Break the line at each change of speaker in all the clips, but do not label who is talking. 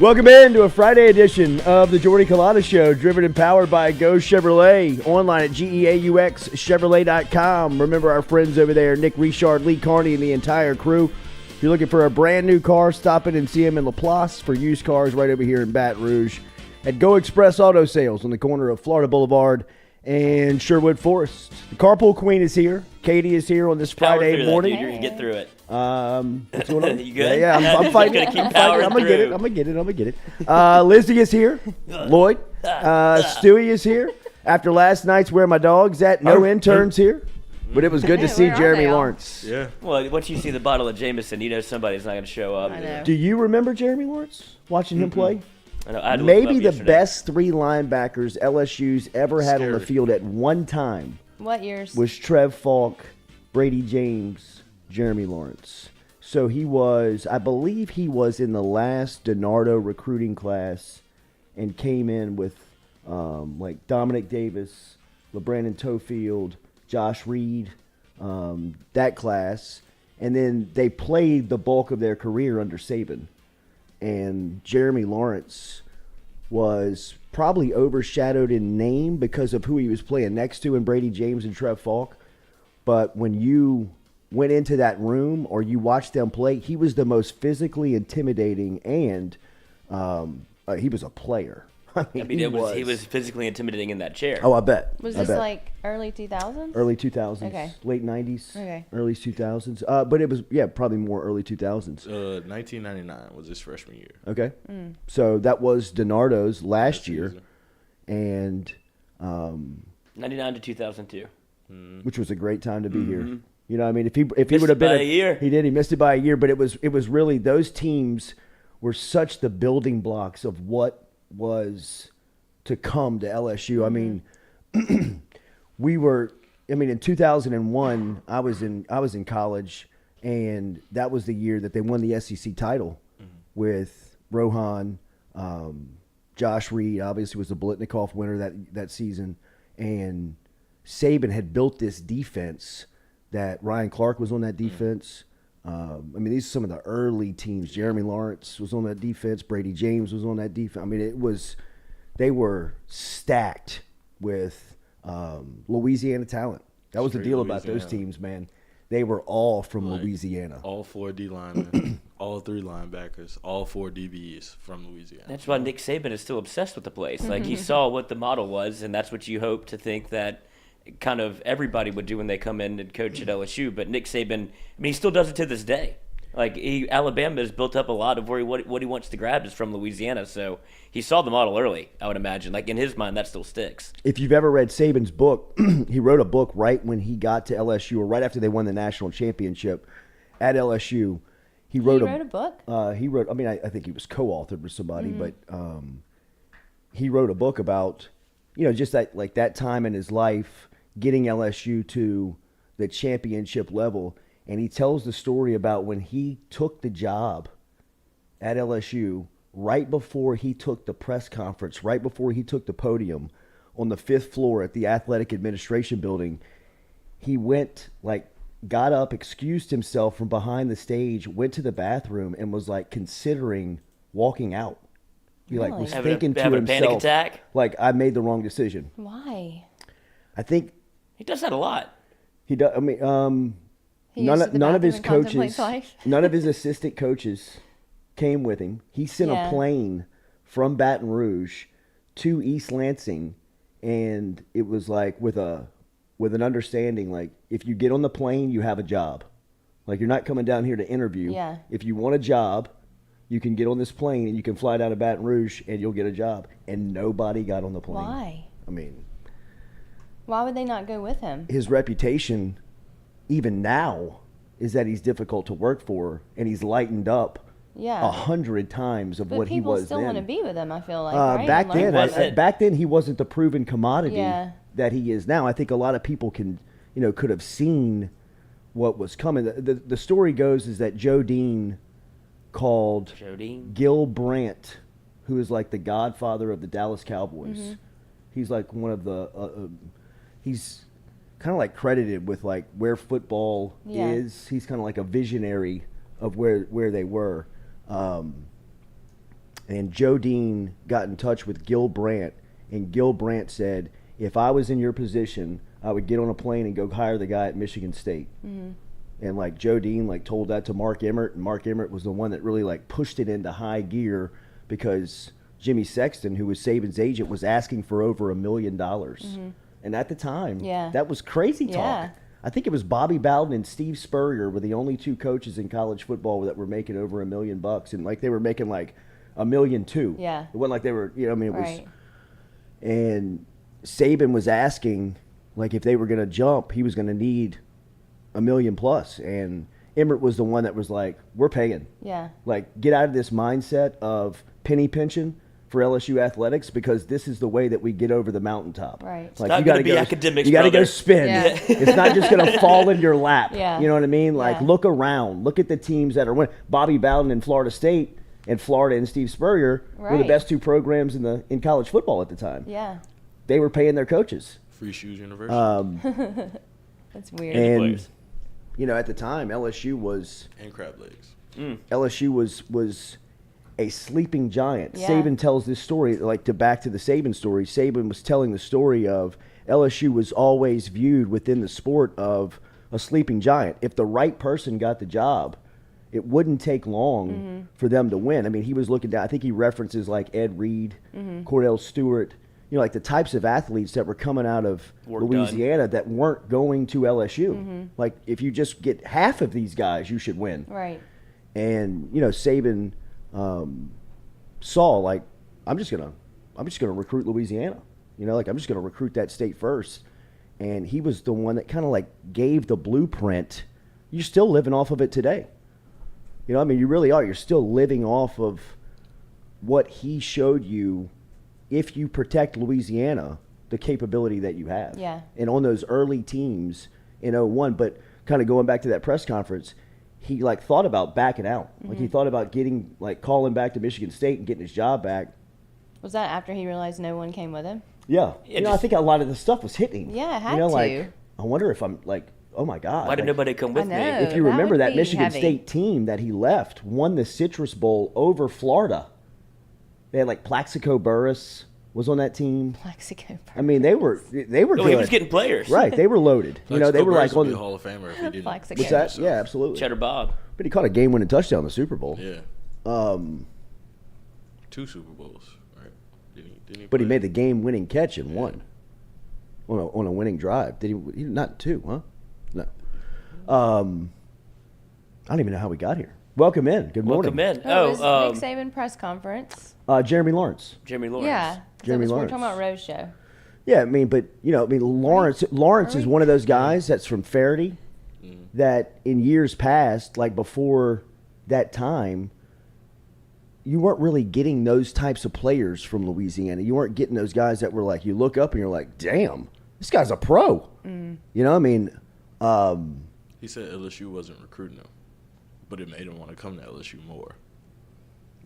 Welcome in to a Friday edition of the Jordy Culotta Show, driven and powered by Go Chevrolet, online at GEAUXChevrolet.com. Remember our friends over there, Nick Richard, Lee Carney, and the entire crew. If you're looking for a brand new car, stop in and see them in Laplace. For used cars, right over here in Baton Rouge at Go Express Auto Sales on the corner of Florida Boulevard and Sherwood Forest. The Carpool Queen is here. Katie is here on this Friday morning.
That, dude. You can get through it.
What's going on?
You good?
Yeah, I'm fighting.
Just gonna keep powering
I'm gonna
through.
get it. Lizzie is here. Lloyd. Stewie is here. After last night's Where My Dog's At, no interns here. But it was good to see Jeremy Lawrence.
Yeah.
Well, once you see the bottle of Jameson, you know somebody's not going to show up.
I know.
Do you remember Jeremy Lawrence? Watching him play?
I know, I had to look him
Maybe
up
the
yesterday.
best three linebackers LSU's ever had on the field at one time
What years?
was Trev Falk, Brady James, Jeremy Lawrence. So he was, I believe he was in the last DiNardo recruiting class and came in with like Dominic Davis, LeBrandon Tofield, Josh Reed, that class. And then they played the bulk of their career under Saban. And Jeremy Lawrence was probably overshadowed in name because of who he was playing next to in Brady James and Trev Falk. But when you went into that room or you watched them play, he was the most physically intimidating, and he was a player. I mean,
he was physically intimidating in that chair.
Oh, I bet.
Was
I
this
bet.
like early 2000s?
Early 2000s,
Okay.
late 90s,
Okay.
early 2000s. But it was, probably more early 2000s.
1999 was his freshman year.
Okay. So that was DiNardo's last year,
season.
and
99 to 2002.
which was a great time to be here. You know, I mean, if he would
Missed
have
it
been
by a year.
he did. He missed it by a year, but it was really those teams were such the building blocks of what was to come to LSU. I mean, in 2001, I was in college, and that was the year that they won the SEC title with Rohan, Josh Reed obviously was the Blitnikoff winner that season, and Saban had built this defense that Ryan Clark was on that defense. These are some of the early teams. Jeremy Lawrence was on that defense. Brady James was on that defense. I mean, they were stacked with Louisiana talent. That was the deal about those teams, man. They were all from Louisiana.
All 4 D linemen, all 3 linebackers, all 4 DBs from Louisiana.
That's why Nick Saban is still obsessed with the place. Like, he saw what the model was, and that's what you hope to think that kind of everybody would do when they come in and coach at LSU. But Nick Saban, he still does it to this day. Like, Alabama has built up a lot of where what he wants to grab is from Louisiana. So he saw the model early, I would imagine. Like, in his mind, that still sticks.
If you've ever read Saban's book, he wrote a book right when he got to LSU, or right after they won the national championship at LSU. He wrote
a book?
I think he was co-authored with somebody, but he wrote a book about, just that time in his life, getting LSU to the championship level. And he tells the story about when he took the job at LSU, right before he took the press conference, right before he took the podium on the 5th floor at the athletic administration building. He got up, excused himself from behind the stage, went to the bathroom, and was considering walking out. He was thinking to
having
himself,
a panic attack?
I made the wrong decision.
Why?
I think
He does that a lot.
he does.
He used to the
None of his
bathroom and contemplate
coaches,
life?
none of his assistant coaches came with him. He sent a plane from Baton Rouge to East Lansing, and it was with an understanding, if you get on the plane, you have a job. You're not coming down here to interview.
Yeah.
If you want a job, you can get on this plane and you can fly down to Baton Rouge and you'll get a job. And nobody got on the plane.
Why? Why would they not go with him?
His reputation, even now, is that he's difficult to work for, and he's lightened up 100 times of
but
what he was then.
people still want to be with him, I feel like, right?
Back then, he wasn't the proven commodity
Yeah.
that he is now. I think a lot of people could have seen what was coming. The story goes is that Joe Dean called Gil Brandt, who is the godfather of the Dallas Cowboys. He's one of the he's kind of credited with where football is. He's kind of a visionary of where they were. And Joe Dean got in touch with Gil Brandt, and Gil Brandt said, if I was in your position, I would get on a plane and go hire the guy at Michigan State.
Mm-hmm.
And like Joe Dean like told that to Mark Emmert, and Mark Emmert was the one that really like pushed it into high gear because Jimmy Sexton, who was Saban's agent, was asking for over $1 million.
Mm-hmm.
And at the time,
Yeah.
that was crazy talk.
Yeah.
I think it was Bobby Bowden and Steve Spurrier were the only two coaches in college football that were making over $1 million, and like they were making like $1 million too.
Yeah.
It wasn't like they were, I mean, it
Right.
was. And Saban was asking, like, if they were going to jump, he was going to need $1 million plus, and Emmert was the one that was like, we're paying.
Yeah.
Like, get out of this mindset of penny pinching for LSU athletics, because this is the way that we get over the mountaintop.
Right.
Like,
It's not gonna be academics,
You got to go
brother.
spin.
Yeah.
It's not just going to fall in your lap.
Yeah.
You know what I mean? Like,
Yeah.
look around. Look at the teams that are winning. Bobby Bowden in Florida State and Florida and Steve Spurrier were the
Right.
best two programs in college football at the time.
Yeah.
They were paying their coaches.
Free Shoes University.
That's weird.
And
players.
at the time, LSU was
and crab legs.
was a sleeping giant.
Yeah.
Saban tells this story, like back to the Saban story. Saban was telling the story of LSU was always viewed within the sport of a sleeping giant. If the right person got the job, it wouldn't take long for them to win. I mean, he was looking down. I think he references like Ed Reed, Cordell Stewart, like the types of athletes that were coming out of
Work
Louisiana that weren't going to LSU. Like, if you just get half of these guys, you should win.
Right.
And Saban saw, like, I'm just gonna recruit Louisiana. Like, I'm just gonna recruit that state first. And he was the one that kind of like gave the blueprint. You're still living off of it today. I mean, you really are. You're still living off of what he showed you. If you protect Louisiana, the capability that you have.
Yeah.
And on those early teams in 01, but kind of going back to that press conference, he like thought about backing out. Like, he thought about calling back to Michigan State and getting his job back.
Was that after he realized no one came with him?
Yeah.
It
I
just-
think a lot of the stuff was hitting.
Yeah, it had
like,
to.
I wonder if I'm like, oh my God.
Why did
like,
nobody come with me?
know.
If you
That
remember
would
that
be
Michigan
heavy.
State team that he left won the Citrus Bowl over Florida. They had like Plaxico Burress was on that team.
Plaxico.
I mean, they were
Oh,
good.
he was getting players.
Right, they were loaded. They were like
would
on
be a
the,
Hall of Famer if he didn't.
Plaxico.
what's that? Yeah, absolutely.
Cheddar Bob.
But he caught a game-winning touchdown in the Super Bowl.
Yeah,
Um,
2 Super Bowls, right? Didn't he
but he
play?
made the game-winning catch and won on a winning drive. Did he? Not 2, huh? No. I don't even know how we got here. Welcome in. Good morning.
Welcome in.
Oh, it was
Oh,
Nick Saban press conference.
Jeremy Lawrence.
Jeremy Lawrence.
Yeah.
Jeremy
We're
Lawrence.
talking about Rose Show.
Yeah, I mean, but Lawrence is one of those guys that's from Faraday that in years past, like before that time, you weren't really getting those types of players from Louisiana. You weren't getting those guys that were like, you look up and you're like, damn, this guy's a pro. I mean,
He said LSU wasn't recruiting him, but it made him want to come to LSU more.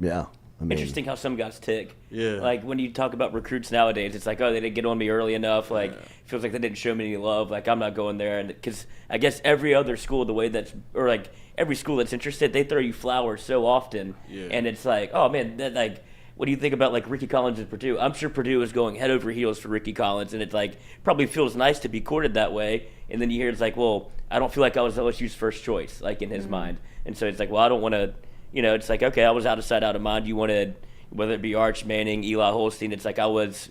yeah. I mean,
Interesting how some guys tick.
Yeah.
Like when you talk about recruits nowadays, it's like, oh, they didn't get on me early enough. Like, feels like they didn't show me any love. Like, I'm not going there. And because I guess every other school, the way that's, or like every school that's interested, they throw you flowers so often.
Yeah.
And it's like, oh man, that like, what do you think about like Ricky Collins and Purdue? I'm sure Purdue is going head over heels for Ricky Collins, and it's like probably feels nice to be courted that way. And then you hear it's like, well, I don't feel like I was LSU's first choice, like in his mind. And so it's like, well, I don't want to. It's like, okay, I was out of sight, out of mind. You wanted, whether it be Arch Manning, Eli Holstein, it's like I was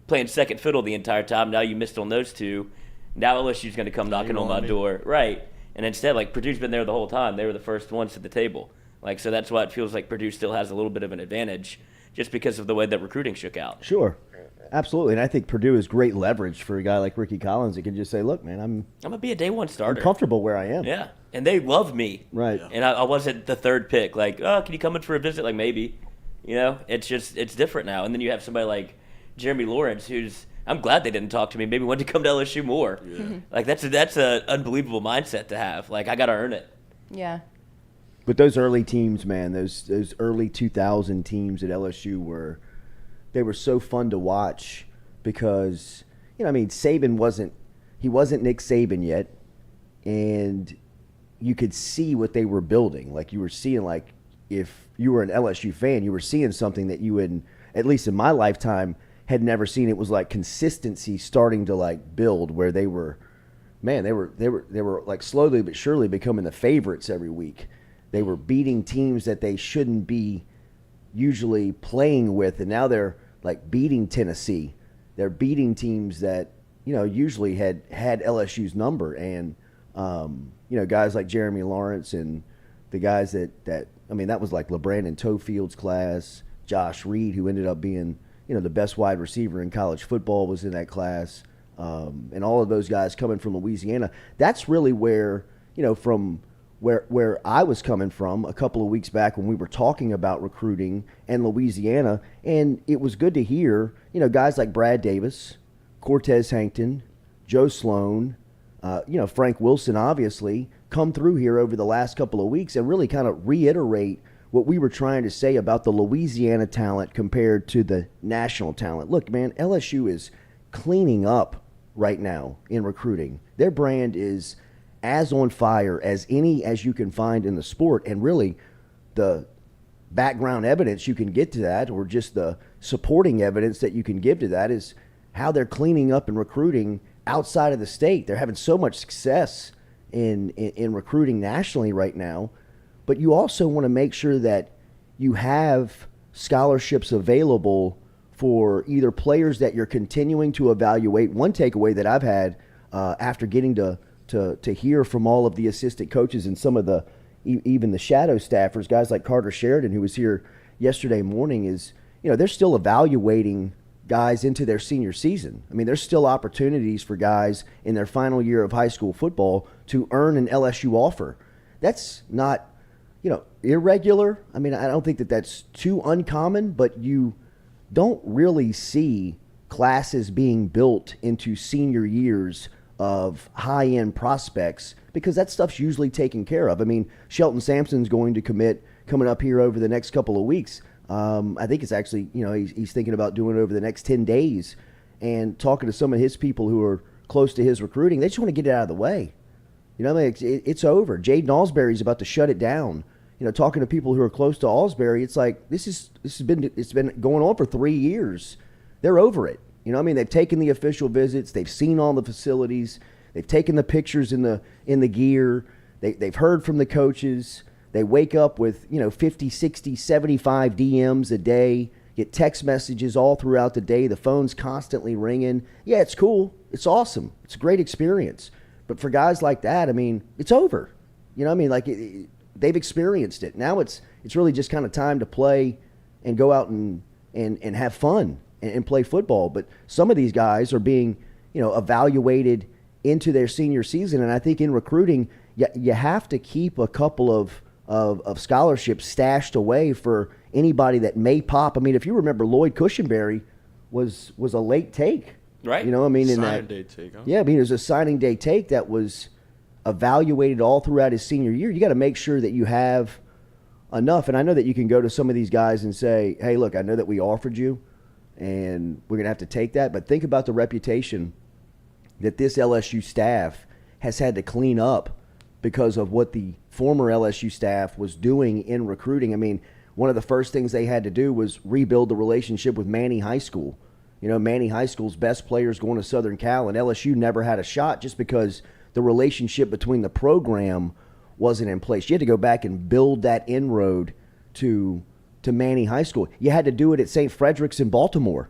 playing second fiddle the entire time. Now you missed on those two. Now LSU's going to come knocking on my door. Right. And instead, like, Purdue's been there the whole time. They were the first ones to the table. Like, so that's why it feels like Purdue still has a little bit of an advantage just because of the way that recruiting shook out.
sure. Absolutely. And I think Purdue is great leverage for a guy like Ricky Collins that can just say, look, man, I'm
I'm going to be a day one starter.
comfortable where I am.
Yeah. And they love me.
Right.
And I wasn't the third pick. Like, oh, can you come in for a visit? Like, maybe. It's just, it's different now. And then you have somebody like Jeremy Lawrence, who's, I'm glad they didn't talk to me. Maybe wanted to come to LSU more.
Yeah.
Like, that's an unbelievable mindset to have. Like, I got to earn it.
Yeah.
But those early teams, man, those early 2000 teams at LSU were so fun to watch because, Saban wasn't Nick Saban yet, and you could see what they were building. Like, you were seeing, like, if you were an LSU fan, you were seeing something that you would, at least in my lifetime, had never seen. It was like consistency starting to like build, where they were like slowly but surely becoming the favorites every week. They were beating teams that they shouldn't be usually playing with, and now they're like beating Tennessee. They're beating teams that, you know, usually had LSU's number, and you know, guys like Jeremy Lawrence and the guys that I mean, that was like LeBrandon Tofield's class. Josh Reed, who ended up being, you know, the best wide receiver in college football, was in that class. And all of those guys coming from Louisiana. That's really where, you know, from where I was coming from a couple of weeks back when we were talking about recruiting and Louisiana. And it was good to hear, you know, guys like Brad Davis, Cortez Hankton, Joe Sloan, you know, Frank Wilson, obviously, come through here over the last couple of weeks and really kind of reiterate what we were trying to say about the Louisiana talent compared to the national talent. Look, man, LSU is cleaning up right now in recruiting. Their brand is as on fire as any as you can find in the sport, and really the background evidence you can get to that, or just the supporting evidence that you can give to that, is how they're cleaning up and recruiting outside of the state. They're having so much success in recruiting nationally right now, but you also want to make sure that you have scholarships available for either players that you're continuing to evaluate. One takeaway that I've had after getting to hear from all of the assistant coaches and some of the even the shadow staffers, guys like Carter Sheridan, who was here yesterday morning, is, you know, they're still evaluating guys into their senior season. I mean, there's still opportunities for guys in their final year of high school football to earn an LSU offer. That's not, you know, irregular. I mean, I don't think that that's too uncommon, but you don't really see classes being built into senior years of high-end prospects, because that stuff's usually taken care of. I mean, Shelton Sampson's going to commit coming up here over the next couple of weeks. I think it's actually, you know, he's thinking about doing it over the next 10 days. And talking to some of his people who are close to his recruiting, they just want to get it out of the way. You know, I mean, it's over. Jaden Alsbury's about to shut it down. You know, talking to people who are close to Alsbury, it's like it's been going on for 3 years. They're over it. You know, I mean, they've taken the official visits, they've seen all the facilities, they've taken the pictures in the gear, they've heard from the coaches. They wake up with, you know, 50, 60, 75 DMs a day, get text messages all throughout the day. The phone's constantly ringing. Yeah, it's cool. It's awesome. It's a great experience. But for guys like that, I mean, it's over. You know what I mean? Like, they've experienced it. Now it's really just kind of time to play and go out and have fun and play football. But some of these guys are being, you know, evaluated into their senior season. And I think in recruiting, you have to keep a couple of scholarships stashed away for anybody that may pop. I mean, if you remember, Lloyd Cushenberry was a late take.
Right.
You know, I mean,
Signing day take, huh?
Yeah, I mean, it was a signing day take that was evaluated all throughout his senior year. You got to make sure that you have enough. And I know that you can go to some of these guys and say, hey, look, I know that we offered you, and we're going to have to take that. But think about the reputation that this LSU staff has had to clean up because of what the former LSU staff was doing in recruiting. I mean, one of the first things they had to do was rebuild the relationship with Manny High School. You know, Manny High School's best players going to Southern Cal, and LSU never had a shot just because the relationship between the program wasn't in place. You had to go back and build that inroad to Manny High School. You had to do it at St. Frederick's in Baltimore.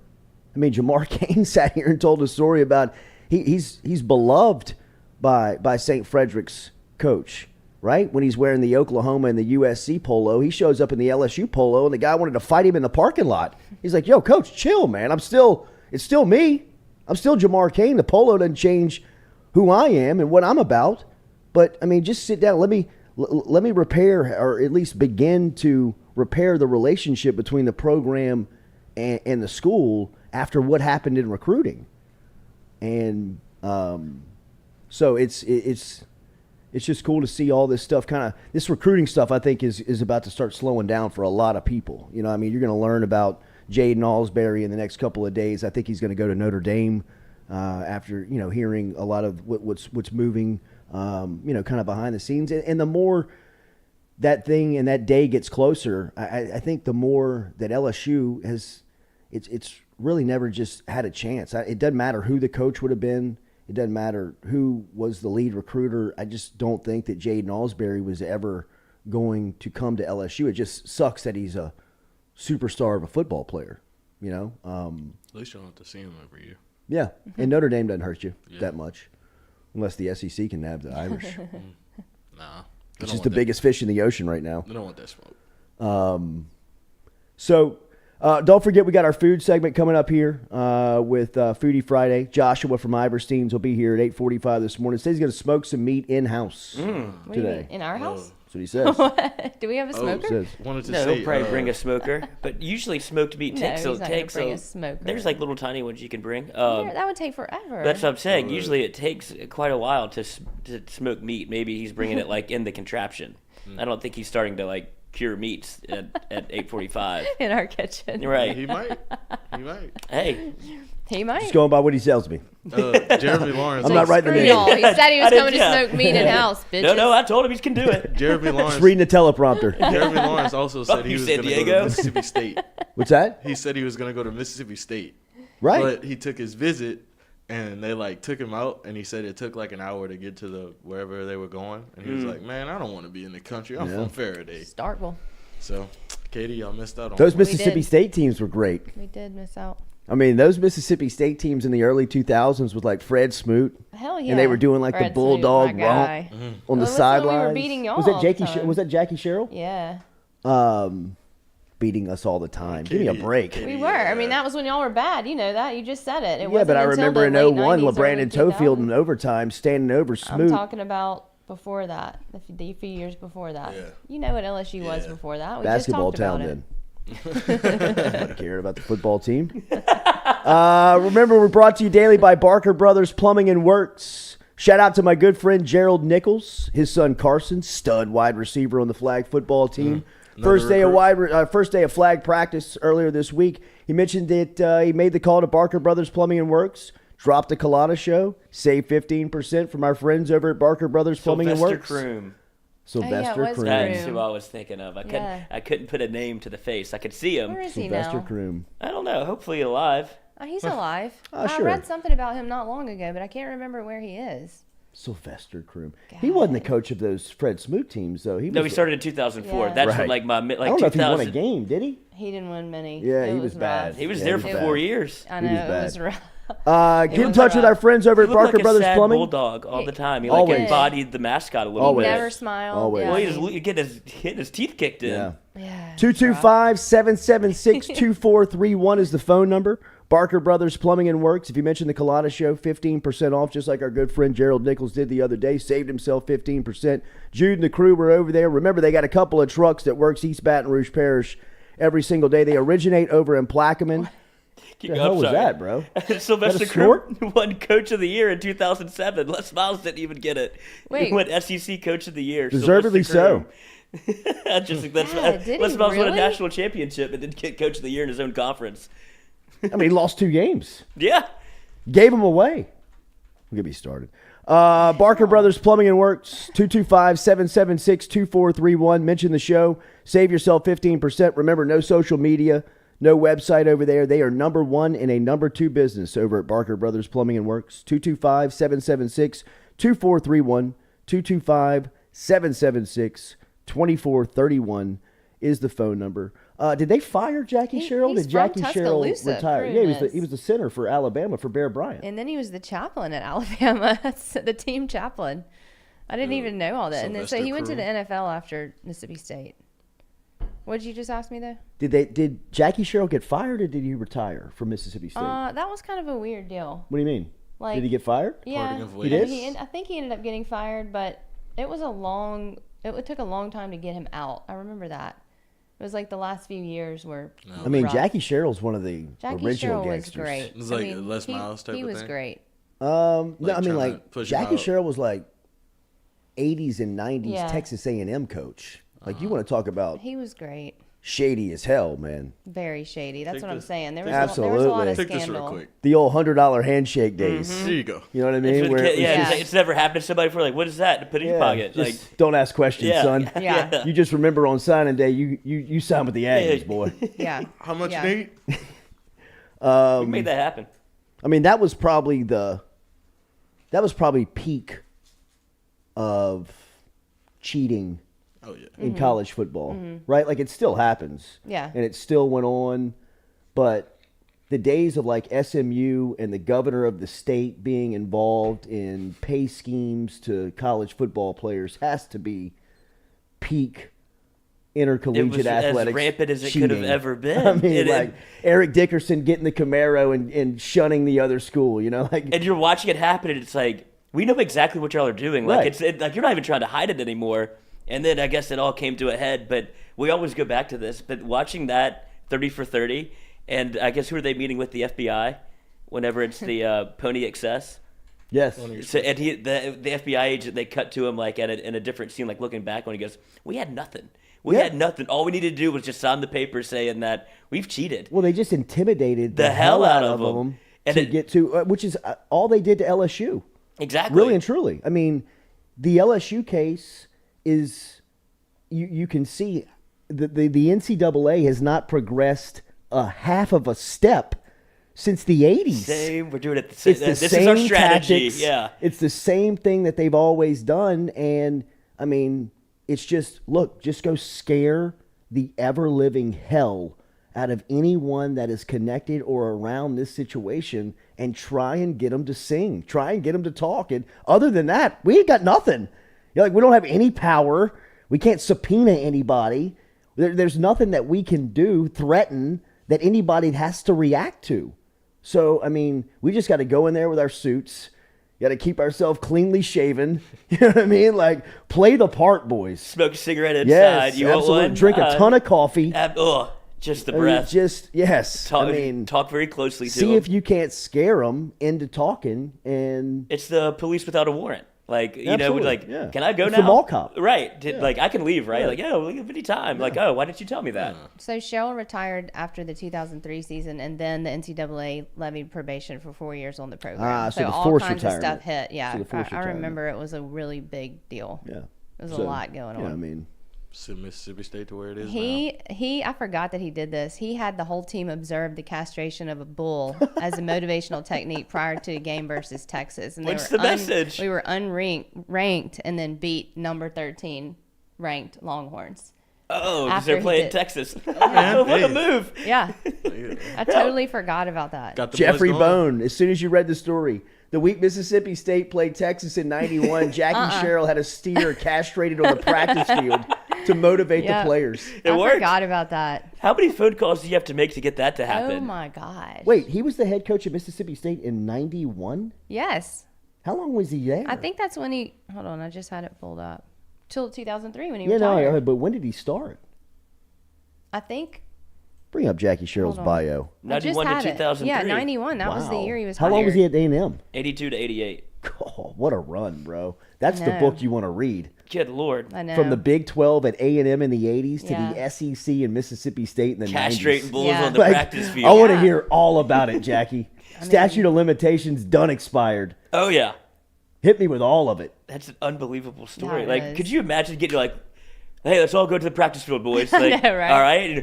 I mean, Jamar Kane sat here and told a story about he's beloved by St. Frederick's coach, right? When he's wearing the Oklahoma and the USC polo, he shows up in the LSU polo, and the guy wanted to fight him in the parking lot. He's like, yo, coach, chill, man. It's still me. I'm still Jamar Kane. The polo doesn't change who I am and what I'm about. But, I mean, just sit down. Let me repair, or at least begin to repair the relationship between the program and the school after what happened in recruiting. And so it's just cool to see all this stuff this recruiting stuff, I think, is about to start slowing down for a lot of people. You know, I mean, you're going to learn about Jaden Alsbury in the next couple of days. I think he's going to go to Notre Dame after, you know, hearing a lot of what's moving, you know, kind of behind the scenes. And the more that thing and that day gets closer, I think the more that LSU has, it's really never just had a chance. It doesn't matter who the coach would have been. It doesn't matter who was the lead recruiter. I just don't think that Jaden Alsbury was ever going to come to LSU. It just sucks that he's a superstar of a football player, you know.
At least you don't have to see him every year.
Yeah, and Notre Dame doesn't hurt you that much, unless the SEC can nab the Irish.
Nah.
It's just the biggest fish in the ocean right now.
They don't want that smoke.
So don't forget we got our food segment coming up here with Foodie Friday. Joshua from Iverstein's will be here at 8:45 this morning. Says he's going to smoke some meat in-house
What do you
today.
mean, in our house?
That's what he says.
What? Do we have a smoker?
Says.
Wanted to
No,
say,
he'll probably bring a smoker, but usually smoked meat
No,
takes
he's not gonna bring a
a
smoker.
There's like little tiny ones you can bring.
That would take forever.
That's what I'm saying. Usually it takes quite a while to smoke meat. Maybe he's bringing it like in the contraption. I don't think he's starting to like cure meats at 8:45.
in our kitchen.
Right.
He might.
Hey,
He might.
Just going by what he tells me.
Jeremy Lawrence.
I'm not writing the
Screw
name.
y'all. He said he was
I
coming to
didn't-
smoke meat in house, bitches.
no, I told him he can do it.
Jeremy Lawrence.
Just reading the teleprompter.
Jeremy Lawrence also said he
you,
was
San
going to go
Diego?
to Mississippi State.
What's that?
He said he was going to go to Mississippi State.
Right.
But he took his visit, and they like took him out, and he said it took like an hour to get to the wherever they were going, and he was like, "Man, I don't want to be in the country. I'm from Faraday."
Starkville.
So, Katie, y'all missed out on
Those
one.
Mississippi
did.
State teams were great.
We did miss out.
I mean, those Mississippi State teams in the early 2000s with like Fred Smoot.
Hell yeah.
And they were doing like
Fred
the bulldog
Smoot, my guy.
romp on the
Well, that's when we
sidelines.
were beating y'all
was that
all the
Jackie?
time.
Was that Jackie Sherrill?
Yeah.
Beating us all the time. Give me a
Katie-
break.
Katie,
We were. I mean, that was when y'all were bad. You know that. You just said it. It
Yeah,
wasn't
but I
until
remember
the
in
late
01,
90s,
LeBrandon
early
Tofield
2000s.
in overtime standing over
I'm
Smoot.
talking about before that, the few years before that.
Yeah.
You know what LSU was
Yeah.
before that. We
Basketball
just talked
town
about
then. Nobody cared about the football team. Remember, we're brought to you daily by Barker Brothers Plumbing and Works. Shout out to my good friend Gerald Nichols, his son Carson, stud wide receiver on the flag football team. First day of flag practice earlier this week. He mentioned that he made the call to Barker Brothers Plumbing and Works. Dropped the Culotta show. Save 15% from our friends over at Barker Brothers Plumbing and
Sylvester
Works.
Croom.
Sylvester
Oh, yeah, it was
Croom.
That's
Croom.
who I was thinking of.
Yeah.
I couldn't put a name to the face. I could see him.
Where is he
Sylvester
now?
Croom.
I don't know. Hopefully alive.
He's alive.
Oh,
I
sure.
read something about him not long ago, but I can't remember where he is.
Sylvester Croom. He wasn't the coach of those Fred Smoot teams, though.
No, he started in 2004.
Yeah.
That's
Right.
when like my
I
like
don't know if he won a
2000.
game, did he?
He didn't win many.
Yeah,
It
he was bad.
rough.
He was
Yeah,
there
he
for
was bad.
4 years.
I
He
know
was
it
bad.
was rough.
Get in
was
touch with
rough.
our friends over
He
at
looked
Barker
like
Brothers
a sad
Plumbing.
bulldog all the time. He
Always.
like embodied the mascot a little
Always.
bit.
Never smiled.
Always.
Yeah,
Well,
I
he's
mean,
getting his teeth kicked in.
Yeah.
yeah,
225-776-2431 is the phone number. Barker Brothers Plumbing and Works. If you mention the Culotta Show, 15% off, just like our good friend Gerald Nichols did the other day. Saved himself 15%. Jude and the crew were over there. Remember, they got a couple of trucks that works East Baton Rouge Parish every single day. They originate over in Plaquemine.
Keep
The
going.
hell
I'm
was
sorry.
that, bro?
Sylvester
That a snort?
Croom won Coach of the Year in 2007. Les Miles didn't even get it.
Wait.
He won SEC Coach of the Year.
Deservedly
Sylvester
so.
Croom. I just think that's
Yeah, did
Les
he
Miles won a
really?
national championship and didn't get Coach of the Year in his own conference.
I mean, he lost 2 games.
Yeah.
Gave them away. We'll get me started. Barker Brothers Plumbing and Works, 225-776-2431. Mention the show. Save yourself 15%. Remember, no social media, no website over there. They are number 1 in a number 2 business over at Barker Brothers Plumbing and Works. 225-776-2431. 225-776-2431 is the phone number. Did they fire Jackie Sherrill?
he's
Did Jackie
from
Sherrill
Tuscaloosa,
retire?
Croom
Yeah,
is.
he was the center for Alabama for Bear Bryant.
and then he was the chaplain at Alabama. That's the team chaplain. I didn't even know all that. And then so
Sylvester
he went to the
Croom.
NFL after Mississippi State. What did you just ask me though?
Did Jackie Sherrill get fired or did he retire from Mississippi State?
That was kind of a weird deal.
What do you mean?
Like,
did he get fired?
Yeah,
Parting of
He
ways.
did?
I think he ended up getting fired, but it was it took a long time to get him out. I remember that. It was like the last few years were.
I mean,
rough.
Jackie Sherrill's one of the
Jackie
original
Sherrill was
gangsters.
great.
It's like a Les Miles type
he
of
was
thing?
great.
No,
Like
I mean,
trying to
like
push him
Jackie
out.
Sherrill was like 80s and 90s
Yeah.
Texas A&M coach. Like you want to talk about
He was great.
shady as hell, man.
Very shady. That's
Take
what I'm
this.
saying. There was,
Absolutely.
there was a lot of
Take this real
scandal.
quick.
The old $100 handshake days.
There you go.
You know what I
It's
mean?
for the
Where it
kid-
was
yeah,
just-
it's never happened to somebody before. Like, what is that? Put it in your pocket.
just
Like,
don't ask questions,
yeah.
son.
Yeah.
You just remember on signing day, you sign with the Aggies, boy.
Yeah.
How much
Yeah.
you need?
we made that happen.
I mean, that was probably peak of cheating
Oh yeah.
in college football, right? Like it still happens.
Yeah.
And it still went on, but the days of like SMU and the governor of the state being involved in pay schemes to college football players has to be peak intercollegiate
It was
athletics.
as rampant as it
cheating.
could have ever been.
I mean,
It-
like Eric Dickerson getting the Camaro and shunning the other school, you know, like
and you're watching it happen, and it's like, we know exactly what y'all are doing. Like,
Right.
like you're not even trying to hide it anymore. And then I guess it all came to a head. But we always go back to this. But watching that 30 for 30, and I guess who are they meeting with? The FBI, whenever it's the Pony Excess.
yes.
So, and the FBI agent, they cut to him like in a different scene, like looking back when he goes, "We had nothing. We
Yeah.
had nothing. All we needed to do was just sign the paper saying that we've cheated."
Well, they just intimidated
The hell out of them.
them
And
to
it-
get to, which is all they did to LSU.
Exactly.
Really and truly. I mean, the LSU case is, you can see the NCAA has not progressed a half of a step since the 80s.
Same. We're doing it.
It's the
This
same
is our strategy.
tactics.
Yeah.
It's the same thing that they've always done. And, I mean, it's just, look, just go scare the ever-living hell out of anyone that is connected or around this situation and try and get them to sing. Try and get them to talk. And other than that, we ain't got nothing. You're like, we don't have any power. We can't subpoena anybody. There's nothing that we can do, threaten, that anybody has to react to. So, I mean, we just got to go in there with our suits. Got to keep ourselves cleanly shaven. You know what I mean? Like, play the part, boys.
Smoke a cigarette inside.
Yes,
You want
absolutely.
one?
Drink a ton of coffee.
Just the
I mean,
breath.
yes.
Talk,
I mean,
talk very closely to
see
them.
if you can't scare them into talking. And
It's the police without a warrant. Like, you know,
Absolutely,
like,
yeah.
can I go
It's
now?
the mall cop.
Right. Like, I can leave, right?
Yeah.
Like, yeah, we'll give any time. Like, oh, why didn't you tell me that?
So Sherrill retired after the 2003 season, and then the NCAA levied probation for 4 years on the program.
so the
all
forced
kinds of
retirement.
stuff hit. Yeah,
So the forced
I
retirement.
remember it was a really big deal.
yeah.
It was a lot going on.
Yeah, I mean,
Send Mississippi State to where it is now.
He I forgot that he did this. He had the whole team observe the castration of a bull as a motivational technique prior to a game versus Texas. And they
What's
were
the message?
We were ranked and then beat number 13 ranked Longhorns.
Oh, because
After
they're
he
playing
did-
Texas.
Man,
What a
hey.
move.
Yeah,
Yeah.
I totally forgot about that.
Got the
Jeffrey
boys going.
Bone, as soon as you read the story, the week Mississippi State played Texas in 91, Jackie Sherrill had a steer castrated on the practice field to motivate
Yeah.
the players.
It
I
worked.
forgot about that.
How many phone calls do you have to make to get that to
Oh
happen?
my gosh.
Wait, he was the head coach of Mississippi State in 91?
Yes.
How long was he there?
I think that's when he, hold on, I just had it pulled up. Till 2003 when he
Yeah,
retired.
no, but when did he start?
I think.
Bring up Jackie Sherrill's
Hold on.
bio.
I just
91 to
had it.
2003.
Yeah, 91. That was the
Wow.
year he was
How long was he
hired.
at A&M?
82 to 88.
Oh, what a run, bro. That's the
know.
book you want to read.
Good Lord.
I know.
From the Big 12 at A&M in the 80s to
Yeah.
the SEC and Mississippi State in the 90s.
Castrating bulls
Yeah.
on the
Like,
practice
I
field.
want to
Yeah.
hear all about it, Jackie. Statute of limitations done expired.
Oh, yeah.
Hit me with all of it.
That's an unbelievable story.
Yeah, it
Like,
is.
could you imagine getting like, hey, let's all go to the practice field, boys. Like,
know, right?
all right.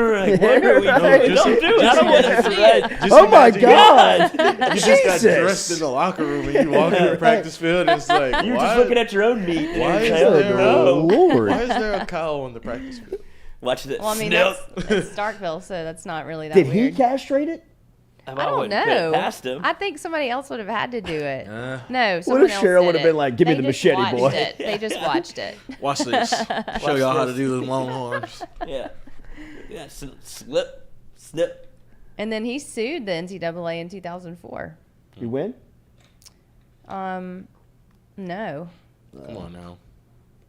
Like, what are we doing?
just-
Don't do it. I don't want to see it.
Just
Oh my
imagine
God!
You just got
Jesus.
dressed in the locker room and you walk in the practice field and it's like,
You're
why,
just looking at your own meat. and
why
you're
is
saying,
there
no.
Lord.
why is there a cow on the practice field?
Watch this.
Well, I mean,
Snip.
that's Starkville, so that's not really that
Did he
weird.
castrate it?
I don't
wouldn't put it
know.
Past him.
I think somebody else would have had to do it.
Uh.
No,
What
someone
if
else
Sherrill
did
would have
it.
been like, "Give me
They
the
just
machete,
watched
boy."
It. They just watched it.
Watch this. Show y'all how to do the Longhorns.
Yeah. Yeah. Slip. Snip.
And then he sued the NCAA in 2004.
You win?
No.
Come on now.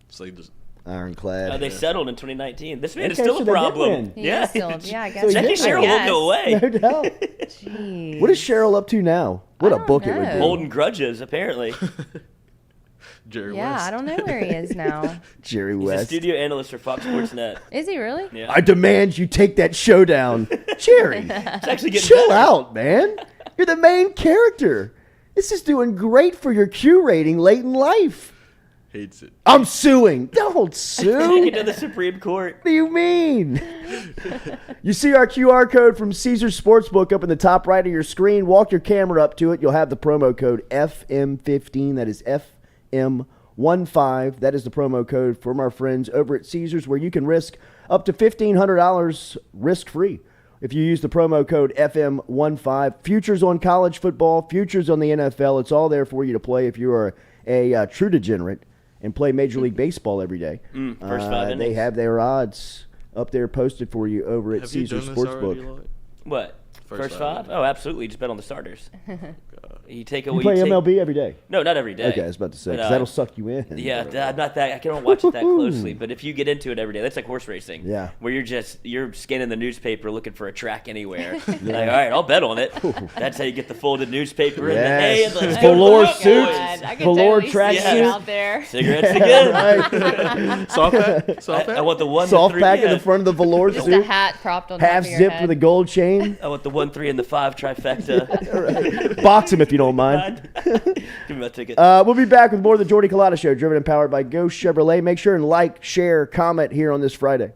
Say this.
Ironclad.
They settled in 2019. This man is
Okay,
still
so
a
they did
problem.
win.
He
Yeah.
is still, yeah, I guess.
So he
Jackie
did
Sherrill
win.
won't go away.
No doubt.
Jeez.
What is Cheryl up to now? What
I
a
don't
book it would
know.
be.
Holding grudges, apparently.
Jerry
Yeah,
West.
I don't know where he is now.
Jerry
He's a
West.
studio analyst for Fox Sports Net.
Is he really?
Yeah.
I demand you take that show down. Jerry,
It's actually getting
chill
better.
out, man. You're the main character. This is doing great for your Q rating late in life.
Hates it.
I'm suing. Don't
Take
sue.
it to the Supreme Court.
What do you mean? You see our QR code from Caesars Sportsbook up in the top right of your screen. Walk your camera up to it. You'll have the promo code FM15. That is FM15. That is the promo code from our friends over at Caesars, where you can risk up to $1,500 risk-free if you use the promo code FM15. Futures on college football, futures on the NFL. It's all there for you to play if you are a true degenerate and play Major League Baseball every day.
First 5 innings.
They have their odds up there posted for you over at
Have you
Caesars
done this already,
Sportsbook.
Lloyd?
What?
First
First
five?
five? Oh, absolutely. Just bet on the starters. You take
You
away.
play
take,
MLB every day.
No, not every day.
Okay, I was about to say,
But,
'cause that'll suck you in.
Yeah, I'm not that. I can't watch it that closely. But if you get into it every day, that's like horse racing.
Yeah.
Where you're scanning the newspaper looking for a track anywhere. Like, all right, I'll bet on it. That's how you get the folded newspaper in the hay. And let's go to
Velour
work,
suit.
boys.
I could
Velour
totally see
tracksuit.
him out there.
Cigarettes again.
Right.
Soft pack? Soft pack?
I want the 1
Soft
to 3.
pack in
yeah.
the front of the velour
Just a
suit.
hat propped on
Half
top of your
zipped
head.
with a gold chain.
I want the 1, 3, and the 5 trifecta.
Box him if you don't mind.
Give me my ticket.
We'll be back with more of the Jordy Culotta Show, driven and powered by Go Chevrolet. Make sure and like, share, comment here on this Friday.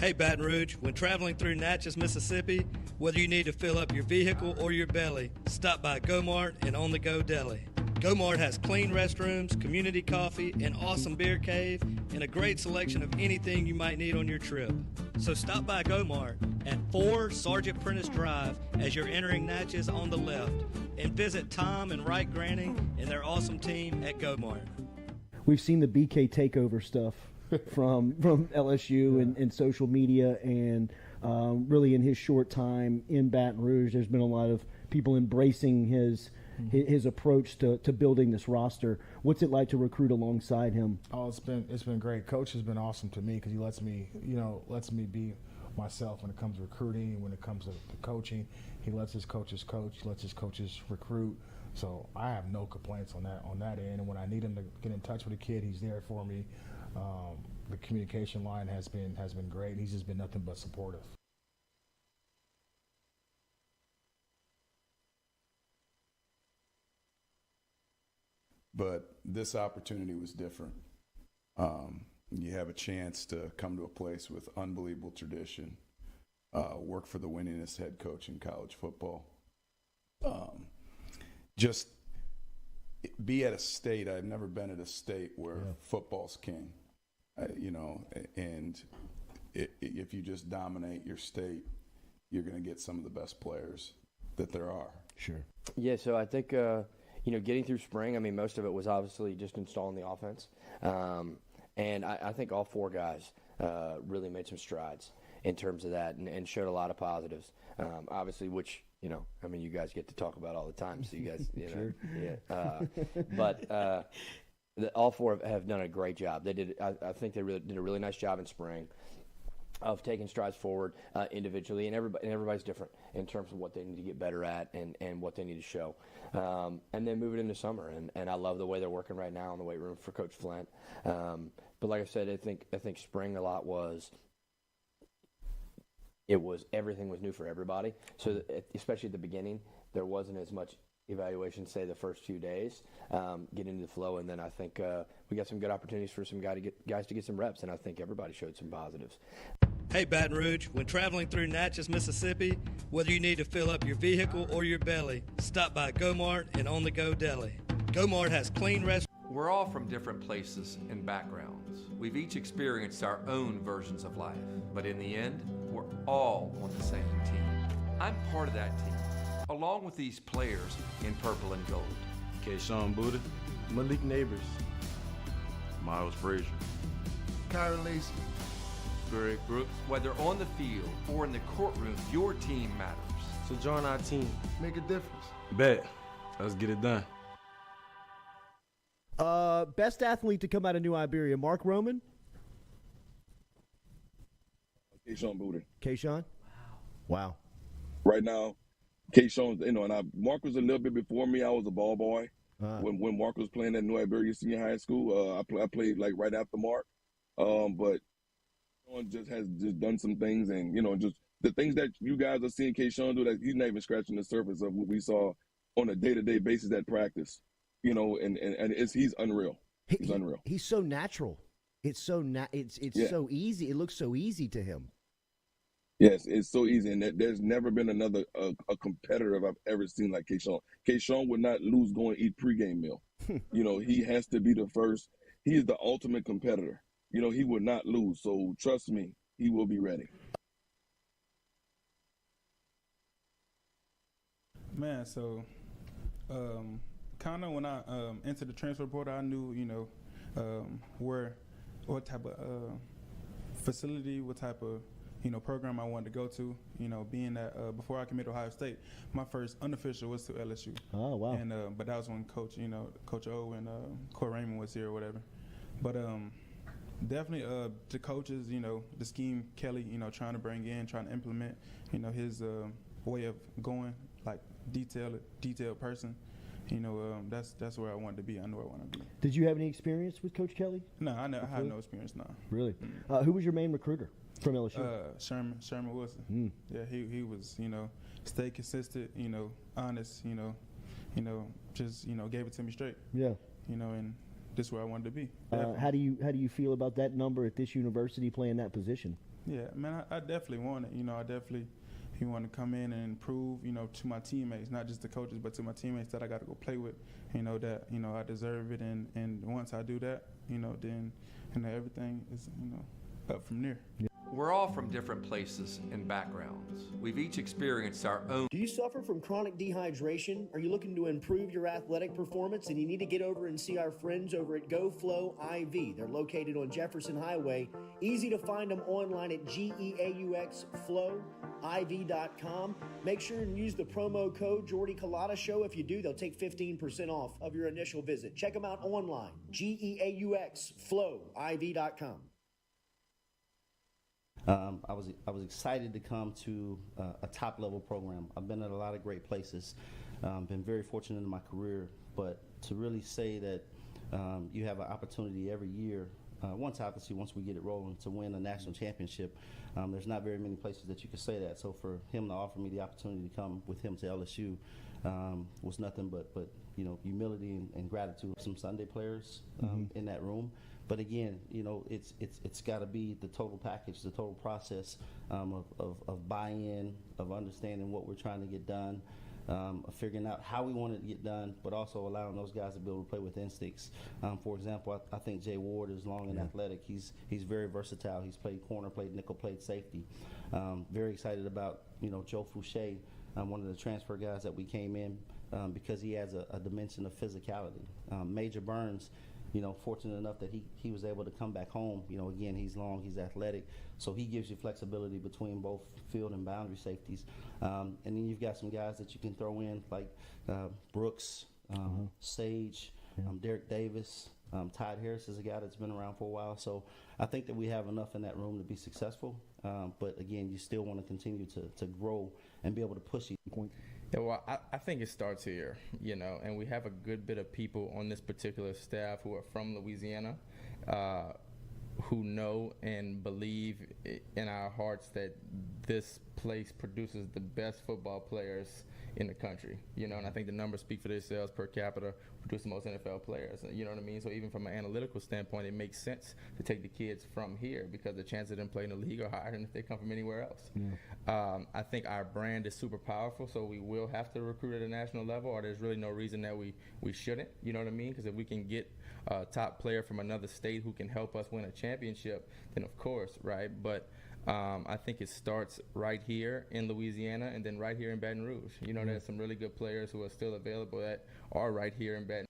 Hey Baton Rouge, when traveling through Natchez, Mississippi, whether you need to fill up your vehicle or your belly, stop by Go-Mart and On The Go Deli. Go-Mart has clean restrooms, community coffee, an awesome beer cave, and a great selection of anything you might need on your trip. So stop by Go-Mart at 4 Sergeant Prentice Drive as you're entering Natchez on the left, and visit Tom and Wright Granning and their awesome team at Go-Mart.
We've seen the BK takeover stuff from LSU and social media, and really in his short time in Baton Rouge, there's been a lot of people embracing his approach to building this roster. What's it like to recruit alongside him?
Oh, it's been great. Coach has been awesome to me because he lets me be myself when it comes to recruiting, when it comes to coaching. He lets his coaches coach, lets his coaches recruit. So I have no complaints on that end. And when I need him to get in touch with a kid, he's there for me. The communication line has been great. He's just been nothing but supportive.
But this opportunity was different. You have a chance to come to a place with unbelievable tradition, work for the winningest head coach in college football. Just be at a state. I've never been at a state where football's king, and if you just dominate your state, you're going to get some of the best players that there are.
Sure.
Yeah, so I think, getting through spring, I mean, most of it was obviously just installing the offense. And I think all 4 guys really made some strides in terms of that and showed a lot of positives. Obviously, which, you guys get to talk about all the time. So you guys,
Sure.
But all 4 have done a great job. They did. I think they really did a really nice job in spring of taking strides forward individually, and everybody's different in terms of what they need to get better at and what they need to show. And then move it into summer, and I love the way they're working right now in the weight room for Coach Flint. But like I said, I think spring a lot was everything was new for everybody. So especially at the beginning, there wasn't as much evaluation, say the first few days, get into the flow, and then I think we got some good opportunities for some guys to get some reps, and I think everybody showed some positives.
Hey Baton Rouge, when traveling through Natchez, Mississippi, whether you need to fill up your vehicle or your belly, stop by Go-Mart and On The Go Deli. Go-Mart has clean restrooms.
We're all from different places and backgrounds. We've each experienced our own versions of life, but in the end, we're all on the same team. I'm part of that team, along with these players in purple and gold.
Kayshawn Buddha,
Malik Neighbors,
Miles Frazier,
Kyron Lacy,
Kingsbury, Brooks. Whether on the field or in the courtroom, your team matters.
So join our team. Make a difference.
Bet. Let's get it done.
Best athlete to come out of New Iberia, Mark Roman?
Kayshawn Booty.
Kayshawn? Wow.
Right now, Kayshawn, and Mark was a little bit before me. I was a ball boy. When Mark was playing at New Iberia Senior High School, I played like right after Mark. But Kayshawn just has done some things, and just the things that you guys are seeing Kayshawn do, that he's not even scratching the surface of what we saw on a day-to-day basis at practice. And he's unreal. He's unreal.
He's so natural. It's so so easy. It looks so easy to him.
Yes, it's so easy, and there's never been another a competitor I've ever seen like Kayshawn. Kayshawn would not lose going to eat pregame meal. He has to be the first. He is the ultimate competitor. He would not lose. So trust me, he will be ready.
Man, so kind of when I entered the transfer portal, I knew what type of facility, what type of program I wanted to go to. Being that before I committed to Ohio State, my first unofficial was to LSU.
Oh wow!
And but that was when Coach O and Court Raymond was here or whatever. But definitely the coaches, the scheme Kelly, trying to implement, his way of going, like detailed person. That's where I wanted to be. I knew I wanted to be.
Did you have any experience with Coach Kelly?
No, I had no experience. No.
Really? Who was your main recruiter from LSU?
Sherman Wilson. Yeah, he was, stay consistent, honest, just gave it to me straight.
Yeah.
And this is where I wanted to be.
How do you feel about that number at this university playing that position?
Yeah, man, I definitely want it. He wanted to come in and prove, to my teammates, not just the coaches, but to my teammates that I got to go play with, that, I deserve it. And once I do that, then, everything is, up from there. Yeah.
We're all from different places and backgrounds. We've each experienced our own.
Do you suffer from chronic dehydration? Are you looking to improve your athletic performance and you need to get over and see our friends over at GoFlow IV? They're located on Jefferson Highway. Easy to find them online at GEAUXFlowIV.com. Make sure and use the promo code Jordy Culotta Show. If you do, they'll take 15% off of your initial visit. Check them out online, GEAUXFlowIV.com.
I was excited to come to a top level program. I've been at a lot of great places, been very fortunate in my career, but to really say that you have an opportunity every year, once we get it rolling, to win a national championship, there's not very many places that you can say that. So for him to offer me the opportunity to come with him to LSU was nothing but humility and gratitude. Some Sunday players in that room. But again, it's got to be the total package, the total process of buy-in, of understanding what we're trying to get done, of figuring out how we want it to get done, but also allowing those guys to be able to play with instincts. For example, I think Jay Ward is long and athletic. He's very versatile. He's played corner, played nickel, played safety. Very excited about Joe Fouché, one of the transfer guys that we came in because he has a dimension of physicality. Major Burns. Fortunate enough that he was able to come back home. Again, he's long, he's athletic, so he gives you flexibility between both field and boundary safeties. And then you've got some guys that you can throw in like Brooks, Sage, Derek Davis. Todd Harris is a guy that's been around for a while. So I think that we have enough in that room to be successful. But again, you still want to continue to grow and be able to push it.
Yeah, well, I think it starts here, and we have a good bit of people on this particular staff who are from Louisiana, who know and believe in our hearts that this place produces the best football players in the country, and I think the numbers speak for themselves. Per capita, produce the most NFL players, you know what I mean? So even from an analytical standpoint, it makes sense to take the kids from here because the chances of them playing in the league are higher than if they come from anywhere else. I think our brand is super powerful, so we will have to recruit at a national level, or there's really no reason that we shouldn't, you know what I mean? Because if we can get a top player from another state who can help us win a championship, then of course, right? But I think it starts right here in Louisiana and then right here in Baton Rouge. There's some really good players who are still available that are right here in Baton.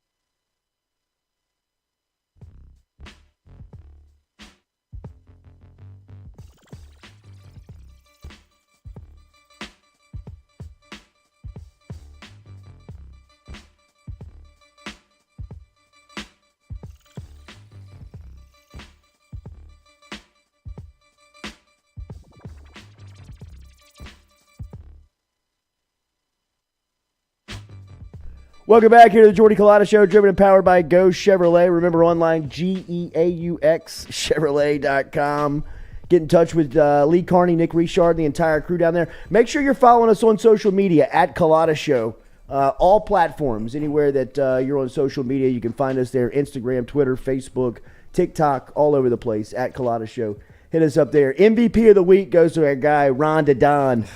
Welcome back here to the Jordy Culotta Show, driven and powered by Go Chevrolet. Remember, online, GEAUX, Chevrolet.com. Get in touch with Lee Carney, Nick Richard, the entire crew down there. Make sure you're following us on social media, at Culotta Show. All platforms, anywhere that you're on social media, you can find us there. Instagram, Twitter, Facebook, TikTok, all over the place, at Culotta Show. Hit us up there. MVP of the week goes to our guy, Ron DeDon.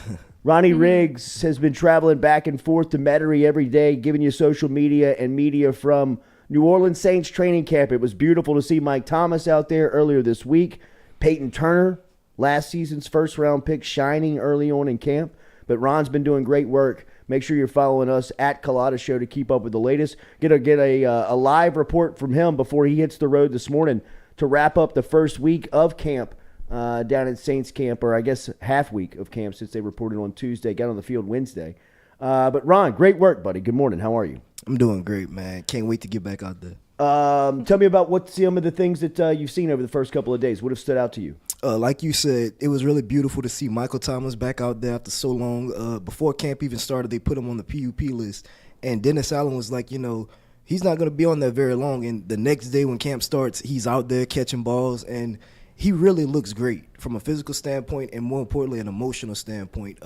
Ronnie Riggs has been traveling back and forth to Metairie every day, giving you social media and media from New Orleans Saints training camp. It was beautiful to see Mike Thomas out there earlier this week. Peyton Turner, last season's first-round pick, shining early on in camp. But Ron's been doing great work. Make sure you're following us at Culotta Show to keep up with the latest. Get a live report from him before he hits the road this morning to wrap up the first week of camp down at Saints camp, or I guess half week of camp since they reported on Tuesday, got on the field Wednesday. But Ron, great work, buddy. Good morning. How are you?
I'm doing great, man. Can't wait to get back out there.
Tell me about what some of the things that you've seen over the first couple of days. What have stood out to you?
Like you said, it was really beautiful to see Michael Thomas back out there after so long. Before camp even started, they put him on the PUP list. And Dennis Allen was like, he's not going to be on there very long. And the next day when camp starts, he's out there catching balls. And he really looks great from a physical standpoint and, more importantly, an emotional standpoint.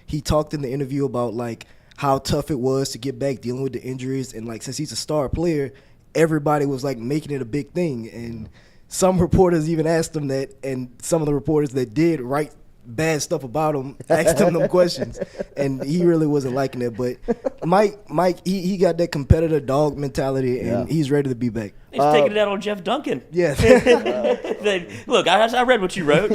He talked in the interview about, how tough it was to get back dealing with the injuries. And, since he's a star player, everybody was, making it a big thing. And some reporters even asked him that, and some of the reporters that did write bad stuff about him asked him them questions, and he really wasn't liking it. But Mike, he got that competitor dog mentality, and he's ready to be back.
He's taking it out on Jeff Duncan.
Yeah.
Look, I read what you wrote.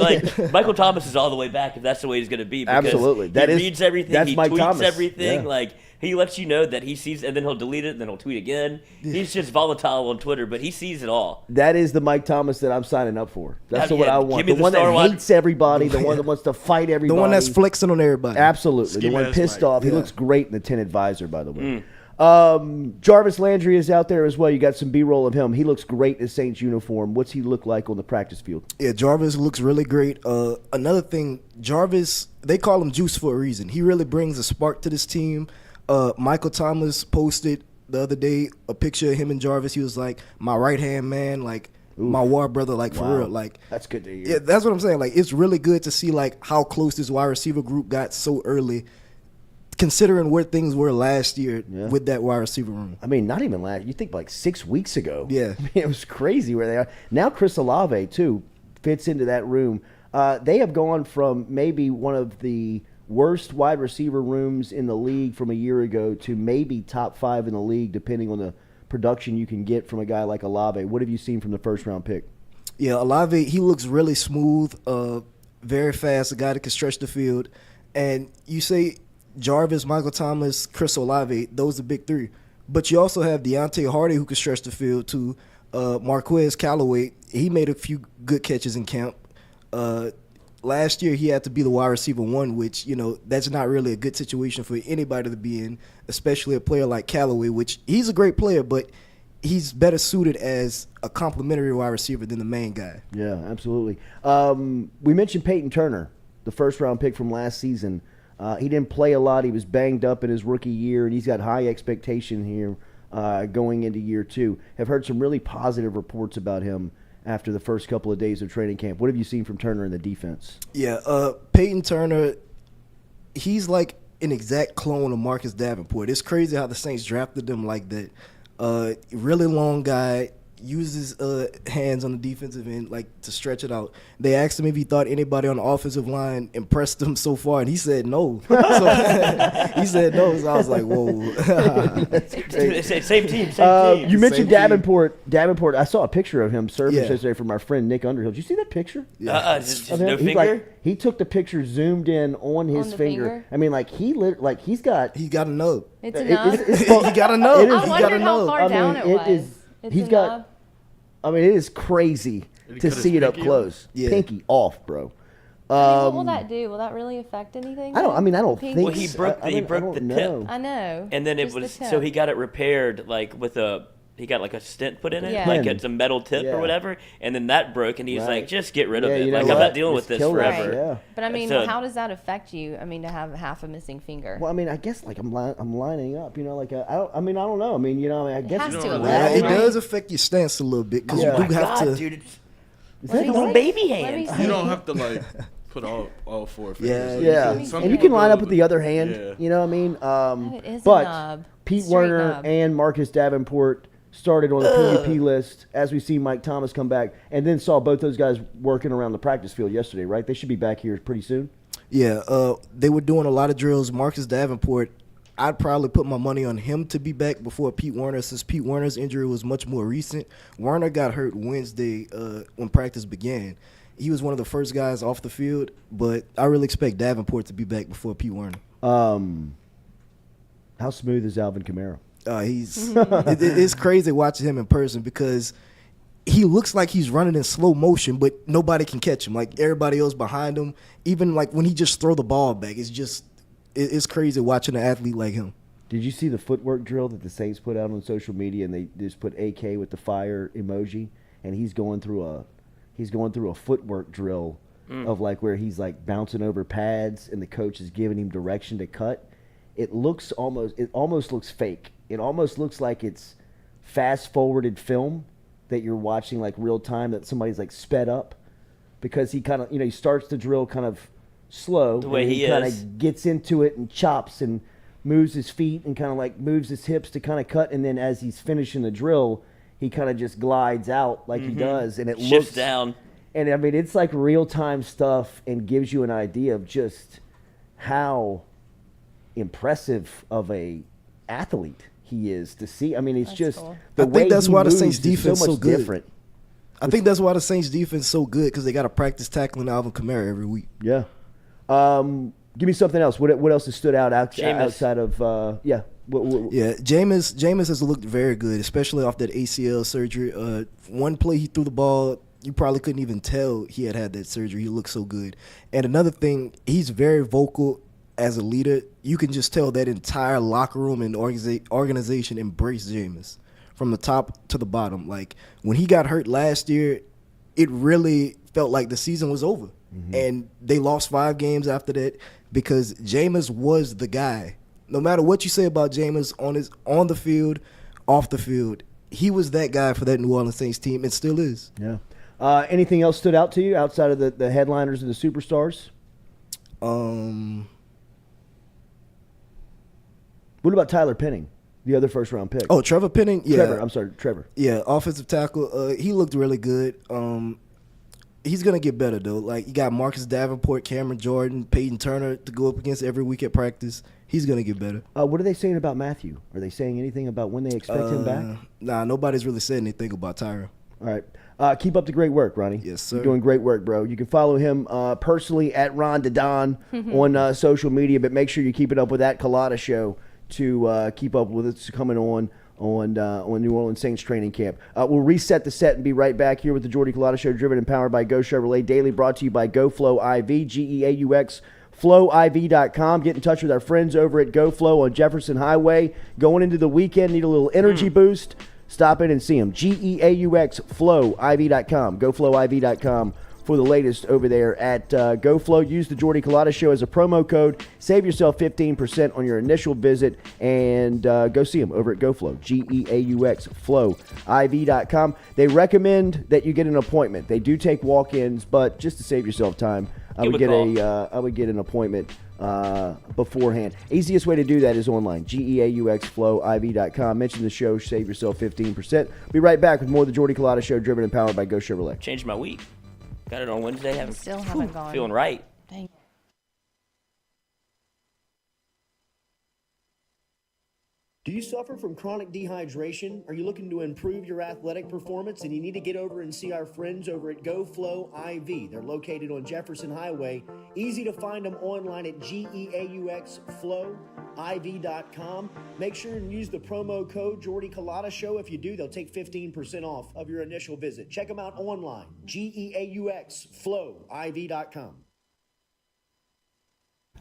Michael Thomas is all the way back if that's the way he's going to be.
Absolutely.
He reads everything.
That's
he
Mike
tweets
Thomas.
everything. He lets you know that he sees, and then he'll delete it, and then he'll tweet again. He's just volatile on Twitter, but he sees it all.
That is the Mike Thomas that I'm signing up for. That's what I want.
Give me
the one that
Star
hates everybody, the one that wants to fight everybody.
The one that's flexing on everybody.
Absolutely. The one pissed off. He looks great in the 10 advisor, by the way. Jarvis Landry is out there as well. You got some B-roll of him. He looks great in Saints uniform. What's he look like on the practice field?
Yeah, Jarvis looks really great. Another thing, Jarvis, they call him Juice for a reason. He really brings a spark to this team. Michael Thomas posted the other day a picture of him and Jarvis. He was like, my right-hand man, my war brother, for real.
That's good to hear.
Yeah, that's what I'm saying. It's really good to see, how close this wide receiver group got so early, considering where things were last year with that wide receiver room.
I mean, not even last. You think 6 weeks ago.
Yeah.
I mean, it was crazy where they are. Now Chris Olave, too, fits into that room. They have gone from maybe one of the worst wide receiver rooms in the league from a year ago to maybe top 5 in the league, depending on the production you can get from a guy like Olave. What have you seen from the first-round pick?
Yeah, Olave, he looks really smooth, very fast, a guy that can stretch the field. And you say Jarvis, Michael Thomas, Chris Olave, those are the big three. But you also have Deontay Hardy, who can stretch the field, too. Marquez Callaway, he made a few good catches in camp. Last year, he had to be the wide receiver 1, which, that's not really a good situation for anybody to be in, especially a player like Callaway, which he's a great player, but he's better suited as a complimentary wide receiver than the main guy.
Yeah, absolutely. We mentioned Peyton Turner, the first-round pick from last season. He didn't play a lot. He was banged up in his rookie year, and he's got high expectation here going into year 2. Have heard some really positive reports about him after the first couple of days of training camp. What have you seen from Turner in the defense?
Yeah, Peyton Turner, he's like an exact clone of Marcus Davenport. It's crazy how the Saints drafted him like that. Really long guy, uses hands on the defensive end to stretch it out. They asked him if he thought anybody on the offensive line impressed him so far, and he said no. He said no, so I was like, whoa.
Same team.
You mentioned Davenport. Davenport, I saw a picture of him serving yesterday from our friend Nick Underhill. Did you see that picture?
Yeah. No finger?
He took the picture zoomed in on his finger. I mean, he's got
a nub.
It's a nub?
He got a nub.
I wondered how far down it was.
He's got. I mean, it is crazy to see it up close.
Yeah.
Pinky off, bro.
What will that do? Will that really affect anything?
I don't think.
Well, he broke the tip.
I know.
And then it was so he got it repaired with a he got like a stent put in it,
Yeah.
like it's a metal tip
Yeah.
or whatever, and then that broke, and he's
Right.
like, just get rid of
Yeah,
it.
you know
Like I'm
what?
not dealing with
Just
this
kill it.
forever.
Yeah.
But I mean,
So-
how does that affect you? I mean, to have half a missing finger.
Well, I mean, I guess like I'm lining up, you know, like I don't know. I mean, you know, I guess
has
you
to
don't
affect
really-
It
Right.
does affect your stance a little bit because
Yeah.
you
Oh
do
my
have
God,
to.
dude, it's
Is
Let
that
me
the
little
see.
baby
Let me
hand.
see.
You don't have to like put all four fingers.
Yeah.
Yeah,
Some
and you
people
can line
go
up with the other hand.
Yeah.
You know what I mean?
It is a
But
knob.
Pete
Straight
Werner
knob.
and Marcus Davenport started on the PUP list as we see Mike Thomas come back, and then saw both those guys working around the practice field yesterday. Right? They should be back here pretty soon.
Yeah, they were doing a lot of drills. Marcus Davenport, I'd probably put my money on him to be back before Pete Werner, since Pete Werner's injury was much more recent. Werner got hurt Wednesday when practice began. He was one of the first guys off the field, but I really expect Davenport to be back before Pete Werner.
How smooth is Alvin Kamara?
It's crazy watching him in person because he looks like he's running in slow motion, but nobody can catch him. Like everybody else behind him, even like when he just throw the ball back, it's crazy watching an athlete like him.
Did you see the footwork drill that the Saints put out on social media, and they just put AK with the fire emoji, and he's going through a footwork drill of like where he's like bouncing over pads, and the coach is giving him direction to cut. It almost looks fake. It almost looks like it's fast forwarded film that you're watching like real time, that somebody's like sped up, because he kind of, he starts the drill kind of slow,
The way
and
he
kind
is.
of gets into it and chops and moves his feet and kind of like moves his hips to kind of cut, and then as he's finishing the drill, he kind of just glides out like he does, and it
Shifts
looks
down.
And I mean, it's like real time stuff, and gives you an idea of just how impressive of a athlete he is to see. I mean, it's
That's
just
cool.
the
I
way
think that's
he
why the
moves
Saints
is
defense
so
so
much
good.
different.
I think that's why the Saints defense is so good, because they got to practice tackling Alvin Kamara every week.
Yeah. Give me something else. What else has stood out
Jameis.
outside of yeah?
Yeah, Jameis has looked very good, especially off that ACL surgery. One play he threw the ball, you probably couldn't even tell he had that surgery. He looked so good. And another thing, he's very vocal as a leader. You can just tell that entire locker room and organization embraced Jameis from the top to the bottom. Like when he got hurt last year, it really felt like the season was over. And they lost 5 games after that because Jameis was the guy. No matter what you say about Jameis on the field, off the field, he was that guy for that New Orleans Saints team and still is.
Yeah. Anything else stood out to you outside of the headliners and the superstars? What about Tyler Penning, the other first round pick?
Oh, Trevor Penning? Yeah.
Trevor.
Yeah, offensive tackle. He looked really good. He's going to get better, though. Like, you got Marcus Davenport, Cameron Jordan, Peyton Turner to go up against every week at practice. He's going to get better.
What are they saying about Matthew? Are they saying anything about when they expect him back?
Nah, nobody's really said anything about Tyra.
All right. Keep up the great work, Ronnie.
Yes, sir.
You're doing great work, bro. You can follow him personally at Ron DeDon on social media, but make sure you keep it up with that Culotta show to keep up with what's coming on New Orleans Saints training camp. We'll reset the set and be right back here with the Jordy Culotta Show, driven and powered by Go Chevrolet Daily, brought to you by GoFlow IV, GEAUX, FlowIV.com. Get in touch with our friends over at GoFlow on Jefferson Highway. Going into the weekend, need a little energy boost? Stop in and see them. GEAUX, FlowIV.com, GoFlowIV.com. For the latest over there at GoFlow. Use the Jordy Culotta Show as a promo code. Save yourself 15% on your initial visit, and go see them over at GoFlow, GEAUX, FlowIV.com. They recommend that you get an appointment. They do take walk-ins, but just to save yourself time, I would get an appointment beforehand. Easiest way to do that is online, GEAUXFlowIV.com. Mention the show, save yourself 15%. Be right back with more of the Jordy Culotta Show, driven and powered by Go Chevrolet.
Changed my week. Got it on Wednesday.
Still haven't gone.
Feeling right.
Dang.
Do you suffer from chronic dehydration? Are you looking to improve your athletic performance and you need to get over and see our friends over at GoFlow IV? They're located on Jefferson Highway. Easy to find them online at GEAUXFlowIV.com. Make sure and use the promo code Jordy Culotta Show. If you do, they'll take 15% off of your initial visit. Check them out online, GEAUXFlowIV.com.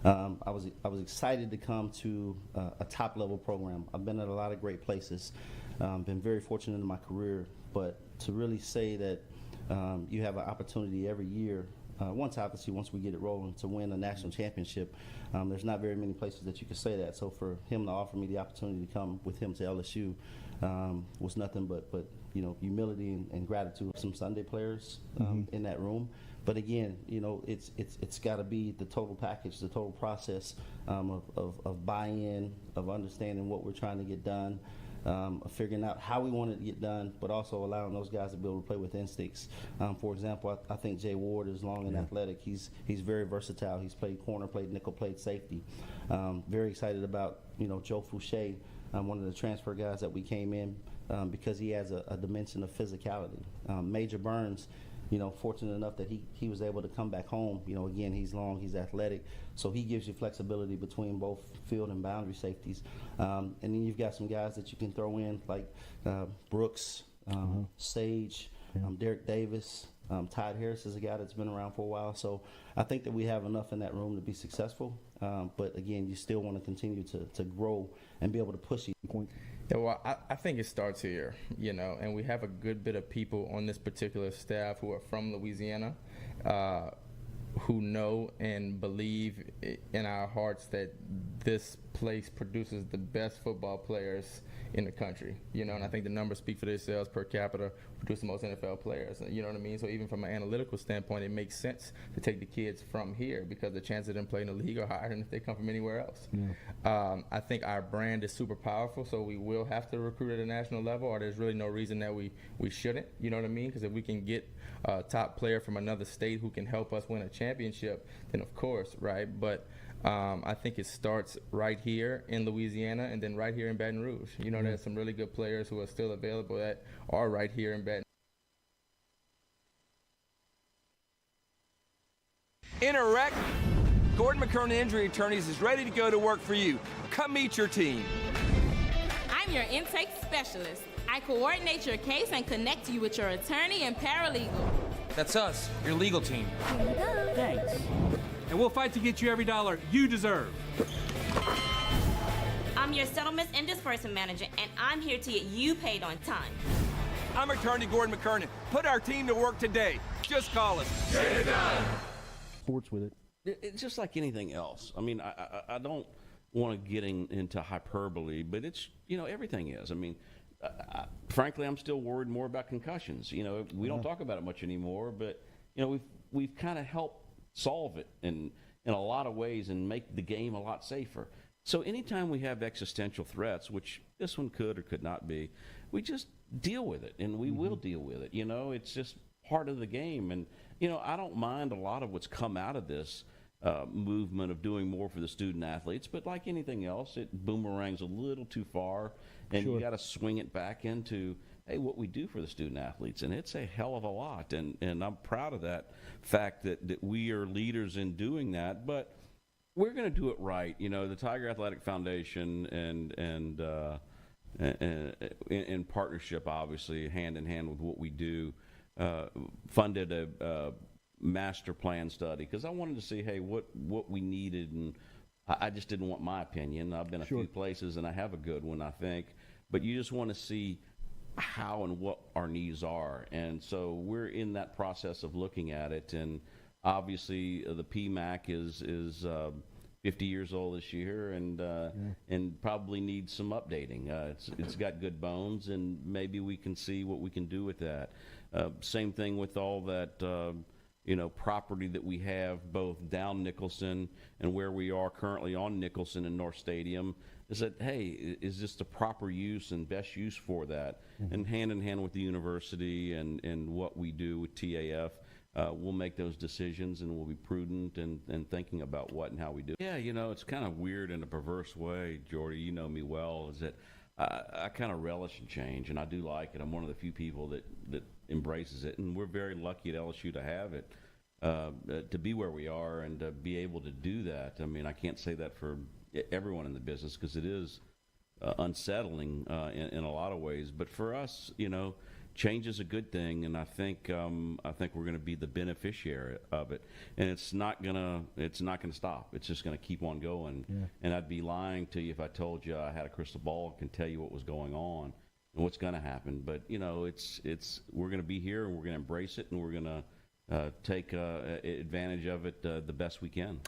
I was excited to come to a top level program. I've been at a lot of great places, Been very fortunate in my career, but to really say that you have an opportunity every year, once we get it rolling, to win a national championship, there's not very many places that you can say that. So for him to offer me the opportunity to come with him to LSU was nothing but humility and gratitude. Some Sunday players in that room. But again, it's got to be the total package, the total process of buy-in, of understanding what we're trying to get done, of figuring out how we want it to get done, but also allowing those guys to be able to play with instincts. For example, I think Jay Ward is long and athletic. He's very versatile. He's played corner, played nickel, played safety. Very excited about Joe Fouché, one of the transfer guys that we came in because he has a dimension of physicality. Major Burns, fortunate enough that he was able to come back home. Again, he's long, he's athletic, so he gives you flexibility between both field and boundary safeties. And then you've got some guys that you can throw in like Brooks, Sage, Derek Davis. Todd Harris is a guy that's been around for a while. So I think that we have enough in that room to be successful. But again, you still want to continue to grow and be able to push it.
Yeah, well, I think it starts here, and we have a good bit of people on this particular staff who are from Louisiana, who know and believe in our hearts that this place produces the best football players in the country, and I think the numbers speak for themselves. Per capita, produce the most NFL players, you know what I mean? So even from an analytical standpoint, it makes sense to take the kids from here because the chances of them playing in the league are higher than if they come from anywhere else. I think our brand is super powerful, so we will have to recruit at a national level, or there's really no reason that we shouldn't, you know what I mean? Because if we can get a top player from another state who can help us win a championship, then of course, right? But I think it starts right here in Louisiana and then right here in Baton Rouge. There's some really good players who are still available that are right here in Baton.
In a wreck, Gordon McKernan Injury Attorneys is ready to go to work for you. Come meet your team.
I'm your intake specialist. I coordinate your case and connect you with your attorney and paralegal.
That's us, your legal team.
Here you go.
Thanks. And we'll fight to get you every dollar you deserve.
I'm your settlements and disbursement manager, and I'm here to get you paid on time.
I'm attorney Gordon McKernan. Put our team to work today. Just call us. Get it done.
Sports with it.
It's just like anything else. I mean, I don't want to get into hyperbole, but it's, everything is. I mean, frankly, I'm still worried more about concussions. We don't talk about it much anymore, but, we've kind of helped solve it in a lot of ways and make the game a lot safer. So anytime we have existential threats, which this one could or could not be, we just deal with it, and we will deal with it. It's just part of the game. And, I don't mind a lot of what's come out of this movement of doing more for the student athletes, but like anything else, it boomerangs a little too far, and you got to swing it back into, hey, what we do for the student athletes, and it's a hell of a lot, and I'm proud of that fact that we are leaders in doing that, but we're going to do it right. The Tiger Athletic Foundation and in partnership, obviously, hand in hand with what we do, funded a master plan study because I wanted to see, hey, what we needed, and I just didn't want my opinion. I've been a few places, and I have a good one, I think, but you just want to see how and what our needs are, and so we're in that process of looking at it. And obviously the PMAC is 50 years old this year, and probably needs some updating. It's got good bones, and maybe we can see what we can do with that. Same thing with all that property that we have both down Nicholson and where we are currently on Nicholson and North Stadium. Is that, hey, is this the proper use and best use for that? And hand in hand with the university and what we do with TAF, we'll make those decisions, and we'll be prudent and thinking about what and how we do. Yeah, it's kind of weird in a perverse way, Jordy. You know me well, is that I kind of relish in change, and I do like it. I'm one of the few people that embraces it, and we're very lucky at LSU to have it, to be where we are and to be able to do that. I mean, I can't say that for everyone in the business because it is unsettling in a lot of ways. But for us, change is a good thing, and I think we're going to be the beneficiary of it, and it's not gonna stop. It's just going to keep on going. And I'd be lying to you if I told you I had a crystal ball and can tell you what was going on. what's going to happen. But we're going to be here, and we're going to embrace it, and we're going to take advantage of it the best we can.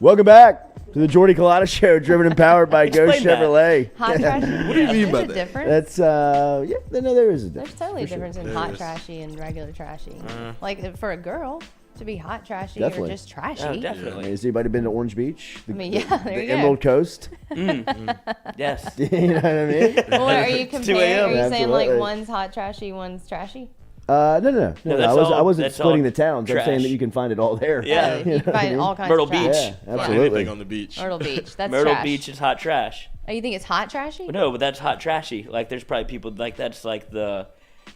Welcome back to the Jordy Culotta Show, driven and powered by Go
Explain that.
Chevrolet.
Hot trashy.
What do you mean by
There's a
that?
difference.
That's no, there is a difference.
There's totally a
for sure.
difference in
There
hot
is.
trashy and regular trashy. Like for a girl to be hot trashy
Definitely.
or just trashy.
Oh, definitely.
Has anybody been to Orange Beach?
I mean, yeah, there
the
you go.
Emerald Coast.
Yes.
You know what I mean?
Well, are you
2
comparing?
a.m.
Are you saying like
Absolutely.
one's hot trashy, one's trashy?
No.
that's
I wasn't
that's
splitting
all
the towns. I'm saying
trash.
that you can find it all there.
Yeah.
You can find all kinds
Myrtle
of trash.
Beach.
Yeah,
Find
absolutely.
anything on the beach.
Myrtle Beach. That's
Myrtle
trash.
Beach is hot trash.
Oh, you think it's hot trashy?
No, but that's hot trashy. Like, there's probably people like that's like the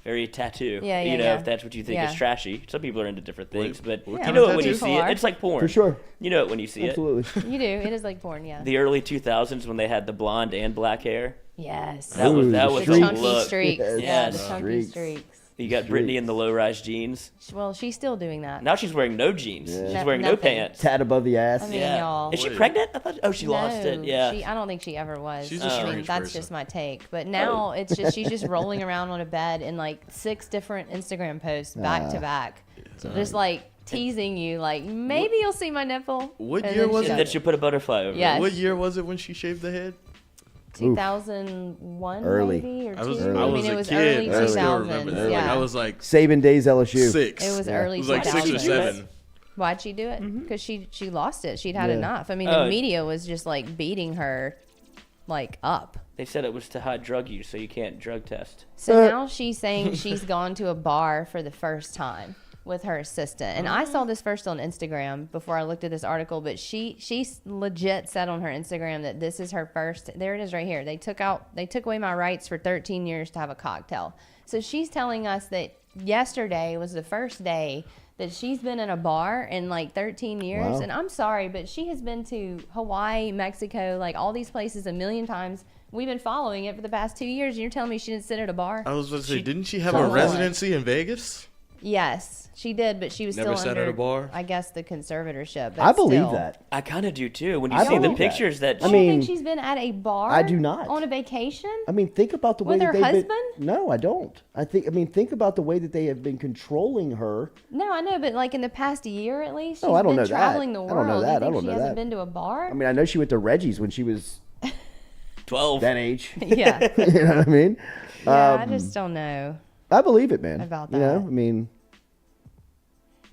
very tattoo.
Yeah,
you
yeah,
know,
yeah.
if that's what you think
Yeah.
is trashy. Some people are into different things, but
what
you
kind
know
of
it when you
tattoo?
see it. It's like porn.
For sure.
You know it when you see
Absolutely.
You do. It is like porn, yeah.
it. The early 2000s when they had the blonde and black hair.
Yes.
That was
Ooh,
that
the
was
The
a
streaks.
chunky
look.
streaks.
Yes.
Yeah, the
Yes.
chunky
Streaks.
streaks.
You got Brittany in the low-rise jeans.
Well, she's still doing that.
Now she's wearing no jeans.
Yeah.
She's wearing no
Nothing.
pants.
Tat above the ass.
I mean,
Yeah.
y'all.
Is she pregnant? I thought. Oh, she lost it.
No,
Yeah.
I don't think she ever was.
She's a
I mean,
strange
that's
person.
just my take. But now it's just she's just rolling around on a bed in like 6 different Instagram posts back to back, just like teasing you, like maybe you'll see my nipple.
What
And
year
then
was
she
it?
That
does
she put a butterfly over.
Yes.
What year was it when she shaved the head?
2001
Early.
maybe or
I was,
2.
I
I
was
mean, it
a
was
kid.
early
I
2000s.
still remember that.
Yeah.
Like, I was like
Saban Days LSU.
6.
It was
Yeah.
early
It was like 6 or
2000s.
7.
Why'd she do it? Because she lost it. She'd had
Yeah.
enough. I mean,
Oh.
the media was just like beating her, like up.
They said it was to hide drug use, so you can't drug test.
So now she's saying she's gone to a bar for the first time with her assistant. And I saw this first on Instagram before I looked at this article, but she's legit said on her Instagram that this is her first. There it is right here. They took away my rights for 13 years to have a cocktail. So she's telling us that yesterday was the first day that she's been in a bar in like 13 years.
Wow.
And I'm sorry, but she has been to Hawaii, Mexico, like all these places a million times. We've been following it for the past 2 years. And you're telling me she didn't sit at a bar?
I was about to say, didn't she have
Come
a
on.
residency in Vegas?
Yes, she did, but she was
Never
still
sat
under,
at a bar?
I guess, the conservatorship. But
I believe
still.
that.
I kind of do too. When you
I
see the
believe that.
pictures that,
I
You
mean,
think she's been at a bar?
I do not.
On a vacation?
I mean, think about the way
With
that
her
they've
husband?
been. No, I don't. Think about the way that they have been controlling her.
No, I know, but like in the past year at least, she's
No, I don't
been
know that.
traveling the
I
world.
don't know that.
You
I
think
don't
she
know
hasn't
that.
been to a bar?
I mean, I know she went to Reggie's when she was
12.
that age.
Yeah.
You know what I mean?
Yeah, I just don't know.
I believe it, man.
About
You know,
that.
I mean,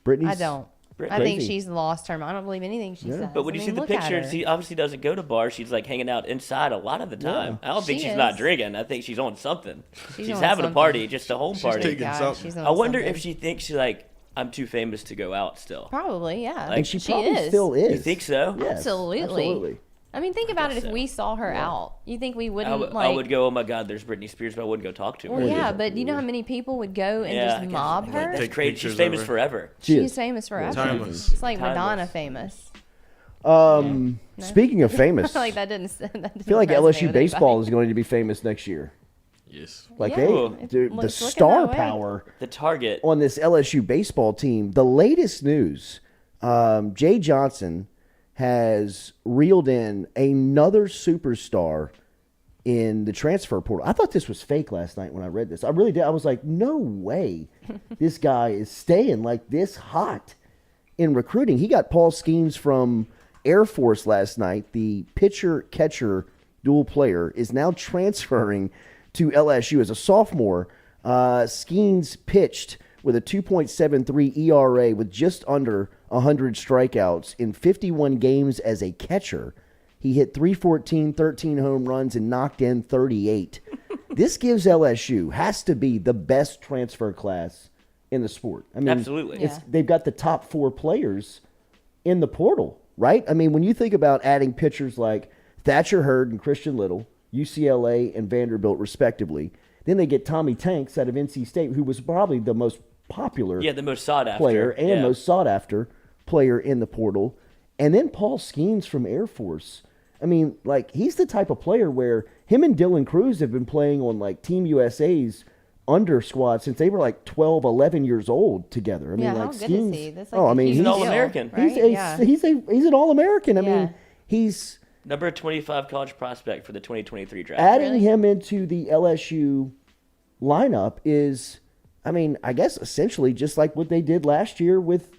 Brittany's.
I don't. I
crazy.
think she's lost her mind. I don't believe anything she says.
But when you
I
see
mean,
the
look at
pictures,
her.
she obviously doesn't go to bars. She's like hanging out inside a lot of the time. I don't think
She
she's not
is.
drinking. I think she's on something.
She's
She's
on
having a
something.
party, just a home party.
taking something.
She's on
I wonder
something.
if she thinks she's like, I'm too famous to go out still.
Probably, yeah.
Like,
And she probably
is.
still is.
You think so?
Yes,
Absolutely.
Absolutely.
I mean, think about it.
guess
If
so.
we saw her out, you think we
I
wouldn't
would-
like?
I would go, oh my God, there's Britney Spears, but I wouldn't go talk to her.
Well, yeah, but you know how many people would go and
Yeah, I
just
guess-
mob
but
her?
That's
Take
crazy.
pictures
She's famous
of her.
forever.
She
She's
is.
famous forever.
Timeless.
It's like Madonna
Timeless.
famous.
No. Speaking of
I
famous,
feel like that didn't. That didn't
I feel like
resonate
LSU
with
baseball
anybody.
is going to be famous next year.
Yes.
Like
Yeah,
they, the
looks looking
star
that way.
power
The target.
on this LSU baseball team. The latest news: Jay Johnson has reeled in another superstar in the transfer portal. I thought this was fake last night when I read this. I really did. I was like, no way this guy is staying like this hot in recruiting. He got Paul Skeens from Air Force last night. The pitcher-catcher dual player is now transferring to LSU as a sophomore. Skeens pitched with a 2.73 ERA with just under 100 strikeouts in 51 games as a catcher. He hit 314, 13 home runs, and knocked in 38. This gives LSU, has to be the best transfer class in the sport. I mean,
Absolutely.
Yeah.
they've got the top 4 players in the portal, right? I mean, when you think about adding pitchers like Thatcher Hurd and Christian Little, UCLA and Vanderbilt respectively, Then they get Tommy Tanks out of NC State, who was probably the most popular
the most sought after
player and
yeah.
most sought after player in the portal. And then Paul Skeens from Air Force. I mean, like, he's the type of player where him and Dylan Cruz have been playing on, like, Team USA's under squad since they were, like, 12, 11 years old together. I mean, like,
how good
Skeens,
is he? That's like
he's an All-American.
Right?
He's an All-American. I mean, he's
number 25 college prospect for the 2023 draft.
adding him into the LSU lineup is, I mean, I guess essentially just like what they did last year with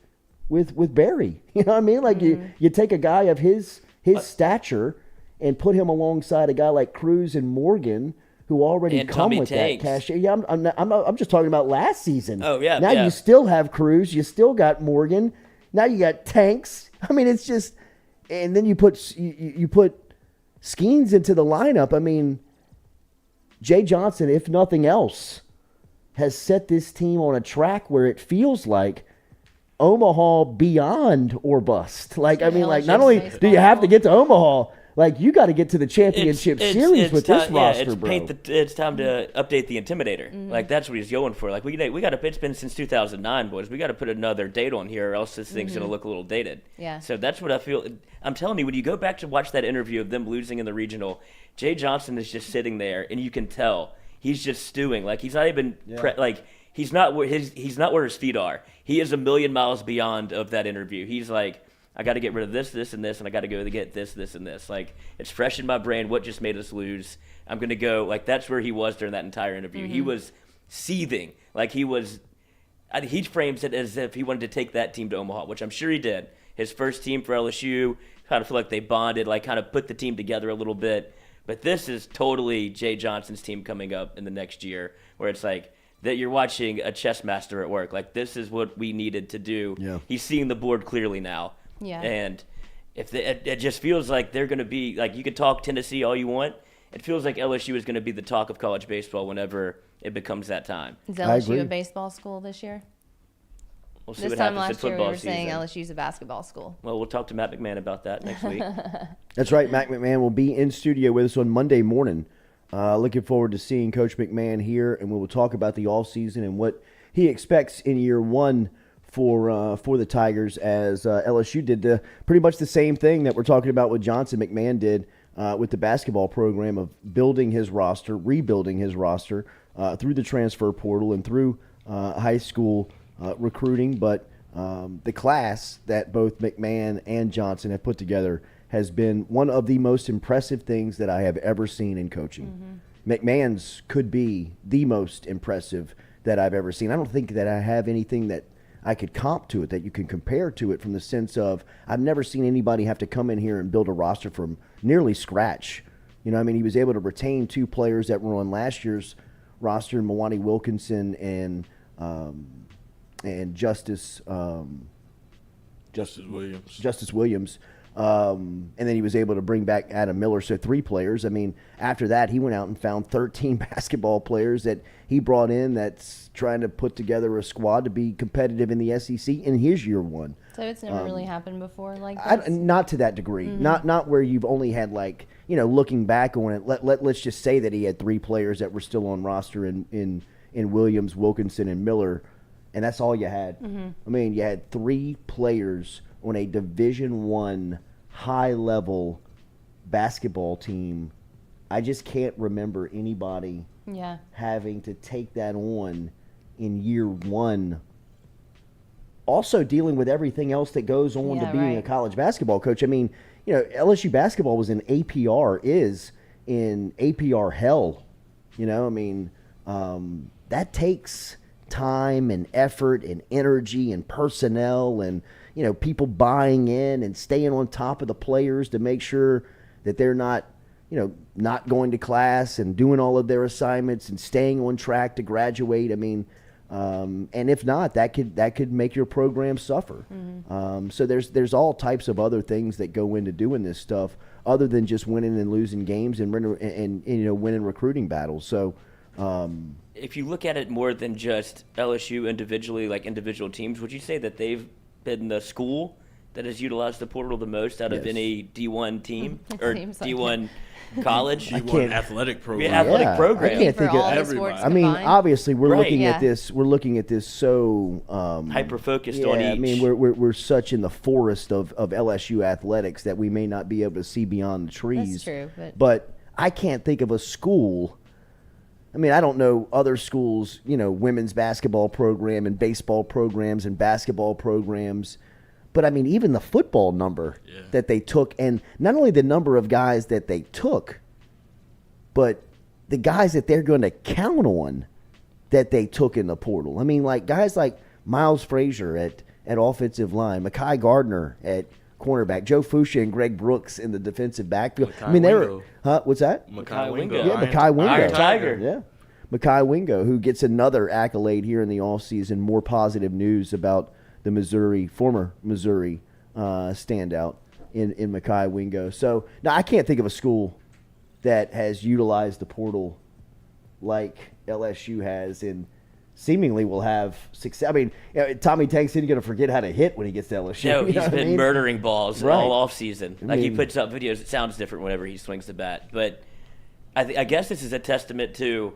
Barry. You know what I mean? Like you take a guy of his stature and put him alongside a guy like Cruz and Morgan, who already
and
come
Tommy
with
Tanks.
that cash. Yeah, I'm just talking about last season.
Oh yeah.
Now you still have Cruz, you still got Morgan. Now you got Tanks. I mean, it's just, and then you put Skeens into the lineup. I mean, Jay Johnson, if nothing else, has set this team on a track where it feels like Omaha beyond or bust. Like, I mean, like, not only do you have to get to Omaha, like, you got to get to the championship series with this roster, bro.
It's time to update the Intimidator. Like, that's what he's going for. Like, we got to. It's been since 2009, boys. We got to put another date on here, or else this thing's gonna look a little dated.
Yeah.
So that's what I feel. I'm telling you, when you go back to watch that interview of them losing in the regional, Jay Johnson is just sitting there, and you can tell he's just stewing. Like, he's not even he's not where his feet are. He is a million miles beyond of that interview. He's like, I got to get rid of this, this, and this, and I got to go to get this, this, and this. Like, it's fresh in my brain. What just made us lose? I'm going to go. Like, that's where he was during that entire interview. He was seething. Like, he frames it as if he wanted to take that team to Omaha, which I'm sure he did. His first team for LSU, kind of feel like they bonded, like kind of put the team together a little bit. But this is totally Jay Johnson's team coming up in the next year, where it's like that you're watching a chess master at work. Like, this is what we needed to do.
Yeah.
He's seeing the board clearly now.
Yeah.
And it just feels like they're going to be, like, you could talk Tennessee all you want. It feels like LSU is going to be the talk of college baseball whenever it becomes that time.
Is LSU a baseball school this year?
We'll see
This
what
time
happens
last year we
football
were saying
season.
LSU's a basketball school.
Well, we'll talk to Matt McMahon about that next week.
That's right. Matt McMahon will be in studio with us on Monday morning. Looking forward to seeing Coach McMahon here, and we will talk about the offseason and what he expects in year one for the Tigers, as LSU did pretty much the same thing that we're talking about what Johnson McMahon did with the basketball program of building his roster, rebuilding his roster through the transfer portal and through high school recruiting. But the class that both McMahon and Johnson have put together has been one of the most impressive things that I have ever seen in coaching. McMahon's could be the most impressive that I've ever seen. I don't think that I have anything that I could comp to it, that you can compare to it, from the sense of I've never seen anybody have to come in here and build a roster from nearly scratch. You know, I mean, he was able to retain two players that were on last year's roster, Mwani Wilkinson and Justice Williams. And then he was able to bring back Adam Miller, so 3 players. I mean, after that, he went out and found 13 basketball players that he brought in that's trying to put together a squad to be competitive in the SEC in his year one.
So it's never really happened before like this?
Not to that degree. Not where you've only had, like, you know, looking back on it, let's just say that he had 3 players that were still on roster in Williams, Wilkinson, and Miller, and that's all you had. I mean, you had 3 players on a Division I high-level basketball team. I just can't remember anybody having to take that on in year one. Also dealing with everything else that goes on to being a college basketball coach. I mean, you know, LSU basketball was in APR, is in APR hell. You know, I mean, that takes time and effort and energy and personnel and, you know, people buying in and staying on top of the players to make sure that they're not, you know, not going to class and doing all of their assignments and staying on track to graduate. I mean, and if not, that could make your program suffer. So there's all types of other things that go into doing this stuff other than just winning and losing games and you know, winning recruiting battles. So
if you look at it more than just LSU individually, like individual teams, would you say that they've been the school that has utilized the portal the most out of
Yes.
any D1 team or
seems like
D1 college?
D1 athletic program.
Yeah, athletic
Yeah,
program.
I can't think
For all
of
the
everybody.
sports
I mean,
combined.
obviously, we're
Right.
looking
Yeah.
at this. We're looking at this so
Hyper focused
yeah,
on each.
I mean, we're such in the forest of LSU athletics that we may not be able to see beyond the trees.
true,
But I can't think of a school. I mean, I don't know other schools, women's basketball program and baseball programs and basketball programs. But, I mean, even the football number that they took, and not only the number of guys that they took, but the guys that they're going to count on that they took in the portal. I mean, like guys like Miles Frazier at offensive line, Mekhi Gardner at cornerback, Joe Fuchsia and Greg Brooks in the defensive backfield.
Mekhi
I mean, they were,
Wingo.
What's that?
Mekhi Wingo.
Yeah, Mekhi Wingo.
Iron Tiger.
Yeah. Mekhi Wingo, who gets another accolade here in the offseason, more positive news about the former Missouri standout in Mekhi Wingo. So, now I can't think of a school that has utilized the portal like LSU has and seemingly will have success. I mean, Tommy Tanks isn't going to forget how to hit when he gets to LSU.
No,
You
he's
know what I
been
mean?
murdering balls
Right.
all off season.
I
Like he
mean-
puts up videos. It sounds different whenever he swings the bat, but I guess this is a testament to.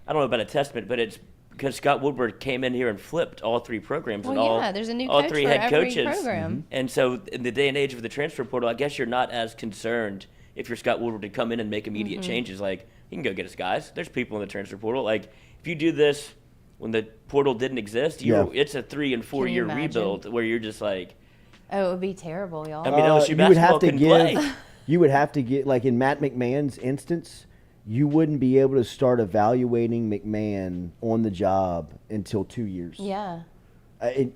I don't know about a testament, but it's because Scott Woodward came in here and flipped all three programs and
Well, yeah, there's a new
all
coach
three
for
head
every
coaches.
program.
And so, in the day and age of the transfer portal, I guess you're not as concerned if you're Scott Woodward to come in and make immediate changes. Like he can go get his guys. There's people in the transfer portal. Like if you do this when the portal didn't exist, it's a 3 and 4
Can you
year
imagine?
rebuild where you're just like.
Oh, it would be terrible, y'all.
I mean, LSU
you would
basketball
have to
couldn't play.
you would have to get, like in Matt McMahon's instance, you wouldn't be able to start evaluating McMahon on the job until 2 years.
Yeah.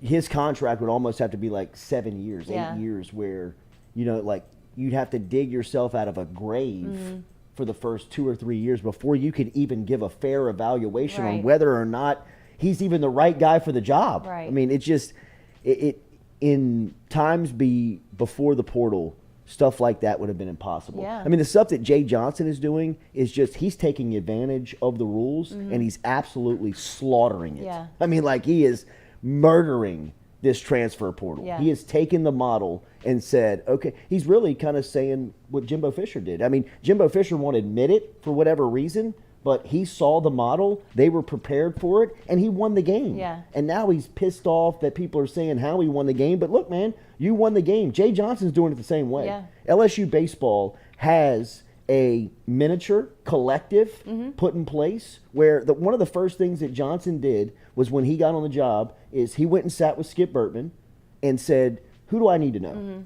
His contract would almost have to be like 7 years,
Yeah.
8 years, where, like you'd have to dig yourself out of a grave
Mm-hmm.
for the first 2 or 3 years before you could even give a fair evaluation on
Right.
whether or not he's even the right guy for the job.
Right.
I mean, it just, it in times before the portal, stuff like that would have been impossible.
Yeah.
I mean, the stuff that Jay Johnson is doing is just, he's taking advantage of the rules and he's absolutely slaughtering it.
Yeah.
I mean, like he is murdering this transfer portal.
Yeah.
He has taken the model and said, okay, he's really kind of saying what Jimbo Fisher did. I mean, Jimbo Fisher won't admit it for whatever reason, but he saw the model, they were prepared for it, and he won the game.
Yeah.
And now he's pissed off that people are saying how he won the game. But look, man, you won the game. Jay Johnson's doing it the same way.
Yeah.
LSU baseball has a miniature collective
Mm-hmm.
put in place where one of the first things that Johnson did was when he got on the job is he went and sat with Skip Burtman and said, who do I need to know?
Mm-hmm.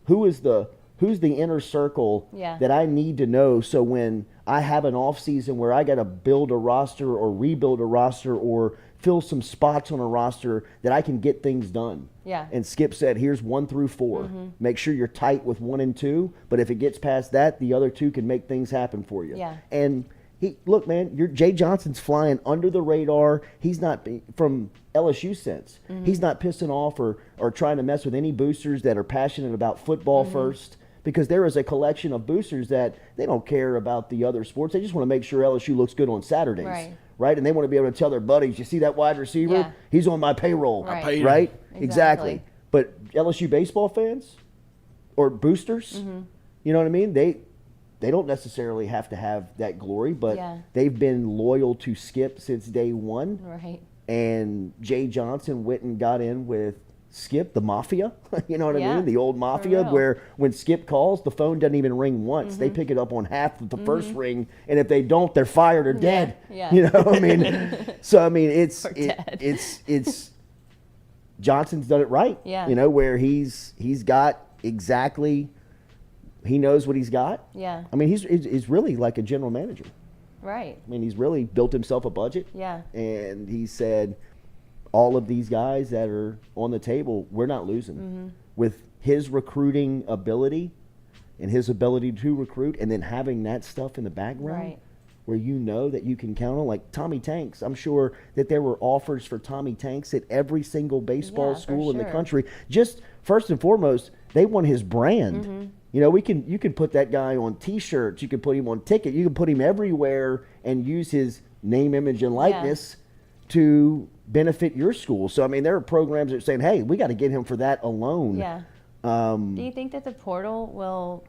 Who's the inner circle
Yeah.
that I need to know so when I have an off season where I got to build a roster or rebuild a roster or fill some spots on a roster that I can get things done.
Yeah.
And Skip said, here's 1 through 4. Make sure you're tight with 1 and 2, but if it gets past that, the other 2 can make things happen for you.
Yeah.
And look, man, Jay Johnson's flying under the radar. He's not, from LSU sense, he's not pissing off or trying to mess with any boosters that are passionate about football first. Because there is a collection of boosters that they don't care about the other sports. They just want to make sure LSU looks good on Saturdays.
Right.
And they want to be able to tell their buddies, you see that wide receiver?
Yeah.
He's on my payroll.
Right.
I paid him.
Right?
Exactly.
But LSU baseball fans or boosters, you know what I mean? They don't necessarily have to have that glory, but
Yeah.
they've been loyal to Skip since day one.
Right.
And Jay Johnson went and got in with Skip, the mafia, you know what I
Yeah,
mean? The old mafia,
real.
where when Skip calls, the phone doesn't even ring once. They pick it up on half of the first ring, and if they don't, they're fired or dead.
yeah.
You know, I mean, so I mean, it's
Or dead.
it's Johnson's done it right.
Yeah.
You know, where he's got exactly, he knows what he's got.
Yeah.
I mean, he's really like a general manager.
Right.
I mean, he's really built himself a budget.
Yeah.
And he said, all of these guys that are on the table, we're not losing. With his recruiting ability and his ability to recruit, and then having that stuff in the background
Right.
where you know that you can count on, like Tommy Tanks. I'm sure that there were offers for Tommy Tanks at every single baseball
Yeah, for
school in the
sure.
country. Just first and foremost, they want his brand. You know, you can put that guy on T-shirts, you can put him on ticket, you can put him everywhere and use his name, image, and likeness to benefit your school. So I mean, there are programs that are saying, "Hey, we got to get him for that alone."
Yeah. Do you think that the portal will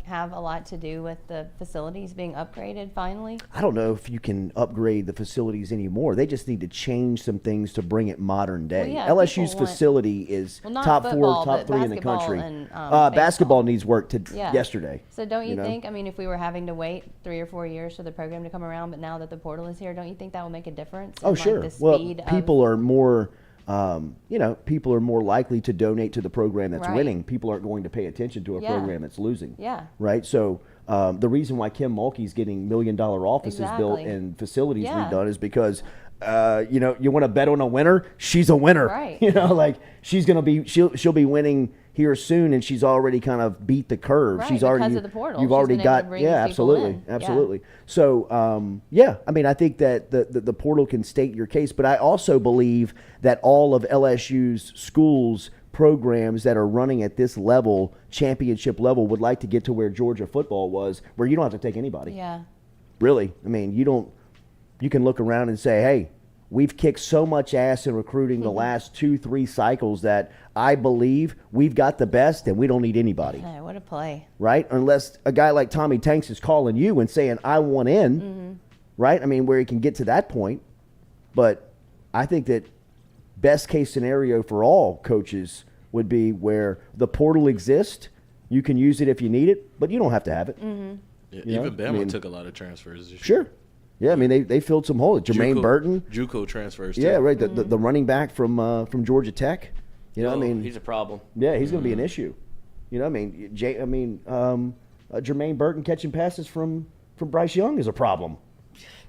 have a lot to do with the facilities being upgraded finally?
I don't know if you can upgrade the facilities anymore. They just need to change some things to bring it modern day.
Well, yeah,
LSU's
people want-
facility is
Well, not
top
football,
4, top
but
3 in the
basketball
country.
and,
Basketball needs work
Yeah.
yesterday.
So don't you
know?
think, I mean, if we were having to wait 3 or 4 years for the program to come around, but now that the portal is here, don't you think that will make a difference?
Oh,
in,
sure.
the
Well,
speed of-
people are more, people are more likely to donate to the program that's
Right.
winning. People aren't going to pay attention to a
Yeah.
program that's losing.
Yeah.
Right? So the reason why Kim Mulkey's getting $1 million offices built
Exactly.
and facilities
Yeah.
redone is because, you want to bet on a winner? She's a winner.
Right.
She's going to be, she'll be winning here soon, and she's already kind of beat the curve.
Right,
She's already
because of the portal.
You've
She's
already
been able to
got
bring these people
absolutely,
in. Yeah.
absolutely. So I mean, I think that the portal can state your case, but I also believe that all of LSU's schools programs that are running at this level, championship level, would like to get to where Georgia football was, where you don't have to take anybody.
Yeah.
Really, I mean, you can look around and say, hey, we've kicked so much ass in recruiting the last 2-3 cycles that I believe we've got the best and we don't need anybody.
Oh, what a play.
Right? Unless a guy like Tommy Tanks is calling you and saying, I want in, right? I mean, where he can get to that point. But I think that best case scenario for all coaches would be where the portal exists. You can use it if you need it, but you don't have to have it.
Yeah,
You know?
even Bama
I mean,
took a lot of transfers this
Sure.
year.
Yeah, I mean, they filled some holes. Jermaine Burton.
JUCO transfers, too.
Yeah, right. The running back from Georgia Tech. You know, I mean,
he's a problem.
Yeah, he's going to be an issue. You know, I mean, Jermaine Burton catching passes from Bryce Young is a problem.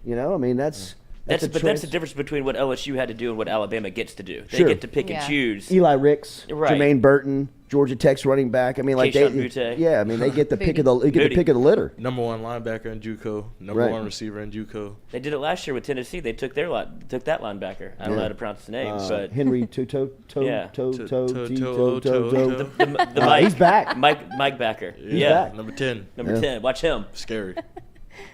You know, I mean, that's
That's the difference between what LSU had to do and what Alabama gets to do. They
Sure.
get to pick and choose.
Eli Ricks,
Right.
Jermaine Burton, Georgia Tech's running back. I mean, like
Keyshawn Butte.
yeah. I mean, they get the pick of the litter.
Number 1 linebacker in JUCO. Number
Right.
1 receiver in JUCO.
They did it last year with Tennessee. They took that linebacker. I don't know how to pronounce his name, but
Henry
Mike,
he's back.
Mike Backer.
Yeah, back. Number 10.
Number 10. Watch him.
Scary.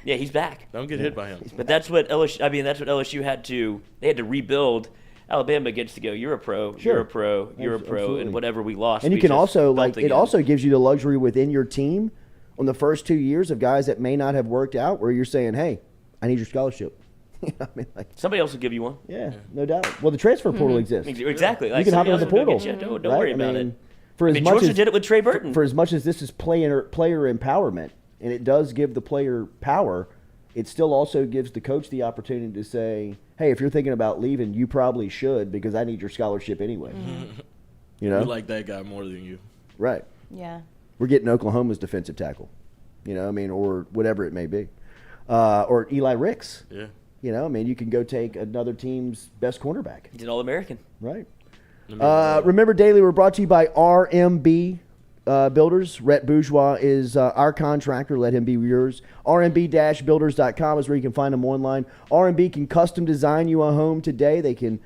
Yeah, he's back.
Don't get hit by him.
But that's what LSU. I mean, that's what LSU had to. They had to rebuild. Alabama gets to go. You're a pro.
Sure.
You're a pro. You're a pro.
Absolutely.
And whatever we lost,
And you
we
can
just
also
built
it
again.
also gives you the luxury within your team on the first 2 years of guys that may not have worked out, where you're saying, hey, I need your scholarship. I mean, like,
somebody else will give you one.
Yeah, no doubt. Well, the transfer portal exists.
Exactly.
You can hop into the portal.
Don't
right?
worry about it.
For as much
Georgia
as
did it with Trey Burton.
For as much as this is player empowerment, and it does give the player power, it still also gives the coach the opportunity to say, hey, if you're thinking about leaving, you probably should, because I need your scholarship anyway. You know?
We like that guy more than you.
Right.
Yeah.
We're getting Oklahoma's defensive tackle, you know, I mean, or whatever it may be. Or Eli Ricks.
Yeah.
You know, I mean, you can go take another team's best cornerback.
He's an All-American.
Right. Remember, Daily, we're brought to you by RMB Builders. Rhett Bourgeois is our contractor. Let him be yours. RMB-builders.com is where you can find them online. RMB can custom design you a home today. They can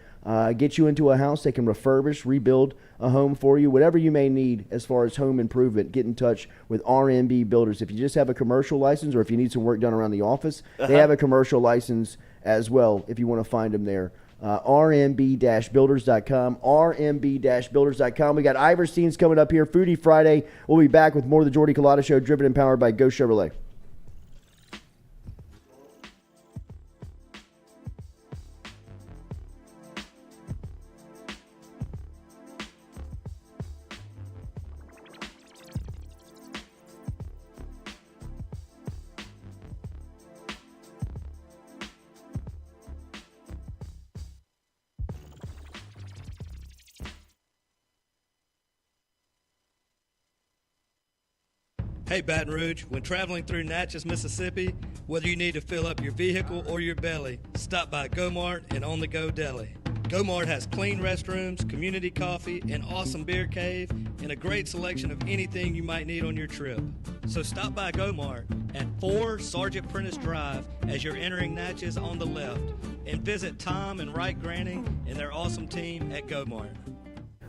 get you into a house. They can refurbish, rebuild a home for you. Whatever you may need as far as home improvement, get in touch with RMB Builders. If you just have a commercial license, or if you need some work done around the office, they have a commercial license as well if you want to find them there. RMB-builders.com, RMB-builders.com. We got Iverstein's coming up here. Foodie Friday. We'll be back with more of the Jordy Culotta Show, driven and powered by Go Chevrolet.
Hey, Baton Rouge, when traveling through Natchez, Mississippi, whether you need to fill up your vehicle or your belly, stop by Go-Mart and On The Go Deli. Go-Mart has clean restrooms, community coffee, an awesome beer cave, and a great selection of anything you might need on your trip. So stop by Go-Mart at 4 Sergeant Prentice Drive as you're entering Natchez on the left, and visit Tom and Wright Granning and their awesome team at Go-Mart.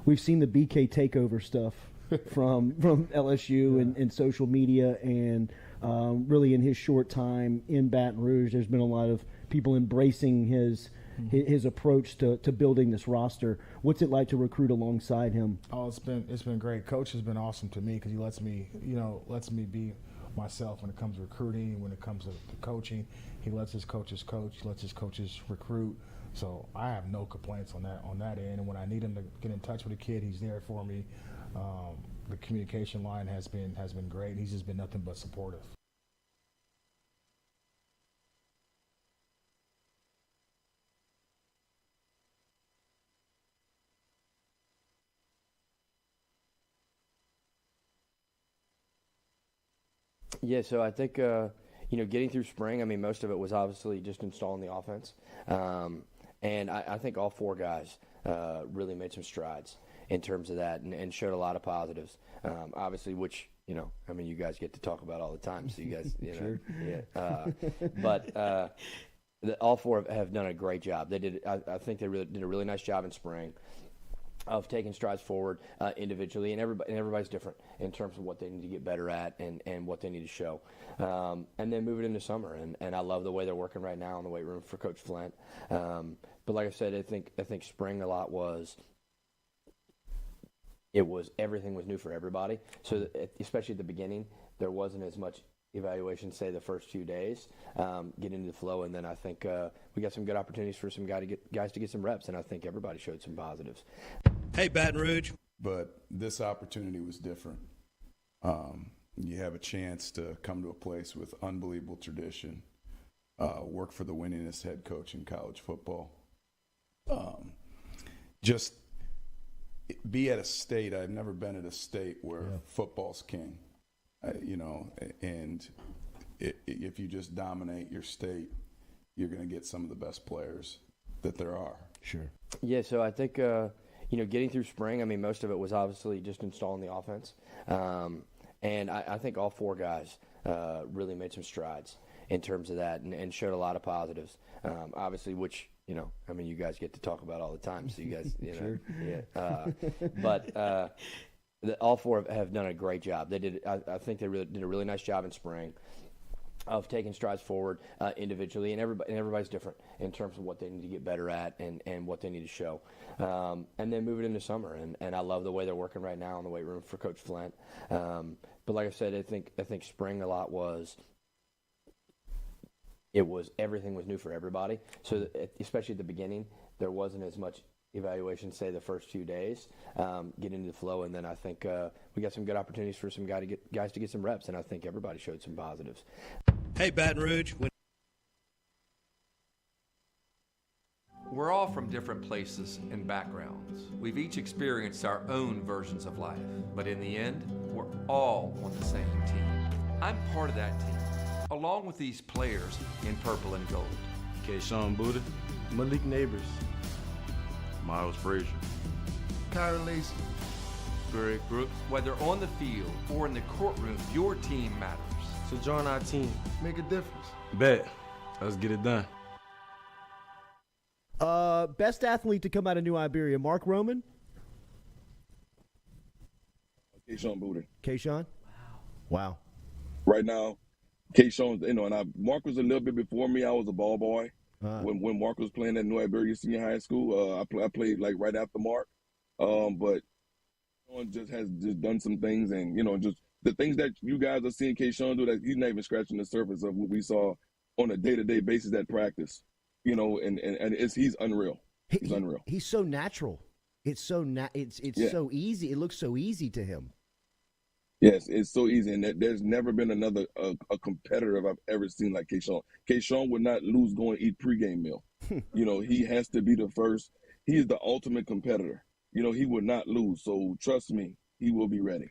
We've seen the BK takeover stuff from LSU and social media, and really in his short time in Baton Rouge, there's been a lot of people embracing his his approach to building this roster. What's it like to recruit alongside him?
Oh, it's been great. Coach has been awesome to me because he lets me be myself when it comes to recruiting, when it comes to coaching. He lets his coaches coach, lets his coaches recruit. So I have no complaints on that end. And when I need him to get in touch with a kid, he's there for me. The communication line has been great. He's just been nothing but supportive.
Yeah, so I think getting through spring. I mean, most of it was obviously just installing the offense, and I think all four guys really made some strides in terms of that, and showed a lot of positives. Obviously, which you guys get to talk about all the time, so you guys,
Sure.
but all four have done a great job. They did. I think they did a really nice job in spring of taking strides forward individually, and everybody's different in terms of what they need to get better at and what they need to show, and then move it into summer. And I love the way they're working right now in the weight room for Coach Flint. But like I said, I think spring a lot was everything was new for everybody. So especially at the beginning, there wasn't as much evaluation, say the first few days, get into the flow, and then I think we got some good opportunities for some guys to get some reps, and I think everybody showed some positives.
Hey, Baton Rouge.
But this opportunity was different. You have a chance to come to a place with unbelievable tradition, work for the winningest head coach in college football. Just be at a state. I've never been at a state where football's king. And if you just dominate your state, you're going to get some of the best players that there are.
Sure.
Yeah, so I think, getting through spring, I mean, most of it was obviously just installing the offense. And I think all four guys really made some strides in terms of that, and showed a lot of positives. Obviously, which, you guys get to talk about all the time, so you guys, but all four have done a great job. They did. I think they did a really nice job in spring of taking strides forward individually, and everybody's different in terms of what they need to get better at and what they need to show, and then move it into summer. And I love the way they're working right now in the weight room for Coach Flint. But like I said, I think spring a lot was everything was new for everybody. So especially at the beginning, there wasn't as much evaluation, say the first few days, get into the flow, and then I think we got some good opportunities for some guys to get some reps, and I think everybody showed some positives.
Hey, Baton Rouge.
We're all from different places and backgrounds. We've each experienced our own versions of life, but in the end, we're all on the same team. I'm part of that team, along with these players in purple and gold.
Kayshawn Buddha,
Malik Neighbors,
Miles Frazier,
Kyron Lacey,
Greg Brooks. Whether on the field or in the courtroom, your team matters.
So join our team. Make a difference.
Bet. Let's get it done.
Best athlete to come out of New Iberia, Mark Roman?
Kayshawn Buddha.
Kayshawn? Wow.
Right now, Kayshawn, Mark was a little bit before me. I was a ball boy. When Mark was playing at New Iberia Senior High School, I played like right after Mark. But Kayshawn has done some things, and just the things that you guys are seeing Kayshawn do, that he's not even scratching the surface of what we saw on a day-to-day basis at practice. He's unreal. He's unreal.
He's so natural. It's so so easy. It looks so easy to him.
Yes, it's so easy, and there's never been another a competitor I've ever seen like Kayshawn. Kayshawn would not lose going to eat pregame meal. He has to be the first. He is the ultimate competitor. He would not lose. So trust me, he will be ready.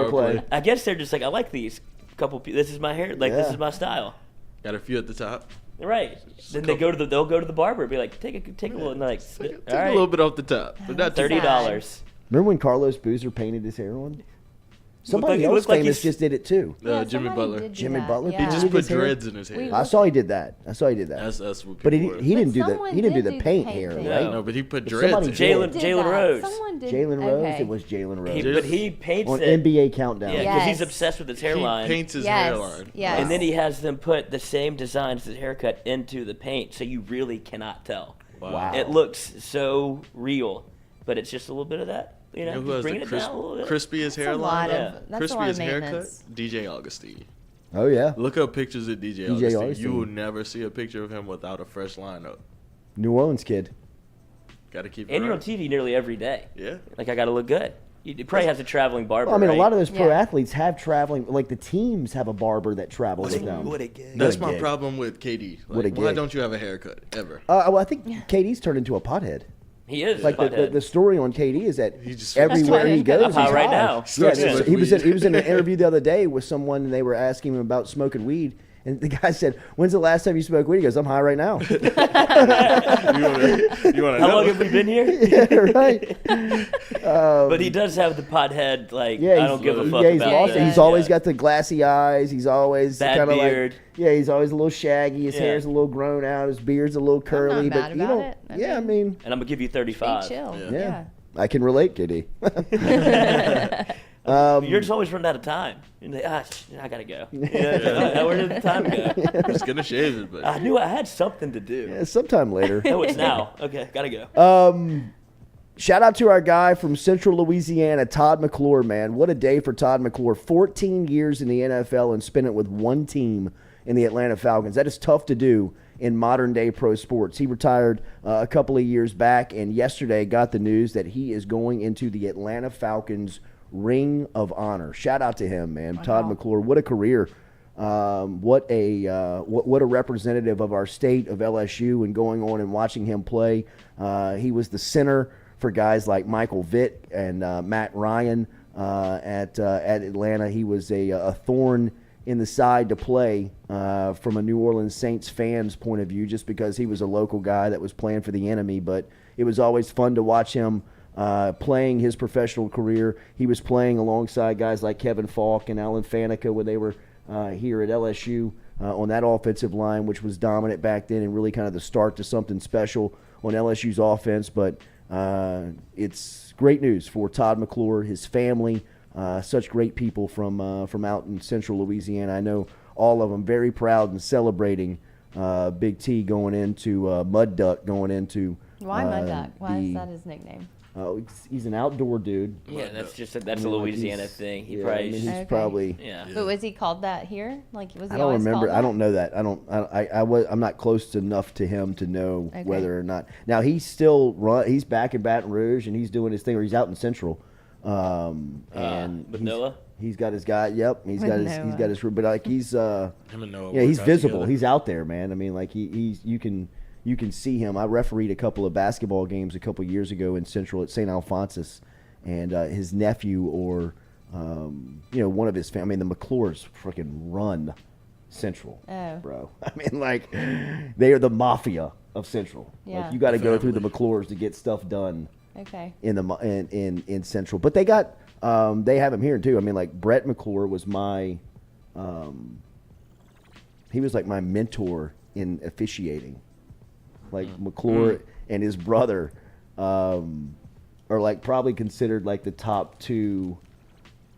power play.
I guess they're just like, I like these couple. This is my hair. Like this is my style.
Got a few at the top.
Right. Then they'll go to the barber and be like, take a little, and like,
Take a little bit off the top, but not
$30.
Remember when Carlos Boozer painted his hair on? Somebody
It
else
looked like
famous
he's-
just did it too.
Jimmy
somebody
Butler.
did do
Jimmy
that,
Butler.
yeah.
He just
painted
put
his hair?
dreads in his hair.
I saw he did that. That's what
what
but he
people were.
didn't do the
someone
he didn't do
did
the
do
paint
the
hair,
paint
right?
No, but he put
But
dreads
somebody
in.
did.
Jalen Rose.
Someone did.
Jalen Rose.
Okay.
It was Jalen Rose.
But he paints
on
it.
NBA Countdown.
Yeah, because he's
Yes.
obsessed with his hairline.
He paints his
Yes.
hairline.
Yes.
And then he has them put the same design as his haircut into the paint, so you really cannot tell.
Wow.
It looks so real, but it's just a little bit of that. You know,
You know who
just
has
bringing
the
it down a little bit.
crispiest
That's a lot
hairline?
of- that's a lot of
Crispiest haircut?
maintenance.
DJ Augustine.
Oh yeah.
Look up pictures of DJ
DJ
Augustine.
Augustine.
You will never see a picture of him without a fresh lineup.
New Orleans kid.
Got to keep it
And you're on
right.
TV nearly every day.
Yeah.
Like, I got to look good. You probably has a traveling barber.
Well, I mean,
right?
a lot of those pro
Yeah.
athletes have traveling. Like the teams have a barber that travels with them.
That's
What a
my
gig.
problem with KD.
What a
Like, why
gig.
don't you have a haircut ever?
Well, I think KD's turned into a pothead.
He is
Like
a
the
pothead.
story on KD is that
just-
everywhere he goes,
I'm high
he's
right
high.
now.
Yeah,
Starts to smoke
he was
weed.
he was in an interview the other day with someone, and they were asking him about smoking weed, and the guy said, "When's the last time you smoked weed?" He goes, "I'm high right now."
You want
How long have we been here?
Yeah, right.
But he does have the pothead, like,
Yeah,
I don't give a fuck
yeah, he's
about
lost it.
that.
He's always
Yeah.
got the glassy eyes. He's always
Bad
kind of
beard.
like, yeah, he's always a little shaggy. His
Yeah.
hair's a little grown out. His beard's a little curly.
mad
but you
about
know,
it. I
I mean,
And I'm going to give you
Be
35.
chill.
yeah.
Yeah.
I can relate, KD.
You're just always running out of time. You're like, I got to go. Yeah, where did the time go?
I'm just gonna shave it, but
I knew I had something to do.
Yeah, sometime later.
Oh, it's now. Okay, got to go.
Shout out to our guy from Central Louisiana, Todd McClure, man. What a day for Todd McClure. 14 years in the NFL and spent it with one team in the Atlanta Falcons. That is tough to do in modern-day pro sports. He retired a couple of years back, and yesterday got the news that he is going into the Atlanta Falcons Ring of Honor. Shout out to him, man. Wow. Todd McClure, what a career. What a representative of our state, of LSU, and going on and watching him play. He was the center for guys like Michael Vick and Matt Ryan at Atlanta. He was a thorn in the side to play from a New Orleans Saints fan's point of view, just because he was a local guy that was playing for the enemy. But it was always fun to watch him playing his professional career. He was playing alongside guys like Kevin Falk and Alan Faneca when they were here at LSU on that offensive line, which was dominant back then and really kind of the start to something special on LSU's offense. But it's great news for Todd McClure, his family, such great people from out in Central Louisiana. I know all of them very proud and celebrating Big T going into Mud Duck, going into
Why Mud Duck? Why is that his nickname?
He's an outdoor dude.
Yeah, that's a Louisiana thing. He probably
he's
Okay.
probably.
Yeah.
But was he called that here? Like, was he
I don't
always
remember.
called
I don't know that. I'm not close enough to him to know
Okay.
whether or not. Now he's still he's back in Baton Rouge and he's doing his thing, or he's out in Central. And
with Noah?
He's got his guy. Yep, he's got his. But like he's
Him and Noah
yeah, he's
work out
visible.
together.
He's out there, man. I mean, like you can see him. I refereed a couple of basketball games a couple years ago in Central at St. Alphonsus, and his nephew or one of his family. I mean, the McClures freaking run Central, bro. I mean, like they are the mafia of Central.
Yeah.
Like you got to go through the McClures to get stuff done.
Okay.
In Central, but they have him here too. I mean, like Brett McClure was my, he was like my mentor in officiating. Like McClure and his brother are like probably considered like the top two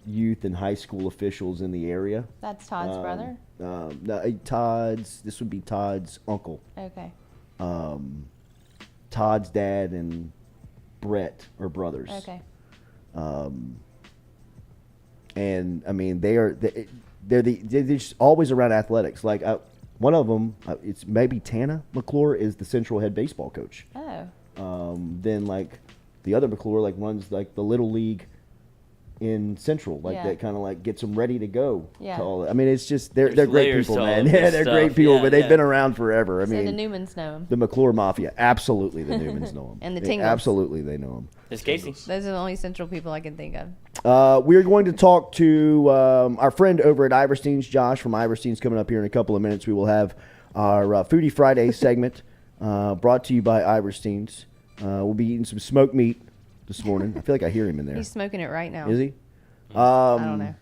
youth and high school officials in the area.
That's Todd's brother?
No, this would be Todd's uncle.
Okay.
Todd's dad and Brett are brothers.
Okay.
And I mean they're just always around athletics. Like one of them, it's maybe Tana McClure is the Central head baseball coach.
Oh.
Then like the other McClure like runs like the little league in Central, like
Yeah.
that kind of like gets them ready to go.
Yeah.
To all, I mean, it's just they're
There's
great
layers
people,
to all
man.
of
Yeah,
this
they're
stuff.
great people,
Yeah,
but they've
yeah.
been around forever. I
So
mean,
the Newmans know him.
the McClure Mafia, absolutely. The Newmans know him,
And the
They-
Tingles.
absolutely, they know him.
It's Casey.
Those are the only Central people I can think of.
We're going to talk to our friend over at Iverstein's, Josh from Iverstein's, coming up here in a couple of minutes. We will have our Foodie Friday segment, brought to you by Iverstein's. We'll be eating some smoked meat this morning. I feel like I hear him in there.
He's smoking it right now.
Is he?
I don't know.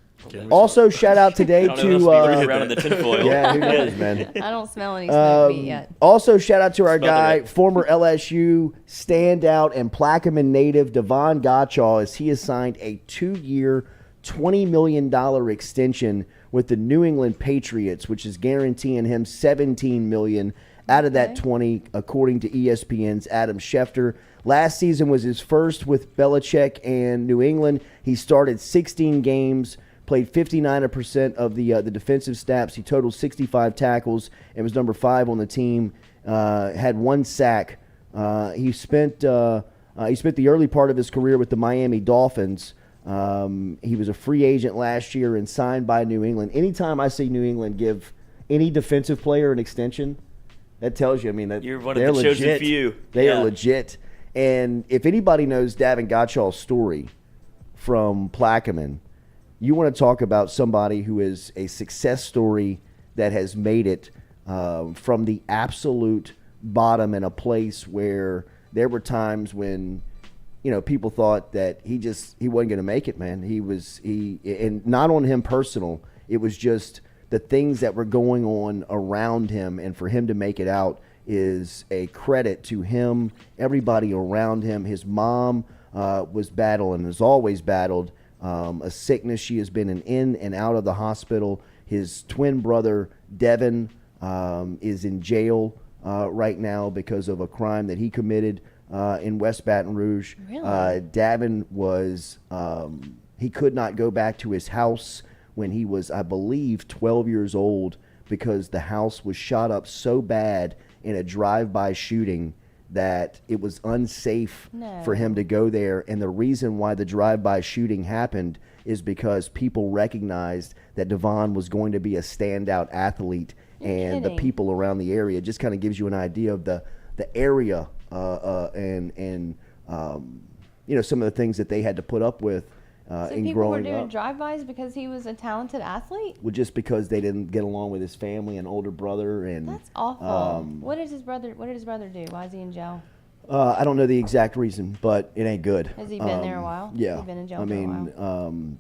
Also, shout out today to
around in the tinfoil.
yeah, who knows, man.
I don't smell any smoked meat yet.
Also, shout out to our
Smell
guy,
it.
former LSU standout and Plaquemine native Devon Gottschall, as he has signed a 2-year, $20 million extension with the New England Patriots, which is guaranteeing him $17 million out of that 20, according to ESPN's Adam Schefter. Last season was his first with Belichick and New England. He started 16 games, played 59% of the defensive snaps. He totaled 65 tackles and was number 5 on the team. Had 1 sack. He spent the early part of his career with the Miami Dolphins. He was a free agent last year and signed by New England. Anytime I see New England give any defensive player an extension, that tells you, I mean, that
You're one
they're
of the chosen
legit.
few.
They
Yeah.
are legit. And if anybody knows Davin Gottschall's story from Plaquemine, you want to talk about somebody who is a success story that has made it from the absolute bottom in a place where there were times when, you know, people thought that he wasn't going to make it, man. And not on him personal. It was just the things that were going on around him, and for him to make it out is a credit to him, everybody around him. His mom was battling, has always battled a sickness. She has been in and out of the hospital. His twin brother, Devin, is in jail right now because of a crime that he committed in West Baton Rouge.
Really?
Davin was, he could not go back to his house when he was, I believe, 12 years old because the house was shot up so bad in a drive-by shooting that it was unsafe for him to go there. And the reason why the drive-by shooting happened is because people recognized that Devon was going to be a standout athlete, and the people around the area. It just kind of gives you an idea of the area and you know, some of the things that they had to put up with
So
in
people were
growing
doing
up.
drive-bys because he was a talented athlete?
Well, just because they didn't get along with his family and older brother, and
That's awful. What did his brother do? Why is he in jail?
I don't know the exact reason, but it ain't good.
Has he been there a while?
Yeah,
Has he been in jail
I
for a
mean,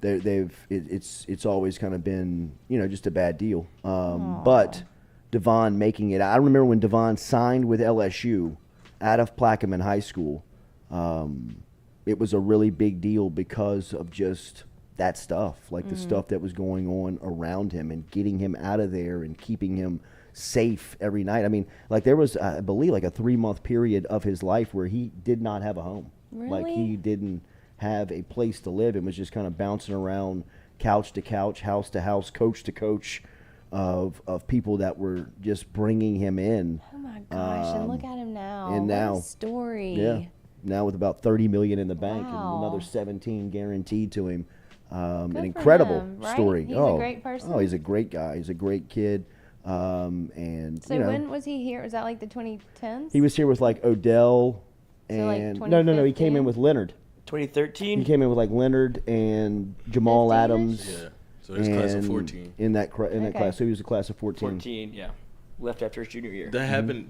it's always kind of been, you know, just a bad deal. But Devon making it, I remember when Devon signed with LSU out of Plaquemine High School. It was a really big deal because of just that stuff, like the stuff that was going on around him and getting him out of there and keeping him safe every night. I mean, like there was, I believe, like a 3-month period of his life where he did not have a home. Like
Really?
he didn't have a place to live and was just kind of bouncing around couch to couch, house to house, coach to coach of people that were just bringing him in.
Oh my gosh, and look at him now.
And
What
now,
a story.
Yeah. Now with about $30 million in the bank
Wow.
and another 17 guaranteed to him. An
for
incredible
him, right?
story.
He's a great person.
Oh, he's a great guy. He's a great kid. And
So
you know,
when was he here? Was that like the 2010s?
he was here with like Odell
So, like,
and no, he came in
2015?
with Leonard.
2013?
He came in with like Leonard and Jamal
15-ish?
Adams.
Yeah. So he's class of
and
14.
In that that
Okay.
class, so he was a class of 14.
14, yeah. Left after his junior year.
That happened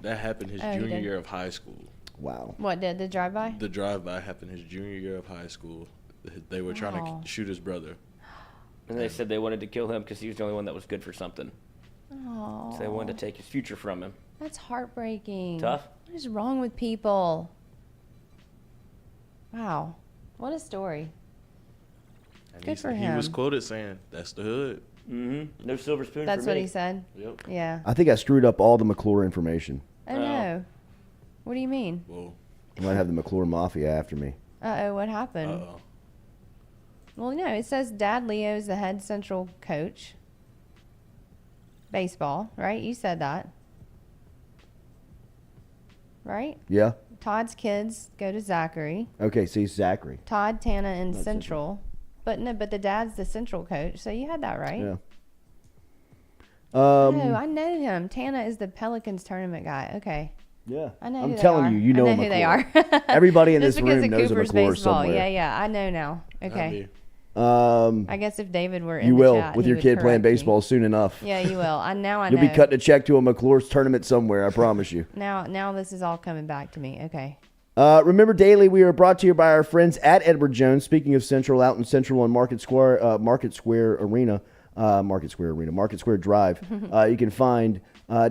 his
Oh, he
junior
did.
year of high school.
Wow.
What, did the drive-by?
The drive-by happened his junior year of high school. They were trying
Wow.
to shoot his brother.
And they said they wanted to kill him because he was the only one that was good for something.
Oh,
So they wanted to take his future from him.
that's heartbreaking.
Tough.
What is wrong with people? Wow, what a story.
And
Good for
He was
him.
quoted saying, "That's the hood."
Mm-hmm. No silver spoon
That's
for
what
me.
he said?
Yep.
Yeah.
I think I screwed up all the McClure information.
Oh, no. What do you mean?
Whoa.
I might have the McClure Mafia after me.
Uh-oh, what happened?
Uh-oh.
Well, no, it says Dad Leo is the head central coach. Baseball, right? You said that. Right?
Yeah?
Todd's kids go to Zachary.
Okay, see, Zachary.
Todd, Tana, and
That's
Central. But no, but the dad's the central coach, so you had that right.
Yeah.
Oh, I know him. Tana is the Pelicans tournament guy. Okay.
Yeah.
I know
I'm
who they
telling
are.
you, you know
I know who they are.
McClure. Everybody in
Just
this
because
room
of
knows a
Cooper's
McClure
baseball.
somewhere.
Yeah, yeah. I know now.
Not
Okay.
me.
I guess if David were in
You
the
will
chat,
with
he
your
would
kid playing
correct me.
baseball soon enough.
Yeah, you will. I know.
You'll be cutting a check to a McClure's tournament somewhere. I promise you.
Now this is all coming back to me. Okay.
Remember, daily we are brought to you by our friends at Edward Jones. Speaking of Central, out in Central on Market Square Drive, you can find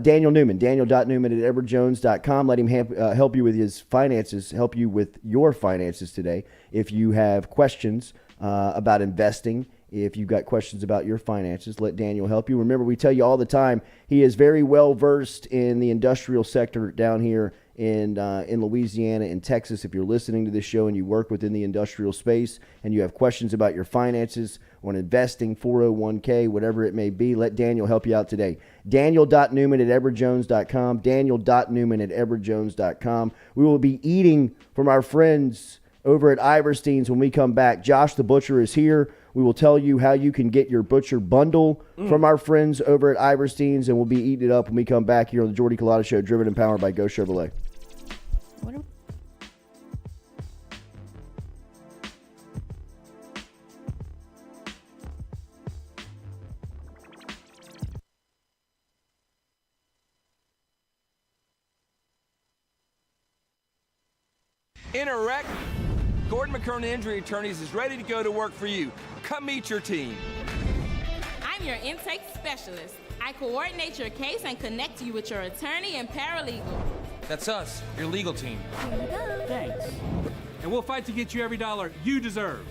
Daniel Newman, Daniel.Newman at edwardjones.com. Let him help you with his finances, help you with your finances today. If you have questions about investing, if you've got questions about your finances, let Daniel help you. Remember, we tell you all the time, he is very well versed in the industrial sector down here in Louisiana and Texas. If you're listening to this show and you work within the industrial space and you have questions about your finances on investing, 401k, whatever it may be, let Daniel help you out today. Daniel.Newman at edwardjones.com. Daniel.Newman at edwardjones.com. We will be eating from our friends over at Iverstein's when we come back. Josh the Butcher is here. We will tell you how you can get your Butcher bundle from our friends over at Iverstein's, and we'll be eating it up when we come back here on the Jordy Culotta Show, driven and powered by Go Chevrolet.
In a wreck, Gordon McKernan Injury Attorneys is ready to go to work for you. Come meet your team.
I'm your intake specialist. I coordinate your case and connect you with your attorney and paralegal.
That's us, your legal team.
Here we go.
Thanks. And we'll fight to get you every dollar you deserve.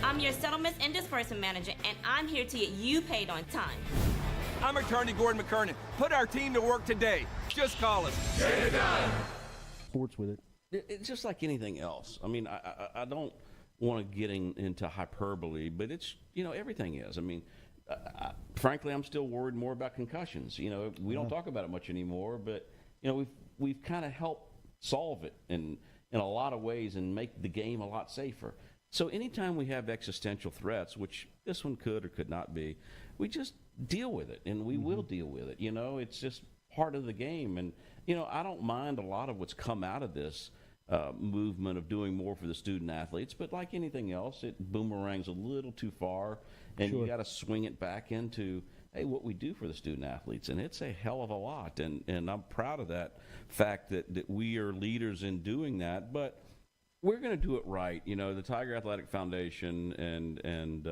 I'm your settlements and disbursement manager, and I'm here to get you paid on time.
I'm attorney Gordon McKernan. Put our team to work today. Just call us. Get it done.
Sports with it.
It's just like anything else. I mean, I don't want to get into hyperbole, but it's, everything is. I mean, frankly, I'm still worried more about concussions. We don't talk about it much anymore, but, we've kind of helped solve it in a lot of ways and make the game a lot safer. So anytime we have existential threats, which this one could or could not be, we just deal with it, and we will deal with it. It's just part of the game. And, I don't mind a lot of what's come out of this movement of doing more for the student athletes, but like anything else, it boomerangs a little too far, and you got to swing it back into, hey, what we do for the student athletes, and it's a hell of a lot, and I'm proud of that fact that we are leaders in doing that, but we're going to do it right. The Tiger Athletic Foundation and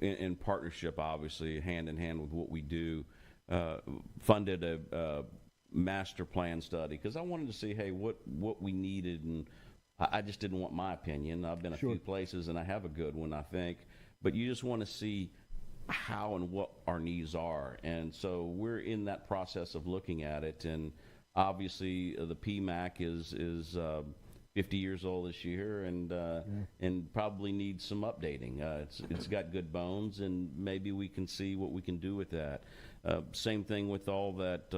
in partnership, obviously, hand in hand with what we do, funded a master plan study because I wanted to see, hey, what we needed, and I just didn't want my opinion. I've been a few places, and I have a good one, I think, but you just want to see how and what our needs are, and so we're in that process of looking at it, and obviously the PMAC is 50 years old this year, and probably needs some updating. It's got good bones, and maybe we can see what we can do with that. Same thing with all that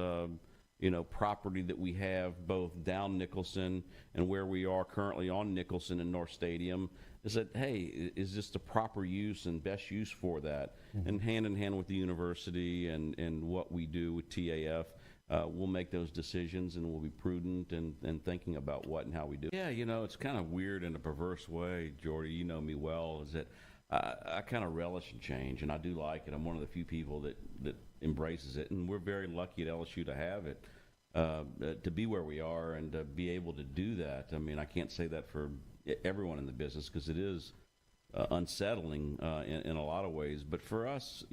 property that we have both down Nicholson and where we are currently on Nicholson and North Stadium. Is that, hey, is this the proper use and best use for that? And hand in hand with the university and what we do with TAF, we'll make those decisions, and we'll be prudent and thinking about what and how we do. Yeah, it's kind of weird in a perverse way, Jordy. You know me well, is that I kind of relish in change, and I do like it. I'm one of the few people that embraces it, and we're very lucky at LSU to have it, to be where we are and to be able to do that. I mean, I can't say that for everyone in the business because it is unsettling in a lot of ways. But for us,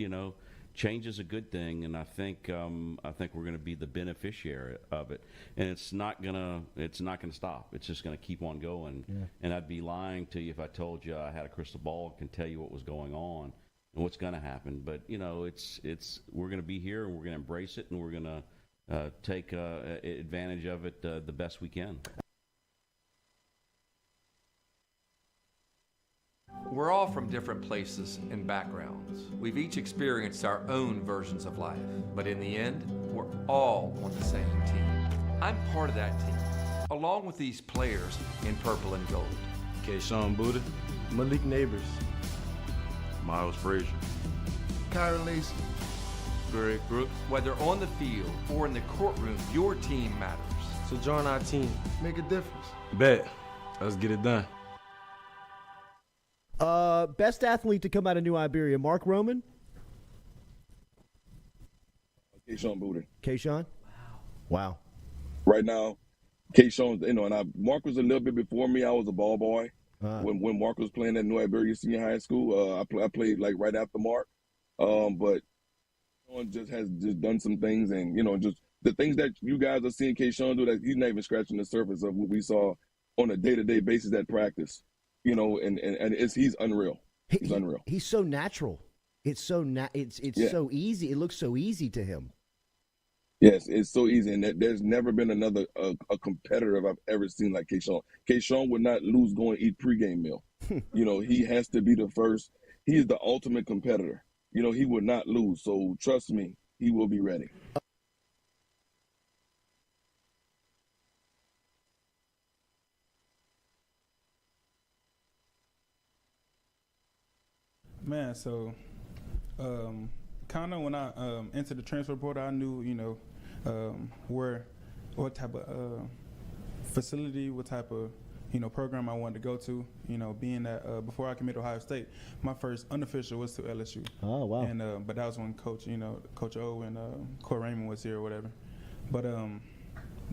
change is a good thing, and I think we're going to be the beneficiary of it. And it's not gonna stop. It's just going to keep on going. Yeah. And I'd be lying to you if I told you I had a crystal ball and can tell you what was going on and what's going to happen. But we're going to be here, and we're going to embrace it, and we're going to take advantage of it the best we can.
We're all from different places and backgrounds. We've each experienced our own versions of life, but in the end, we're all on the same team. I'm part of that team, along with these players in purple and gold.
Kayshawn Buddha,
Malik Neighbors,
Miles Frazier,
Kyra Lacey,
Greg Brooks.
Whether on the field or in the courtroom, your team matters.
So join our team. Make a difference.
Bet. Let's get it done.
Best athlete to come out of New Iberia, Mark Roman?
Keyshawn Booty.
Keyshawn? Wow.
Right now, Keyshawn, and Mark was a little bit before me. I was a ball boy. When Mark was playing at New Iberia Senior High School, I played like right after Mark. But Keyshawn just has done some things, and just the things that you guys are seeing Keyshawn do, that he's not even scratching the surface of what we saw on a day-to-day basis at practice. And he's unreal. He's unreal.
He's so natural. It's so so easy. It looks so easy to him.
Yes, it's so easy, and there's never been another a competitor I've ever seen like Keyshawn. Keyshawn would not lose going to eat pregame meal. He has to be the first. He is the ultimate competitor. He would not lose. So trust me, he will be ready.
Man, so kind of when I entered the transfer portal, I knew, what type of facility, what type of, program I wanted to go to. Being that before I committed to Ohio State, my first unofficial was to LSU.
Oh, wow.
And but that was when Coach O and Court Raymond was here or whatever. But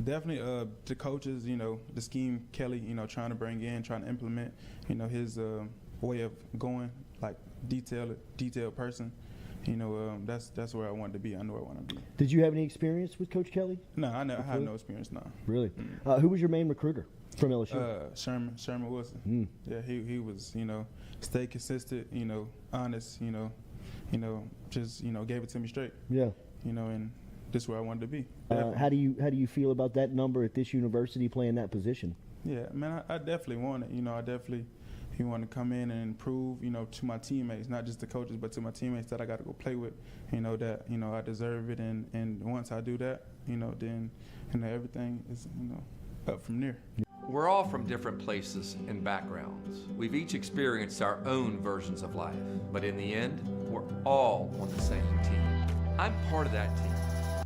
definitely the coaches, the scheme Kelly, trying to bring in, trying to implement, his way of going, like detailed person. That's where I wanted to be. I know I want to be.
Did you have any experience with Coach Kelly?
No, I had no experience. No.
Really? Who was your main recruiter from LSU?
Sherman Wilson. Yeah, he was. Stay consistent. Honest. Just gave it to me straight.
Yeah.
And this is where I wanted to be.
How do you feel about that number at this university playing that position?
Yeah, man, I definitely want it. He wanted to come in and improve, to my teammates, not just the coaches, but to my teammates that I got to go play with, that, I deserve it. And once I do that, then, everything is, up from there.
We're all from different places and backgrounds. We've each experienced our own versions of life, but in the end, we're all on the same team. I'm part of that team,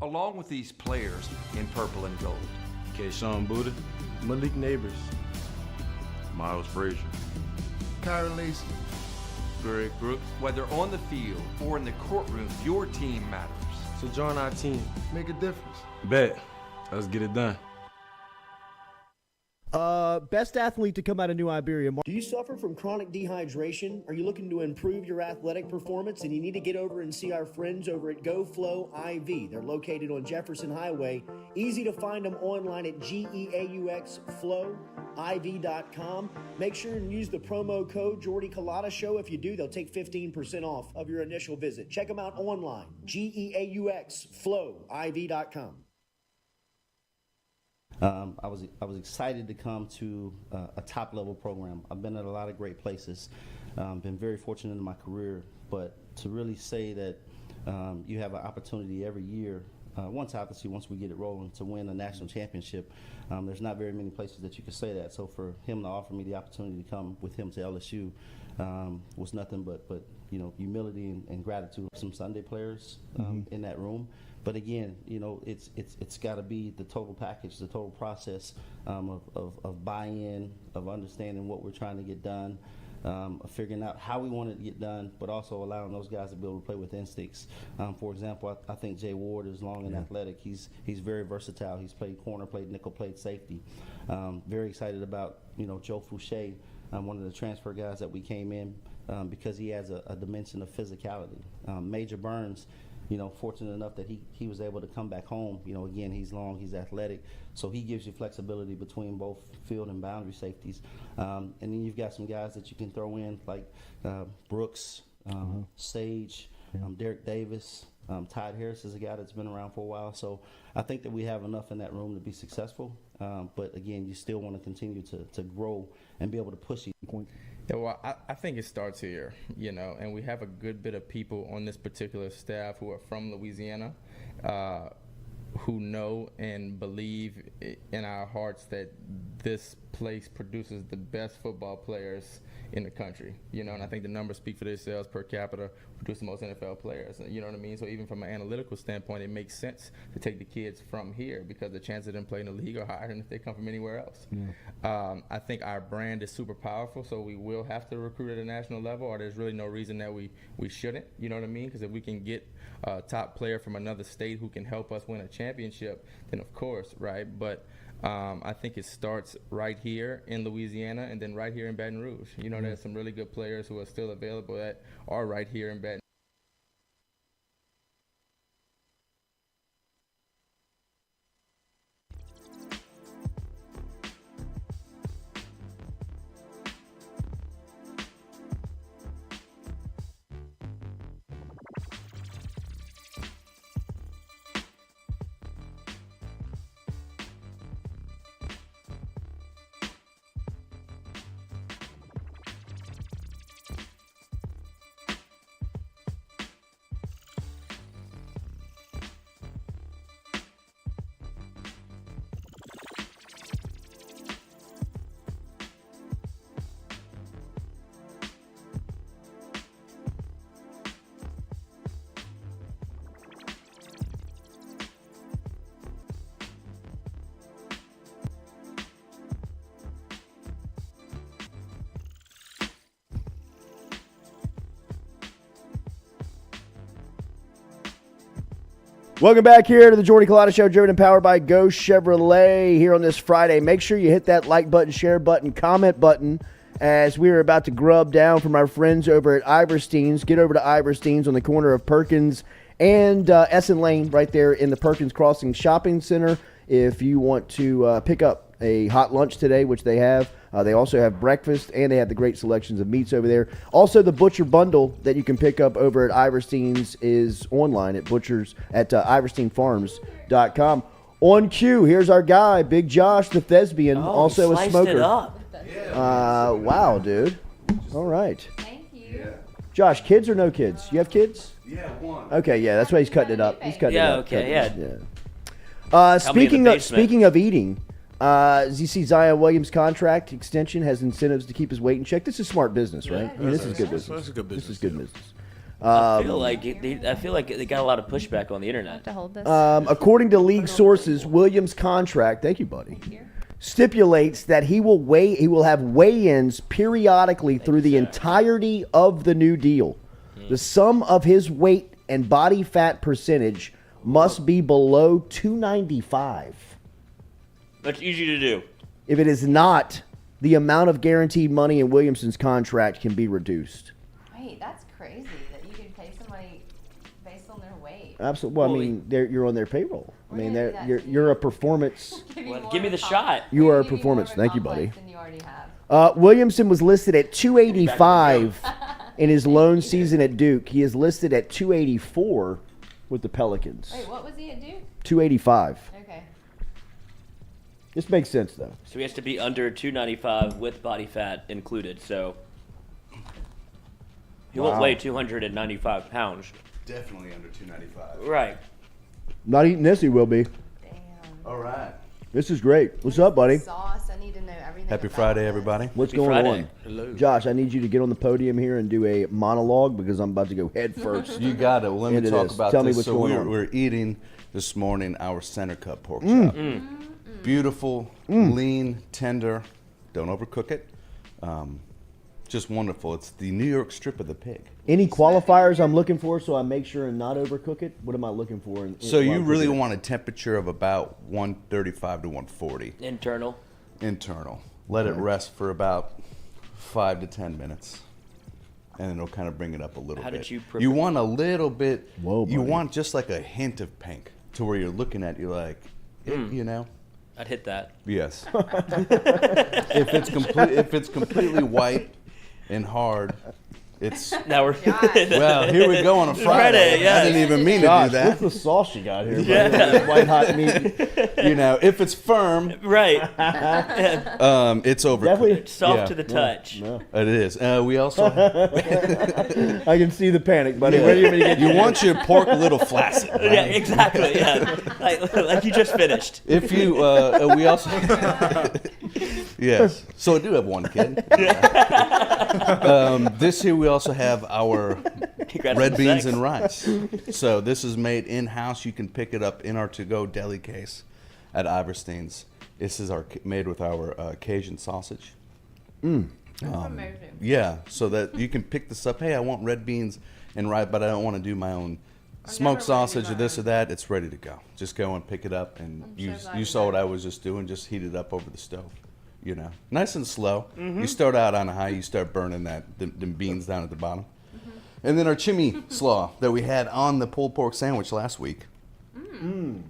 along with these players in purple and gold.
Kayshawn Buddha,
Malik Neighbors,
Miles Frazier,
Kyron Lacey,
Greg Brooks.
Whether on the field or in the courtroom, your team matters.
So join our team. Make a difference.
Bet. Let's get it done.
Best athlete to come out of New Iberia.
Do you suffer from chronic dehydration? Are you looking to improve your athletic performance and you need to get over and see our friends over at GoFlow IV? They're located on Jefferson Highway. Easy to find them online at GEAUXFlowIV.com. Make sure and use the promo code Jordy Culotta Show. If you do, they'll take 15% off of your initial visit. Check them out online, GEAUXFlowIV.com.
I was excited to come to a top level program. I've been at a lot of great places, been very fortunate in my career, but to really say that you have an opportunity every year, once we get it rolling, to win a national championship, there's not very many places that you can say that. So for him to offer me the opportunity to come with him to LSU was nothing but humility and gratitude. Some Sunday players in that room. But again, it's got to be the total package, the total process of buy-in, of understanding what we're trying to get done, of figuring out how we want it to get done, but also allowing those guys to be able to play with instincts. For example, I think Jay Ward is long and athletic. He's very versatile. He's played corner, played nickel, played safety. Very excited about Joe Fouché, one of the transfer guys that we came in because he has a dimension of physicality. Major Burns. Fortunate enough that he was able to come back home. Again, he's long, he's athletic, so he gives you flexibility between both field and boundary safeties. And then you've got some guys that you can throw in like Brooks, Sage, Derek Davis. Todd Harris is a guy that's been around for a while. So I think that we have enough in that room to be successful. But again, you still want to continue to grow and be able to push these points.
Yeah, well, I think it starts here, and we have a good bit of people on this particular staff who are from Louisiana, who know and believe in our hearts that this place produces the best football players in the country, you know, and I think the numbers speak for themselves. Per capita, produce the most NFL players, you know what I mean? So even from an analytical standpoint, it makes sense to take the kids from here because the chances of them playing in the league are higher than if they come from anywhere else. I think our brand is super powerful, so we will have to recruit at a national level, or there's really no reason that we shouldn't, you know what I mean? Because if we can get a top player from another state who can help us win a championship, then of course, right? But I think it starts right here in Louisiana and then right here in Baton Rouge. You know, there's some really good players who are still available that are right here in Baton.
Welcome back here to the Jordy Culotta Show, driven and powered by Go Chevrolet here on this Friday. Make sure you hit that like button, share button, comment button as we are about to grub down from our friends over at Iverstein's. Get over to Iverstein's on the corner of Perkins and Essen Lane right there in the Perkins Crossing Shopping Center. If you want to pick up a hot lunch today, which they have. They also have breakfast, and they have the great selections of meats over there. Also, the Butcher Bundle that you can pick up over at Iverstein's is online at iversteinfarms.com. On cue, here's our guy, Big Josh, the thespian, also a smoker.
It up.
Wow, dude. All right.
Thank you.
Josh, kids or no kids? You have kids?
Yeah, one.
Okay, yeah, that's why he's cutting it up. He's cutting it up. Speaking of eating, you see Zion Williams' contract extension has incentives to keep his weight in check. This is smart business, right? I mean, this is good business.
That's a good business.
This is good business.
I feel like they got a lot of pushback on the internet.
To hold this.
According to league sources, Williams' contract, thank you, buddy, stipulates that he will have weigh-ins periodically through the entirety of the new deal. The sum of his weight and body fat percentage must be below 295.
That's easy to do.
If it is not, the amount of guaranteed money in Williamson's contract can be reduced.
Wait, that's crazy that you can pay somebody based on their weight.
Absolutely. Well, I mean, you're on their payroll. I mean, you're a performance.
Give me the shot.
You are a performance. Thank you, buddy. Williamson was listed at 285 in his lone season at Duke. He is listed at 284 with the Pelicans.
Wait, what was he at Duke?
285.
Okay.
This makes sense, though.
So he has to be under 295 with body fat included. So he won't weigh 295 pounds.
Definitely under 295.
Right.
Not eating this, he will be.
Damn.
All right.
This is great. What's up, buddy?
Sauce. I need to know everything.
Happy
about
Friday,
this.
everybody.
What's
Happy
going
Friday.
on?
Hello.
Josh, I need you to get on the podium here and do a monologue because I'm about to go head first.
You got it. Well, let me
into
talk
this.
about
Tell
this.
me what's
So
going on.
we're eating this morning our center cut pork chop. Beautiful, lean, tender. Don't overcook it. Just wonderful. It's the New York strip of the pig.
Any qualifiers I'm looking for so I make sure and not overcook it? What am I looking for?
So you really want a temperature of about 135 to 140.
Internal.
Let it rest for about 5 to 10 minutes. And then it'll kind of bring it up a little
How
bit.
did you prepare?
You want a little bit.
Whoa,
you
buddy.
want just like a hint of pink to where you're looking at, you're like, you know?
I'd hit that.
Yes. If it's completely white and hard, it's
Now we're
well. Here we go on a Friday.
yes.
I didn't even mean
Josh,
to do
what's
that.
the sauce you got here?
Yeah.
Buddy? White hot meat.
You know, if it's firm,
right.
it's over.
Definitely
Soft to the touch.
No.
It is. We also
I can see the panic, buddy. Where do you want me to get
you want your pork a little flaccid. Right?
Yeah, exactly. Yeah, like you just finished.
If you, we also Yes. So I do have one kid. This year we also have our red beans and rice. So this is made in-house. You can pick it up in our to-go deli case at Iverstein's. This is made with our Cajun sausage. Yeah, so that you can pick this up. Hey, I want red beans and rice, but I don't want to do my own smoked sausage or this or that. It's ready to go. Just go and pick it up, and you saw what I was just doing. Just heat it up over the stove. You know, nice and slow. You start out on a high. You start burning the beans down at the bottom, and then our chimney slaw that we had on the pulled pork sandwich last week.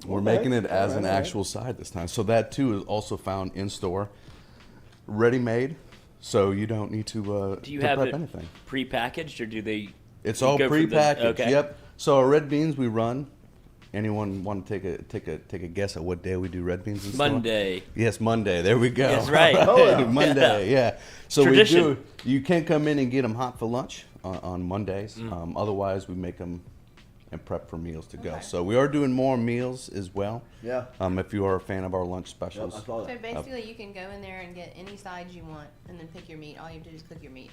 We're making it as an actual side this time. So that too is also found in store, ready made. So you don't need to
do you
to
have
prep
it
anything.
pre-packaged, or do they?
It's all
go from the-
pre-packaged.
okay.
Yep. So our red beans we run. Anyone want to take a guess at what day we do red beans in store?
Monday.
Yes, Monday. There we go.
That's right.
Monday. Yeah. So
Tradition.
we do. You can come in and get them hot for lunch on Mondays. Otherwise, we make them and prep for meals to go. So we are doing more meals as well.
Yeah.
If you are a fan of our lunch specials.
Yep, I saw that.
So basically, you can go in there and get any sides you want, and then pick your meat. All you have to do is cook your meat,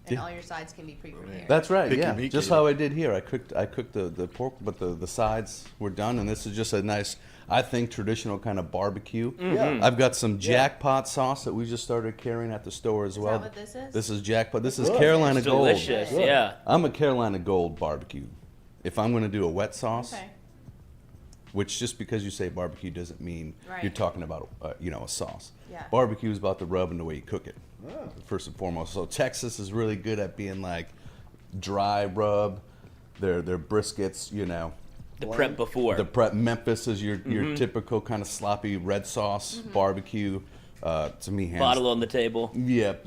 and
Yeah.
all your sides can be pre-prepared.
That's right.
Pick your
Yeah.
meat,
Just
kid.
how I did here. I cooked the pork, but the sides were done, and this is just a nice, I think, traditional kind of barbecue.
Yeah.
I've got some jackpot sauce that we just started carrying at the store as well.
Is that what this is?
This is jackpot. This is
Good.
Carolina
It's
Gold.
delicious. Yeah.
I'm a Carolina Gold barbecue. If I'm going to do a wet sauce,
Okay.
which just because you say barbecue doesn't mean
Right.
you're talking about a sauce.
Yeah.
Barbecue is about the rub and the way you cook it, first and foremost. So Texas is really good at being like dry rub. Their briskets, you know.
The prep before.
The prep. Memphis is your typical kind of sloppy red sauce barbecue. To me, hands
Bottle on the table.
Yep.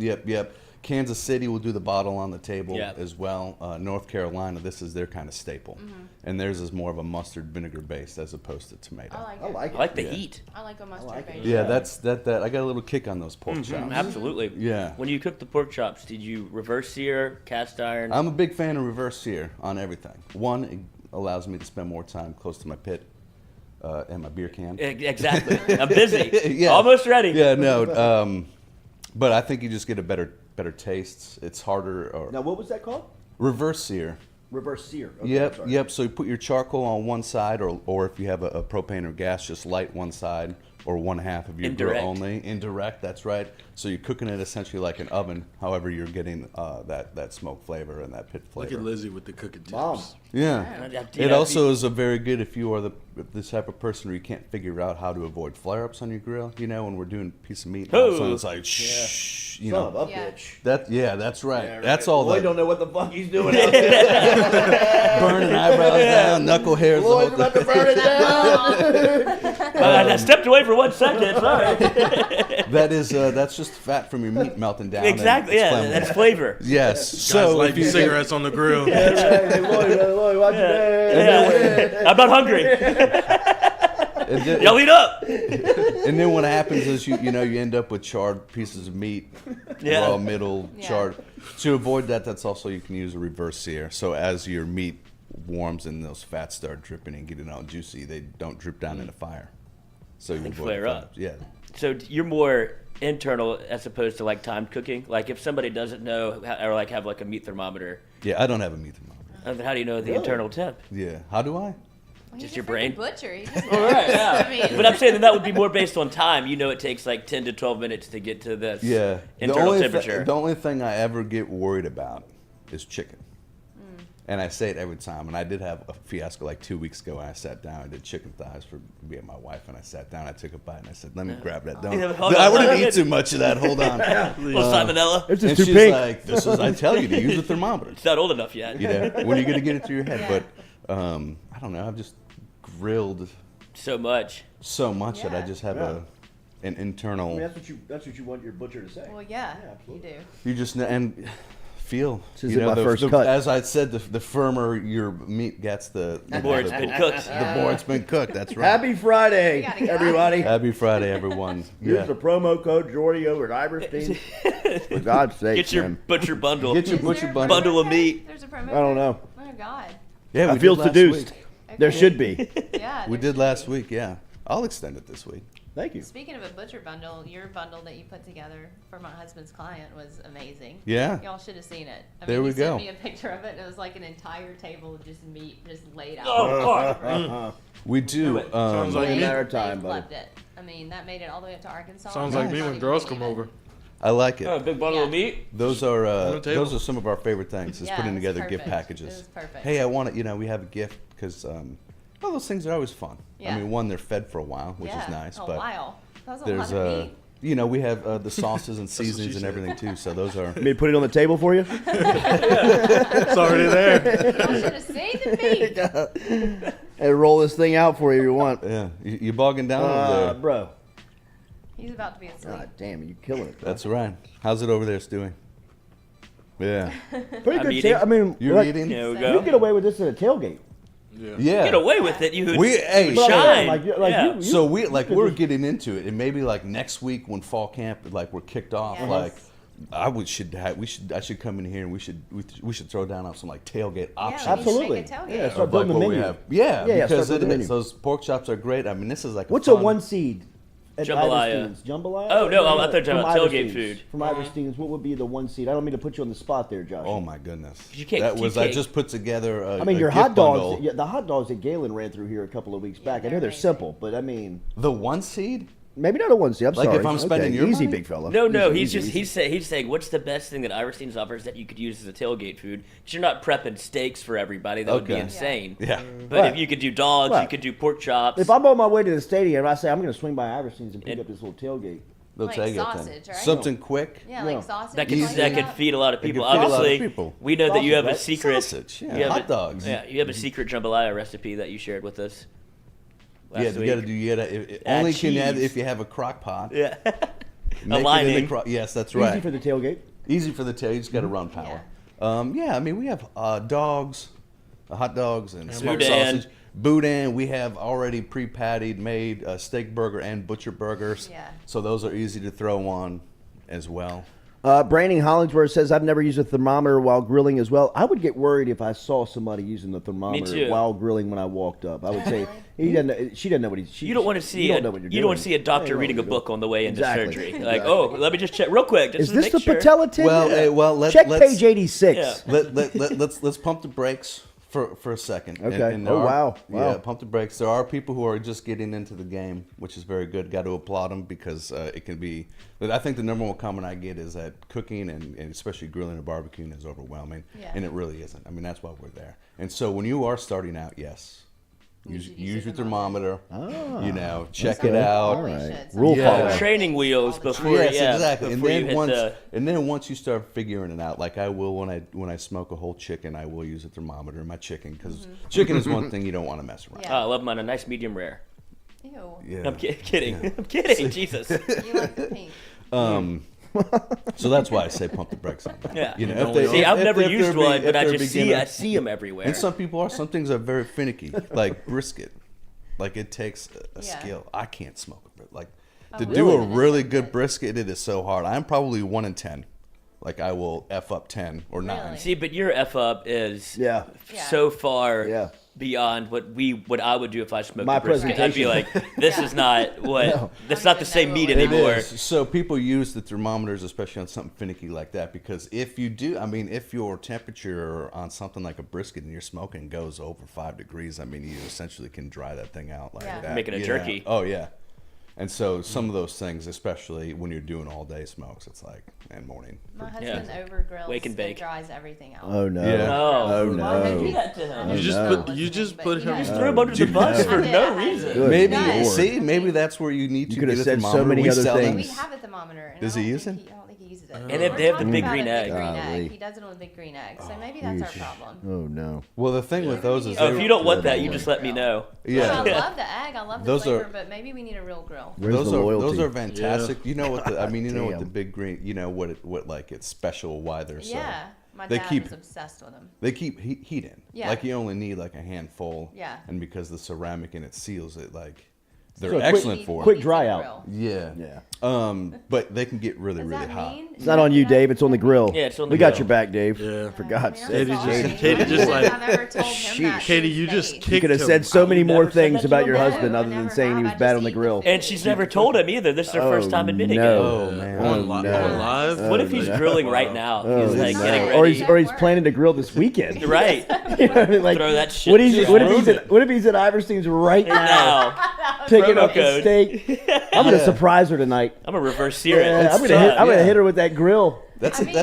Kansas City will do the bottle on the table
Yep.
as well. North Carolina, this is their kind of staple, and theirs is more of a mustard vinegar based as opposed to tomato.
I like it.
I like the
Yeah.
heat.
I like a mustard
like it.
base.
Yeah, that's that. I got a little kick on those pork chops.
Absolutely.
Yeah.
When you cook the pork chops, did you reverse sear, cast iron?
I'm a big fan of reverse sear on everything. One, it allows me to spend more time close to my pit and my beer can.
Exactly. I'm busy.
Yeah.
Almost ready.
Yeah, no. But I think you just get a better taste. It's harder. Or
Now, what was that called?
reverse sear.
Reverse sear. Okay,
Yep,
sorry.
yep. So you put your charcoal on one side, or if you have a propane or gas, just light one side or one half of your
Indirect.
grill only. Indirect, that's right. So you're cooking it essentially like an oven. However, you're getting that smoke flavor and that pit flavor.
Look at Lizzie with the cooking tips.
Mom.
Yeah.
Yeah.
It also is a very good if you are the type of person who you can't figure out how to avoid flare-ups on your grill. You know, when we're doing a piece of meat, all of a sudden it's like, shh, you
Son
know.
of a
Yeah.
bitch.
That's right.
Yeah,
That's
right.
all
Lloyd
the
don't know what the fuck he's doing out there.
burning eyebrows down, knuckle hairs. the whole
Lloyd's about to burn it down.
I stepped away for 1 second. Sorry.
That's just fat from your meat melting down. and
Exactly.
it's
Yeah,
flammable.
that's flavor.
Yes.
Guys
So
light
if
your
you
cigarettes on the grill.
That's right. Hey, Lloyd, watch your head.
Yeah. I'm not hungry.
and then,
Y'all eat up.
and then what happens is you end up with charred pieces of meat,
Yeah.
raw, middle,
Yeah.
charred. To avoid that, that's also you can use a reverse sear. So as your meat warms and those fats start dripping and getting all juicy, they don't drip down in the fire. So you
They
avoid
flare
the
up.
flames. Yeah.
So you're more internal as opposed to like timed cooking. Like if somebody doesn't know or like have like a meat thermometer,
Yeah, I don't have a meat thermometer.
then how do you know the internal temp?
Yeah. How do I?
Just your brain.
Butcher. You just
Right, yeah.
I mean,
But I'm saying that would be more based on time. You know, it takes like 10 to 12 minutes to get to this
Yeah.
internal temperature.
The only thing I ever get worried about is chicken. And I say it every time. And I did have a fiasco like 2 weeks ago when I sat down. I did chicken thighs for me and my wife. And I sat down, I took a bite, and I said, let me grab that. Don't,
Yeah, hold
I
on,
wouldn't
hold on.
eat too much of that. Hold on.
Little salmonella.
It's
And
just too
she's
pink.
like, this is, I tell you to use a thermometer.
It's not old enough yet.
You know, when you're going to get it through your head. But I don't know. I've just grilled
So much.
so much that I
Yeah.
just have an
I
internal.
mean, that's what you want your butcher to say.
well, yeah, you
absolutely.
do.
You just and feel.
This isn't my first cut.
As I said, the firmer your meat gets, the
more it's been cooked.
The more it's been cooked. That's right.
Happy Friday,
We gotta get
everybody.
Happy Friday, everyone.
Use the promo code Jordy over at Iverstein. For God's sake,
Get your
man.
butcher bundle.
Get your
Is
butcher
there a
bundle.
Bundle of meat.
There's a promo.
I don't know.
Oh God.
Yeah,
I
we
feel
did last
seduced.
week.
There should be.
Yeah.
We
there
did last week. Yeah, I'll extend it this week.
Thank you.
Speaking of a butcher bundle, your bundle that you put together for my husband's client was amazing.
Yeah.
Y'all should have seen it. I
There
mean,
we
he sent
go.
me a picture of it, and it was like an entire table of just meat just laid out.
We do.
Sounds like
They-
me.
matter of
they
time, buddy.
loved it. I mean, that made it all the way up to Arkansas.
Sounds like me
Not
when
even
girls
believe
come
it.
over.
I like it.
Oh, a big bundle of meat.
Those are
the table.
those are some of our favorite things. Is
Yeah,
putting
it was
together gift
perfect.
packages.
It was perfect.
Hey, I want it. You know, we have a gift because well, those things are always fun.
Yeah.
I mean, one, they're fed for a while, which
Yeah,
is nice.
a
but
while. That was a
there's
lot of meat.
you know, we have the sauces and
what she
seasonings and
said.
everything too. So those are.
Me put it on the table for you.
It's already there.
Y'all should have seen the meat.
And roll this thing out for you if you want.
Yeah, you bogging down over there.
Bro.
He's about to be asleep.
God damn, you killing it. Bro.
That's right. How's it over there, Stewie? Yeah.
Pretty
I'm
good.
eating.
I mean,
You're
like,
eating?
There we
You
go.
get away with this at a tailgate.
Yeah.
Yeah.
Get away with it. You
We- hey,
you
But I'm saying,
shine.
like
Yeah.
you-
So we're getting into it, and maybe like next week when fall camp we're kicked off,
Yes.
like I should come in here and we should throw down on some like tailgate options.
we should
Absolutely.
make a tailgate.
Yeah, start
Of, like
building the
what we
menu.
have. Yeah,
Yeah,
because
start building the menu.
those pork chops are great. I mean, this is like
What's
fun,
a one seed? At
Jambalaya.
Iverstein's? Jambalaya?
Oh, no, I thought you were talking
From
about tailgate
Iverstein's.
food.
From Iverstein's, what would be the one seed? I don't mean to put you on the spot there, Josh.
Oh my goodness!
You can't-
that
you
was I
can't-
just put together.
I mean, your
gift
hot dogs.
bundle.
Yeah, the hot dogs that Galen ran through here a couple of weeks back. I know
they're
they're
amazing.
simple, but I mean,
The one seed.
maybe not a one seed. I'm
Like,
sorry.
if I'm spending
Okay,
your
easy,
money?
big fella.
No,
Easy,
he's
easy.
he's saying what's the best thing that Iverstein's offers that you could use as a tailgate food? Because you're not prepping steaks for everybody. That would be
Okay.
insane.
Yeah.
But
Right.
if you could do dogs, you
Right.
could do pork chops.
If I'm on my way to the stadium, I say I'm going to swing by Iverstein's and pick up this little tailgate.
They'll
Like
tell you
sausage,
thing.
right?
Something quick.
Yeah,
Yeah.
like sausage.
that could
like
that could feed a lot of
It could
people.
feed a lot of
Obviously,
people.
we know that you have a
Sausage, right?
secret.
Sausage, yeah.
you have
Hot
a-
dogs.
Yeah, you have a secret jambalaya recipe that you shared with us.
Yeah,
last
you got to
week.
do. You got to
Add
only can add
cheese.
if you have a crock pot.
Yeah.
Make it in the
Aligning.
yes, that's right.
Easy for the tailgate.
Easy for the tail. You just got to run power. Yeah, I mean we have dogs, hot dogs, and smoked
Boudin.
sausage. Boudin. We have already pre-pattied, made steak burger and butcher burgers.
Yeah.
So those are easy to throw on as well.
Branding Hollingsworth says, I've never used a thermometer while grilling as well. I would get worried if I saw somebody using the thermometer
too.
while grilling when I walked up. I would say, she doesn't know what he's
You don't want to see
you don't know what you're
you don't want to
doing.
see a doctor
You don't
reading
know
a
what you're
book on the way into
Exactly.
surgery. Like,
Exactly.
oh, let me just check real quick. Just
Is
to
this
make
the
sure.
patella tendon?
Well,
Check
let's
page 86.
Yeah.
let's pump the brakes for a second.
Okay.
And there
Oh,
are-
wow.
Yeah,
Wow.
pump the brakes. There are people who are just getting into the game, which is very good. Got to applaud them because it can be. But I think the number one comment I get is that cooking and especially grilling and barbecuing is overwhelming,
Yeah.
and it really isn't. I mean, that's why we're there. And so when you are starting out, yes. Use your thermometer. You know, check
okay.
it out.
All right.
should.
Rule
Yeah.
follow.
Training wheels before.
Yes,
yeah,
exactly. And
before you
then
hit
once you start figuring it out, like I will when I smoke a whole chicken, I will use a thermometer in my chicken because chicken is one thing you don't want to mess around.
Yeah.
I love mine a nice medium rare.
Ew.
Yeah.
I'm kidding. I'm kidding. Jesus.
You like the pink.
So that's why I say pump the brakes on that.
Yeah.
You know, if
See, I've never
if
used
they're
one,
if
but I
they're
just
beginner-
see them everywhere.
And some people are. Some things are very finicky, like brisket. Like it takes a
Yeah.
skill. I can't smoke it. Like
Oh,
to
really?
do a really good brisket, it is so hard. I'm probably 1 in 10. Like I will f up 10 or 9.
Really?
See, but your f up is
Yeah.
so far
Yeah.
beyond what I would do if I smoked
My
a brisket. I'd be like,
presentation.
this is not what.
No.
That's not the same meat
It
anymore.
is. So people use the thermometers, especially on something finicky like that, because if you do, I mean, if your temperature on something like a brisket and you're smoking goes over 5 degrees, I mean, you essentially can dry that thing out like
Yeah.
that.
Make it a
you
jerky.
know? Oh yeah. And so some of those things, especially when you're doing all day smokes, it's like and morning.
My
Yeah.
husband over grills
Wake and bake.
dries everything out.
Oh, no.
Yeah.
Oh,
Why would I do
no.
that to him?
Oh,
You just
no.
put him.
You just threw him under the bus for no reason.
Good
Maybe
Lord.
see, maybe that's where you need
You
to
could
get
have
a
said so
thermometer.
many
We
other
sell them.
things.
We have a thermometer. And
Does
I
he
don't
use
think
it?
I don't think he uses it.
And
We're
they have the
talking
big
about
green
a
egg.
Big green
Golly.
egg. He does it on a big green egg. So maybe that's our problem.
Oh, no.
Well, the thing with those is
Oh, if you don't want
Good
that, you
Lord.
just let me know.
yeah.
I love the egg. I love the
Those
flavor,
are-
but maybe we need a real grill.
Where's
those
the
are
loyalty?
those are fantastic. You know what? I mean, you know what
Damn.
the big green. You know what like it's special. Why they're so.
Yeah. My
they
dad
keep-
was obsessed with them.
They keep heat in.
Yeah.
Like you only need like a handful.
Yeah.
And because the ceramic in it seals it, like They're excellent for it.
Quick dry out.
Yeah.
Yeah.
But they can get really, really hot.
It's not on you, Dave. It's on the grill.
Yeah, it's on the
We got
grill.
your back, Dave.
Yeah.
For God's sake.
Katie just like,
I've ever told him that.
Katie, you just kicked
You could have
him.
said so many more
never said
things
that
about
to
your
him.
husband other than saying he was bad on the grill.
And she's never told him either. This is her first time admitting
no.
it.
Oh, man.
On live?
What if he's grilling right now? He's like getting
Or
ready.
he's planning to grill this weekend.
Right.
You know what I mean? Like,
Throw that shit.
what if he's at Iverstein's right now, picking
Promo
up the
code.
steak? I'm gonna surprise her tonight.
I'm gonna reverse sear it.
Yeah, I'm gonna hit her with that grill.
That's a tough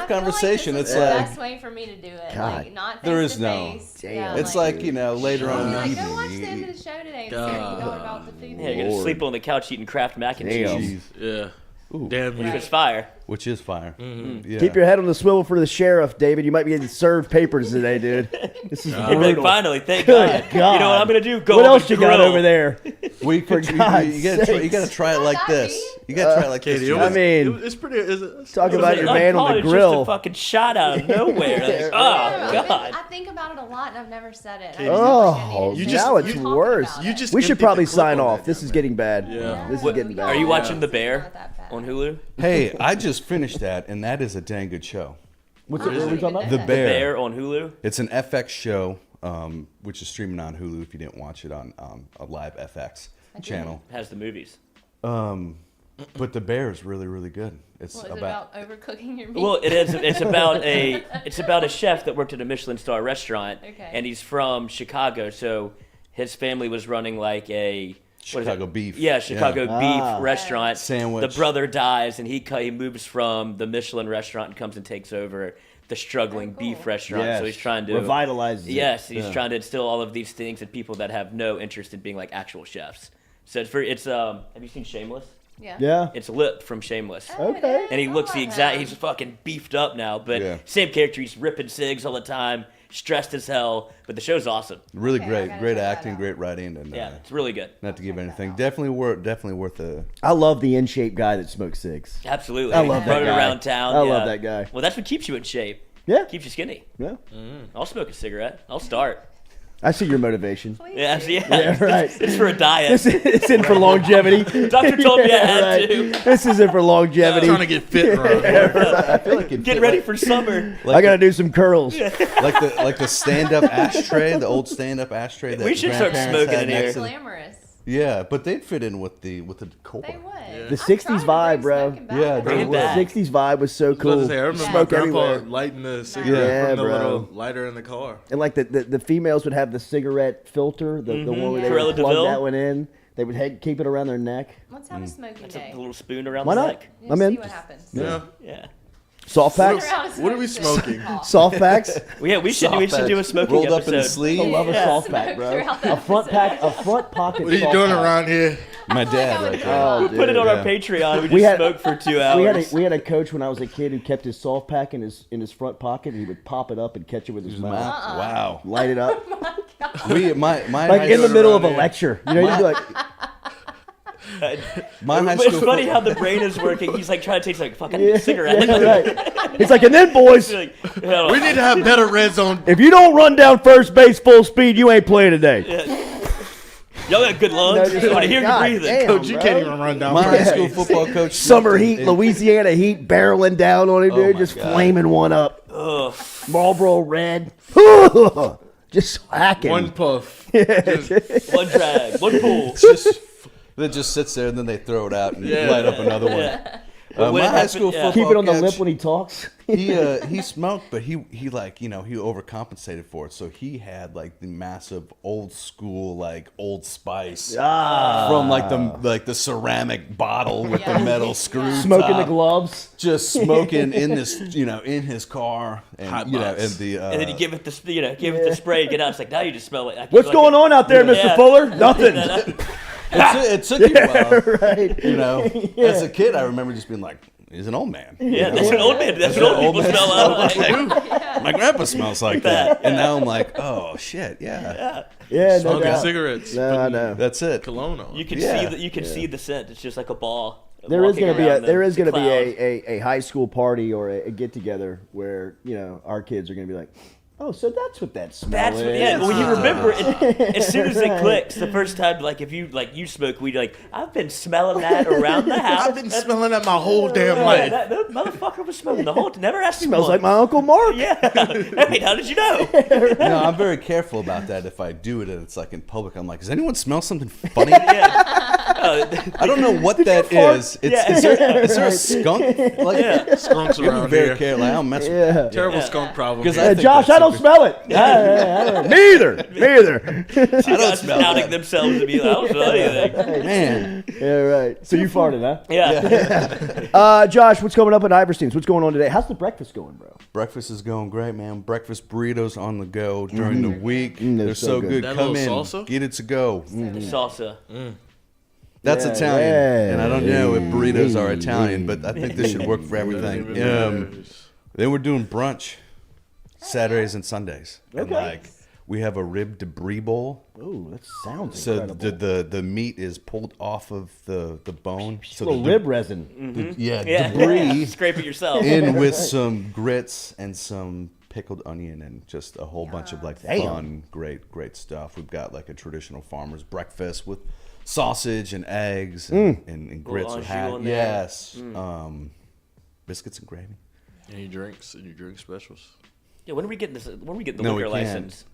I feel
conversation.
Like this
it's
is the
like
best way for me to do it.
God.
Like not
there
face
is
to
no.
face.
Damn.
Yeah,
It's like later on in the
like,
evening.
go watch the end of the show today and see what you know about the food.
Yeah, you're gonna sleep on the couch eating Kraft mac and cheese.
Yeah.
Ooh.
Damn
Which
you.
was fire.
Which is fire. Yeah.
Keep your head on the swivel for the sheriff, David. You might be getting served papers today, dude. This is
You'd be like,
brutal.
finally, thank
Good
God. You know what I'm gonna do? Go
What
over
else
the
you got
grill.
over there?
We could,
For
you
God's
gotta
sakes.
try it like this. You gotta try it like
Katie,
this.
it was,
I mean,
it's pretty. It's
talk
It was
about
like,
your man on the
it's
grill.
Just a fucking shot out of nowhere. Like, oh God.
I think about it a lot and I've never said it.
Oh,
You
now
just-
it's
you-
worse.
you just
We should
emptied
probably
the clip
sign
on
off.
that
This
guy,
is
man.
getting bad.
Yeah.
This is
What-
getting bad.
Are you watching The Bear on Hulu?
Hey, I just finished that, and that is a dang good show.
What's it? What are we talking about?
The
The
Bear.
Bear on Hulu.
It's an FX show, which is streaming on Hulu if you didn't watch it on a live FX channel.
Has the movies.
But The Bear is really, really good. It's
Well, is it about overcooking your meat?
Well, it is. It's about a chef that worked at a Michelin star restaurant,
Okay.
and he's from Chicago. So his family was running like a what is it?
Chicago beef.
Yeah, Chicago
Ah.
beef restaurant.
Sandwich.
The brother dies, and he moves from the Michelin restaurant and comes and takes over the struggling beef restaurant.
Yes.
So he's trying to
Revitalizes it.
Yes, he's
Yeah.
trying to instill all of these things in people that have no interest in being like actual chefs. So it's have you seen Shameless?
Yeah.
Yeah.
It's Lip from Shameless.
Okay.
And he looks the exact. He's fucking beefed up now, but
Yeah.
same character. He's ripping cigs all the time, stressed as hell. But the show's awesome.
Really
Okay, I
great,
gotta
great
check that
acting,
out.
great writing, and
Yeah, it's really good.
not to give anything. Definitely worth a.
I love the in shape guy that smokes cigs.
Absolutely.
I love that
Running
guy.
around town.
I
yeah.
love that guy.
Well, that's what keeps you in shape.
Yeah.
Keeps you skinny.
Yeah.
I'll smoke a cigarette. I'll start.
I see your motivation.
Yeah,
Yeah, right.
It's for a diet.
It's in for longevity.
Doctor told me I
Yeah,
had
right.
to.
This isn't for longevity.
trying to get fit, bro.
I feel like it
Get ready for summer.
I gotta do some curls.
like the stand up ashtray, the old stand up ashtray. That
We should start
grandparents
smoking
had
in
next
here.
to the-
Glamorous.
Yeah, but they'd fit in with the decor.
They would.
The 60s vibe, bro.
Yeah,
Bring
they
it
would.
back.
60s vibe was so
I was
cool.
about to say, I remember my
Smoke
grandpa
everywhere.
lighting the cigarette
Yeah,
from the
bro.
little lighter in the car.
And like the females would have the cigarette filter, the one where they
Cruella
would plug
DeVille.
that one in. They would keep it around their neck.
Let's have a smoking
That's
day.
a little spoon around
Why
the
not?
neck.
Just
I'm in.
see what happens.
Yeah.
Yeah.
Soft packs.
What are we smoking?
Soft packs.
Yeah, we should do a smoking
Rolled
episode.
up in a sleeve.
I love a
Yeah.
soft pack, bro.
throughout the
A front pocket.
What are you
soft
doing
pack.
around here?
My dad, right there.
Oh,
We'll put it
dude.
on our
Yeah.
Patreon. We
We
just
had-
smoked for 2 hours.
We had a coach when I was a kid who kept his soft pack in his front pocket, and he would pop it up and catch it with his mouth,
Wow.
light it up,
My
like
high
in the
school-
middle of a lecture. You know, you'd be like,
My high
It's
school
funny
football-
how the brain is working. He's like trying to take like fucking
yeah,
cigarette.
yeah, right. He's like, and then boys,
Like,
We need to have better red zone.
if you don't run down first base full speed, you ain't playing today.
Y'all got good lungs.
No, just
I hear you
God
breathing.
damn,
Coach, you
bro.
can't even run down.
My high
first
school
base.
football coach.
Summer
smoked
heat,
in-
Louisiana heat, barreling down on him, dude,
my
just
God.
flaming one up.
Ugh.
Marlboro red, just hacking.
One puff.
One drag, one pull.
That just sits there and then they throw it out and
Yeah.
light up another one.
Yeah.
My
What
high
happened-
school
yeah.
football
Keep it on the
coach,
lip when he talks.
he smoked, but he like, you know, he overcompensated for it. So he had like the massive old school like Old Spice from like the ceramic bottle with the metal screw,
Smoking the
top.
gloves.
Just smoking in this, you know, in his car, and
Hot
you know,
box.
and the
And then you give it the give it the spray. Get out. It's like now you just smell it.
What's going on out there, Mr.
Yeah.
Fuller? Nothing.
it took you a while,
Right.
you know. As a kid, I remember just being like, he's an old man.
Yeah, that's an old man. That's what old people smell like.
My grandpa smells like that, and now I'm like, oh shit, yeah.
Yeah, no
Smoking
doubt.
cigarettes.
No, I
putting
know.
That's it.
Cologne on.
You can
Yeah.
see the scent. It's just like a ball.
There is
walking
going to be
around
there is
the
going to be
cloud.
a high school party or a get together where, you know, our kids are going to be like, Oh, so that's what that smell
That's
is.
what, yeah. Well, you remember as soon as it clicks, the first time, like if you smoke weed, like I've been smelling that around the house.
I've been smelling that my whole damn life.
That motherfucker was smelling the whole. Never asked me.
Smells like
once.
my Uncle Mark.
Yeah. Hey, how did you know?
No, I'm very careful about that. If I do it and it's like in public, I'm like, does anyone smell something funny? I don't know what that is. Is there a skunk? Like,
Skunks
you're
around
very
here.
careful. I don't mess with that.
Terrible skunk problem.
Because
Josh, I don't smell it. Me either.
Two guys snouting themselves to be like, I don't smell anything.
Man.
Yeah, right. So you farted, huh?
Yeah.
Josh, what's coming up at Iverstein's? What's going on today? How's the breakfast going, bro?
Breakfast is going great, man. Breakfast burritos on the go during the week.
They're
They're
so
so
good.
good.
That
Come
little
in,
salsa?
get it to go.
Salsa.
That's
Yeah,
Italian,
yeah.
and I don't know if burritos are
Hey,
Italian, but I think this should work for everything. Then we're doing brunch Saturdays and Sundays, and
Okay.
like we have a rib debris bowl.
Oh, that sounds
So
incredible.
the meat is pulled off of the bone. So
little
the
rib resin.
debris
Scrape it yourself.
in with some grits and some pickled onion and just a whole bunch of like fun, great stuff. We've got like a traditional farmer's breakfast with sausage and eggs and grits with
Boulangerie on there.
yes, biscuits and gravy.
Any drinks? Any drink specials?
Yeah, when are we getting this? When are we getting the
No,
liquor
we can't.
license?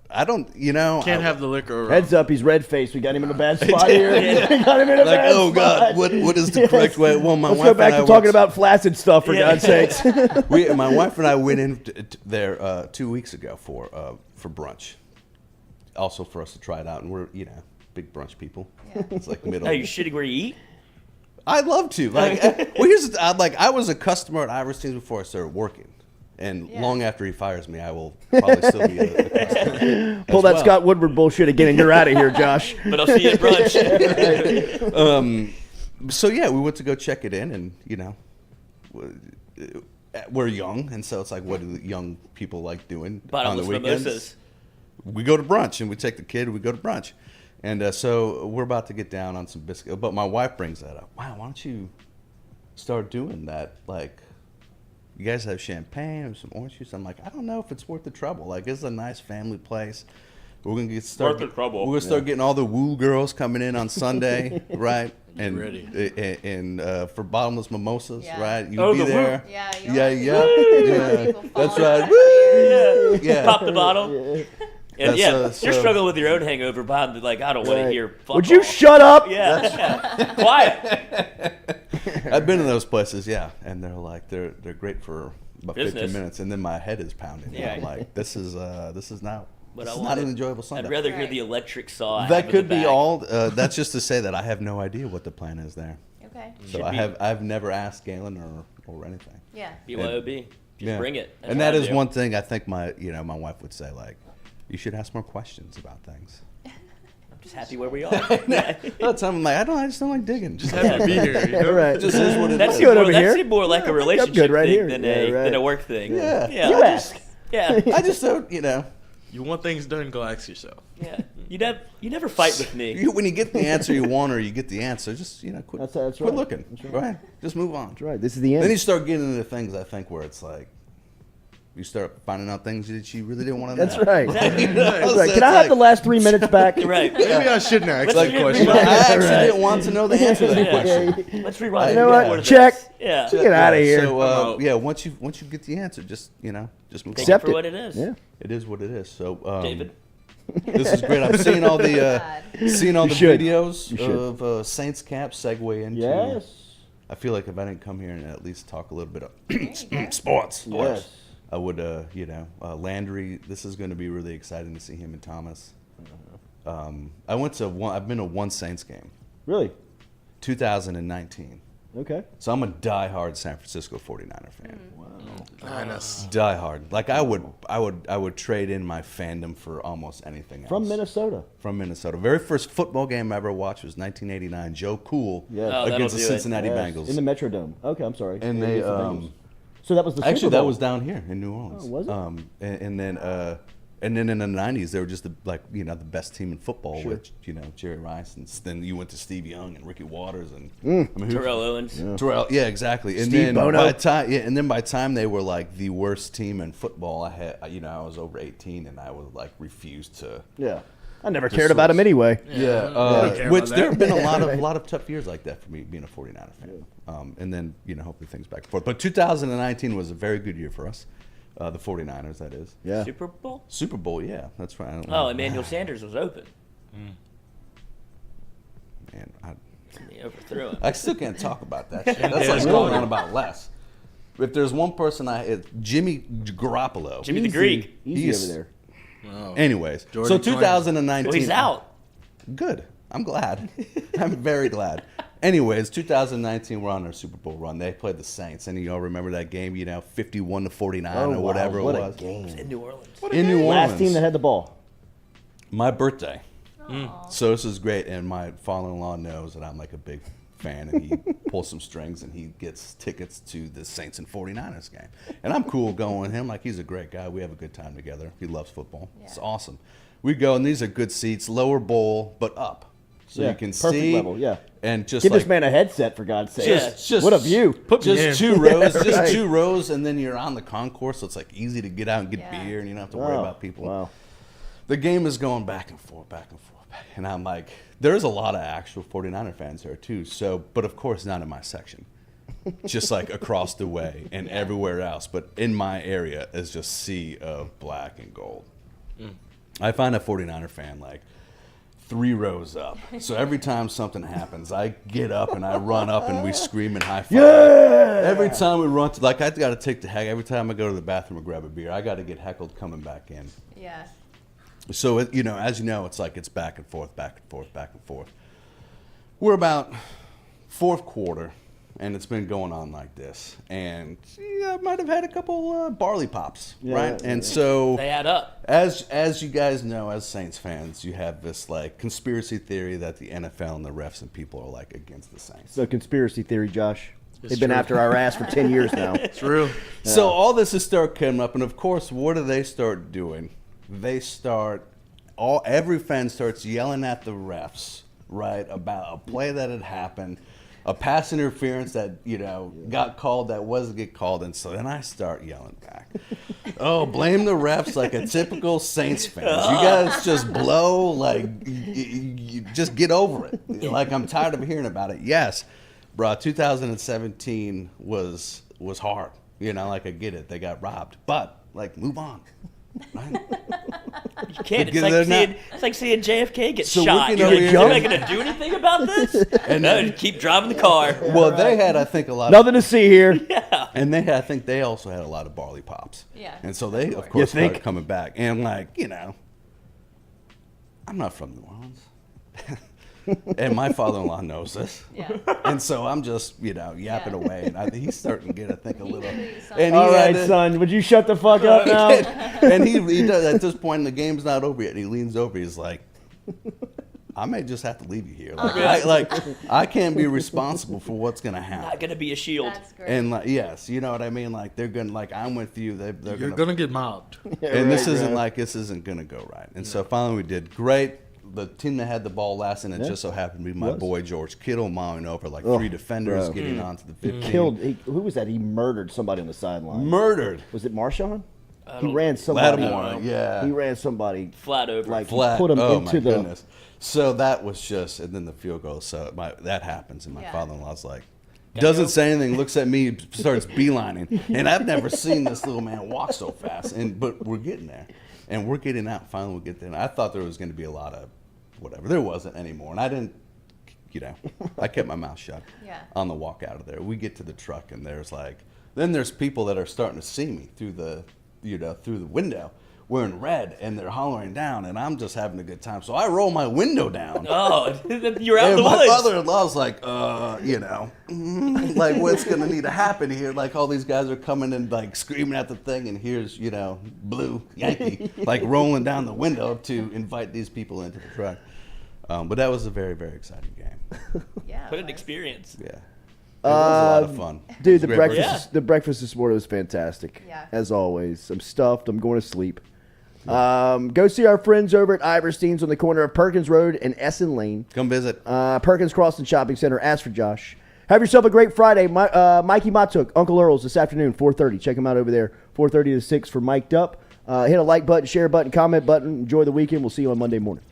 I don't, you know.
Can't have the liquor around.
Heads up, he's red faced. We got him in a bad spot here. We got him in a
Like,
bad
oh God,
spot.
what is the correct way? Well, my
Let's
wife
go back
and I
to talking
went-
about flaccid stuff, for God's sakes.
My wife and I went in there 2 weeks ago for brunch. Also for us to try it out, and we're big brunch people. It's like middle.
Oh, you shitting where you eat?
I'd love to. Like, well, here's the, I was a customer at Iverstein's before I started working, and long after he fires me, I will probably still be a customer.
Pull that Scott Woodward bullshit again, and you're out of here, Josh.
But I'll see you at brunch.
So yeah, we went to go check it in, and we're young, and so it's like, what do the young people like doing on the
Bottomless
weekends?
mimosas.
We go to brunch, and we take the kid. We go to brunch, and so we're about to get down on some biscuit. But my wife brings that up. Wow, why don't you start doing that? Like, you guys have champagne or some orange juice? I'm like, I don't know if it's worth the trouble. Like, it's a nice family place. We're gonna start
Worth the trouble.
We're gonna start getting all the woo girls coming in on Sunday, right? And
ready.
and for bottomless mimosas, right? You
Oh,
be
the
there.
Yeah.
That's right. Woo! Yeah.
Pop the bottle. And you're
so-
struggling with your own hangover behind the, like, I don't want to hear fuck
Would you
off.
shut up?
Yeah. Quiet.
I've been in those places, yeah, and they're great for about
Business.
15 minutes, and then my head is pounding.
Yeah.
I'm like, this is not
But
this
I
is
want
not
it.
an enjoyable Sunday.
I'd rather hear the electric saw. I have
That
in
could
the
be
back.
all. That's just to say that I have no idea what the plan is there.
Okay.
So I've never asked Galen or anything.
Yeah.
BYOB. Just bring it. That's
And
what
that
I
is
do.
one thing I think my wife would say, like, you should ask more questions about things.
I'm just happy where we are.
That's I'm like, I just don't like digging.
Just happy to be here. You know?
Right.
It just is what it
That's
is.
good over
that
here.
seemed more like a relationship
good right
thing
here.
than
Yeah, right.
than a work thing.
Yeah.
You ask.
Yeah.
I just don't,
You want things done, go ask yourself.
Yeah. You never fight with me.
when you get the answer you want or you get the answer, just quit.
That's
quit
right.
looking.
That's right.
Right. Just move on.
That's right. This is the end.
Then you start getting into things I think where it's like you start finding out things that you really didn't want to know.
That's right.
Exactly.
That's right. Can I have the last 3 minutes back?
Right.
Maybe I shouldn't ask
Let's
that question.
I actually didn't want to know the answer to that question.
Let's rewind.
You know what?
before
Check.
this. Yeah.
Get out of here.
So once you get the answer, just move
Take
on.
it
Accept
for
it.
what it is.
Yeah.
It is what it is. So
David.
this is great. I'm seeing all the
You
videos
should.
of Saints camp segue into.
Yes.
I feel like if I didn't come here and at least talk a little bit of sports,
Yes.
I would, Landry. This is going to be really exciting to see him and Thomas. I've been to one Saints game,
Really?
2019.
Okay.
So I'm a diehard San Francisco 49er fan.
Nice.
Diehard. Like I would trade in my fandom for almost anything else.
From Minnesota.
From Minnesota. Very first football game I ever watched was 1989. Joe Cool
Yes.
Oh, that'll
against the
do it.
Cincinnati
Yes.
Bengals.
In the Metrodome. Okay, I'm sorry.
And
Yeah,
they
against the Bengals. So that was the
actually
Super
that
Bowl.
was down here in New Orleans.
Oh, was it?
And then And then in the 90s, they were just the best team in football
Sure.
with, Jerry Rice. And then you went to Steve Young and Ricky Waters and
Terrell Owens.
Yeah, exactly. And
Steve
then
Bono.
by the time they were like the worst team in football, I was over 18 and I was like refused to.
Yeah. I never cared about him anyway.
Yeah. Which there have been a lot of tough years like that for me being a 49er fan. And then, hopefully things back and forth. But 2019 was a very good year for us. The 49ers, that is.
Yeah.
Super Bowl?
Super Bowl, yeah. That's right.
Emmanuel Sanders was open.
Man,
He overthrew him.
I still can't talk about that shit. That's like going on about Les. If there's one person it's Jimmy Garoppolo.
Jimmy the Greek.
Easy over there.
Oh.
Anyways,
Jordy
so
Culotta.
2019.
Well, he's out.
Good. I'm glad. I'm very glad. Anyways, 2019, we're on our Super Bowl run. They played the Saints, and y'all remember that game, 51-49 or whatever
what
it
a
was.
game.
In New Orleans.
In New Orleans.
Last team that had the ball.
My birthday. So this is great, and my father-in-law knows that I'm like a big fan, and he pulls some strings, and he gets tickets to the Saints and 49ers game. And I'm cool going with him. Like, he's a great guy. We have a good time together. He loves football. Yeah. It's awesome. We go, and these are good seats, lower bowl, but up. So you can
perfect
see.
level, yeah.
And just
give
like,
this man a headset, for God's sake.
Just
what a view.
Just two rows,
Right.
just 2 rows, and then you're on the concourse, so it's like easy to get out and get beer, and you don't have to worry about people.
Wow.
The game is going back and forth. And I'm like, there's a lot of actual 49er fans there too. So, but of course not in my section. Just like across the way and everywhere else. But in my area is just sea of black and gold. I find a 49er fan like 3 rows up. So every time something happens, I get up and I run up and we scream and high five.
Yeah!
Every time we run to, I got to take the heck. Every time I go to the bathroom and grab a beer, I got to get heckled coming back in.
Yeah.
So, as you know, it's like it's back and forth. We're about fourth quarter, and it's been going on like this. And I might have had a couple barley pops, right? And so
they add up.
As you guys know, as Saints fans, you have this like conspiracy theory that the NFL and the refs and people are like against the Saints.
So conspiracy theory, Josh.
It's
They've been
true.
after our ass for 10 years now.
It's real.
So all this is start coming up, and of course, what do they start doing? Every fan starts yelling at the refs, right, about a play that had happened, a pass interference that, got called that wasn't get called. And so then I start yelling back. Oh, blame the refs like a typical Saints fan. You guys just blow, like, you just get over it. Like, I'm tired of hearing about it. Yes, bro, 2017 was hard. Like, I get it. They got robbed. But, like, move on. Right?
You can't. It's like seeing JFK get shot.
Looking
You're
over
like,
here-
am I going to do anything about this?
And
no,
then-
just keep driving the car.
Well, they had, I think, a lot
Nothing to see here.
Yeah.
And I think they also had a lot of barley pops.
Yeah.
And so they, of
You
course,
think?
started coming back. And, like, I'm not from New Orleans. And my father-in-law knows this.
Yeah.
And so I'm just, yapping away. And he's starting to get, I think, a little.
All
And
All right,
had to-
son, would you shut the fuck up now?
And he does, at this point, the game's not over yet. And he leans over. He's like, I may just have to leave you here. I can't be responsible for what's going to happen.
Not going to be a shield.
That's great.
And yes, you know what I mean. Like they're gonna, like I'm with you. They're
You're gonna get mobbed.
and this isn't gonna go right. And so finally we did great. The team that had the ball last, and it just so happened to be my boy George Kittle mowing over like 3 defenders, getting onto the 15.
Who was that? He murdered somebody on the sideline.
Murdered.
Was it Marshawn? He ran somebody.
Lattimore, yeah.
He ran somebody
Flat over.
like he
Flat.
put him
Oh
into
my
the.
goodness. So that was just, and then the field goal. So that happens, and my
Yeah.
father-in-law's like, doesn't say anything, looks at me, starts beelining, and I've never seen this little man walk so fast. But we're getting there, and we're getting out. Finally, we get there. And I thought there was going to be a lot of whatever. There wasn't anymore, and I didn't. I kept my mouth shut on the walk out of there. We get to the truck, and there's people that are starting to see me through the window wearing red, and they're hollering down, and I'm just having a good time. So I roll my window down.
Oh, you're out
And
in the
my
woods.
father-in-law's like, like what's gonna need to happen here? Like all these guys are coming and like screaming at the thing, and here's Blue Yankee like rolling down the window to invite these people into the truck. But that was a very, very exciting game.
Yeah.
What an experience.
Yeah, it was a lot of fun.
Dude,
It was
the
great
breakfast this morning was fantastic.
Yeah.
As always. I'm stuffed. I'm going to sleep. Go see our friends over at Iverstein's on the corner of Perkins Road and Essen Lane.
Come visit.
Perkins Crossing Shopping Center. Ask for Josh. Have yourself a great Friday. Mikey Matuk, Uncle Earl's this afternoon, 4:30. Check him out over there, 4:30 to 6 for Mic'd Up. Hit a like button, share button, comment button. Enjoy the weekend. We'll see you on Monday morning.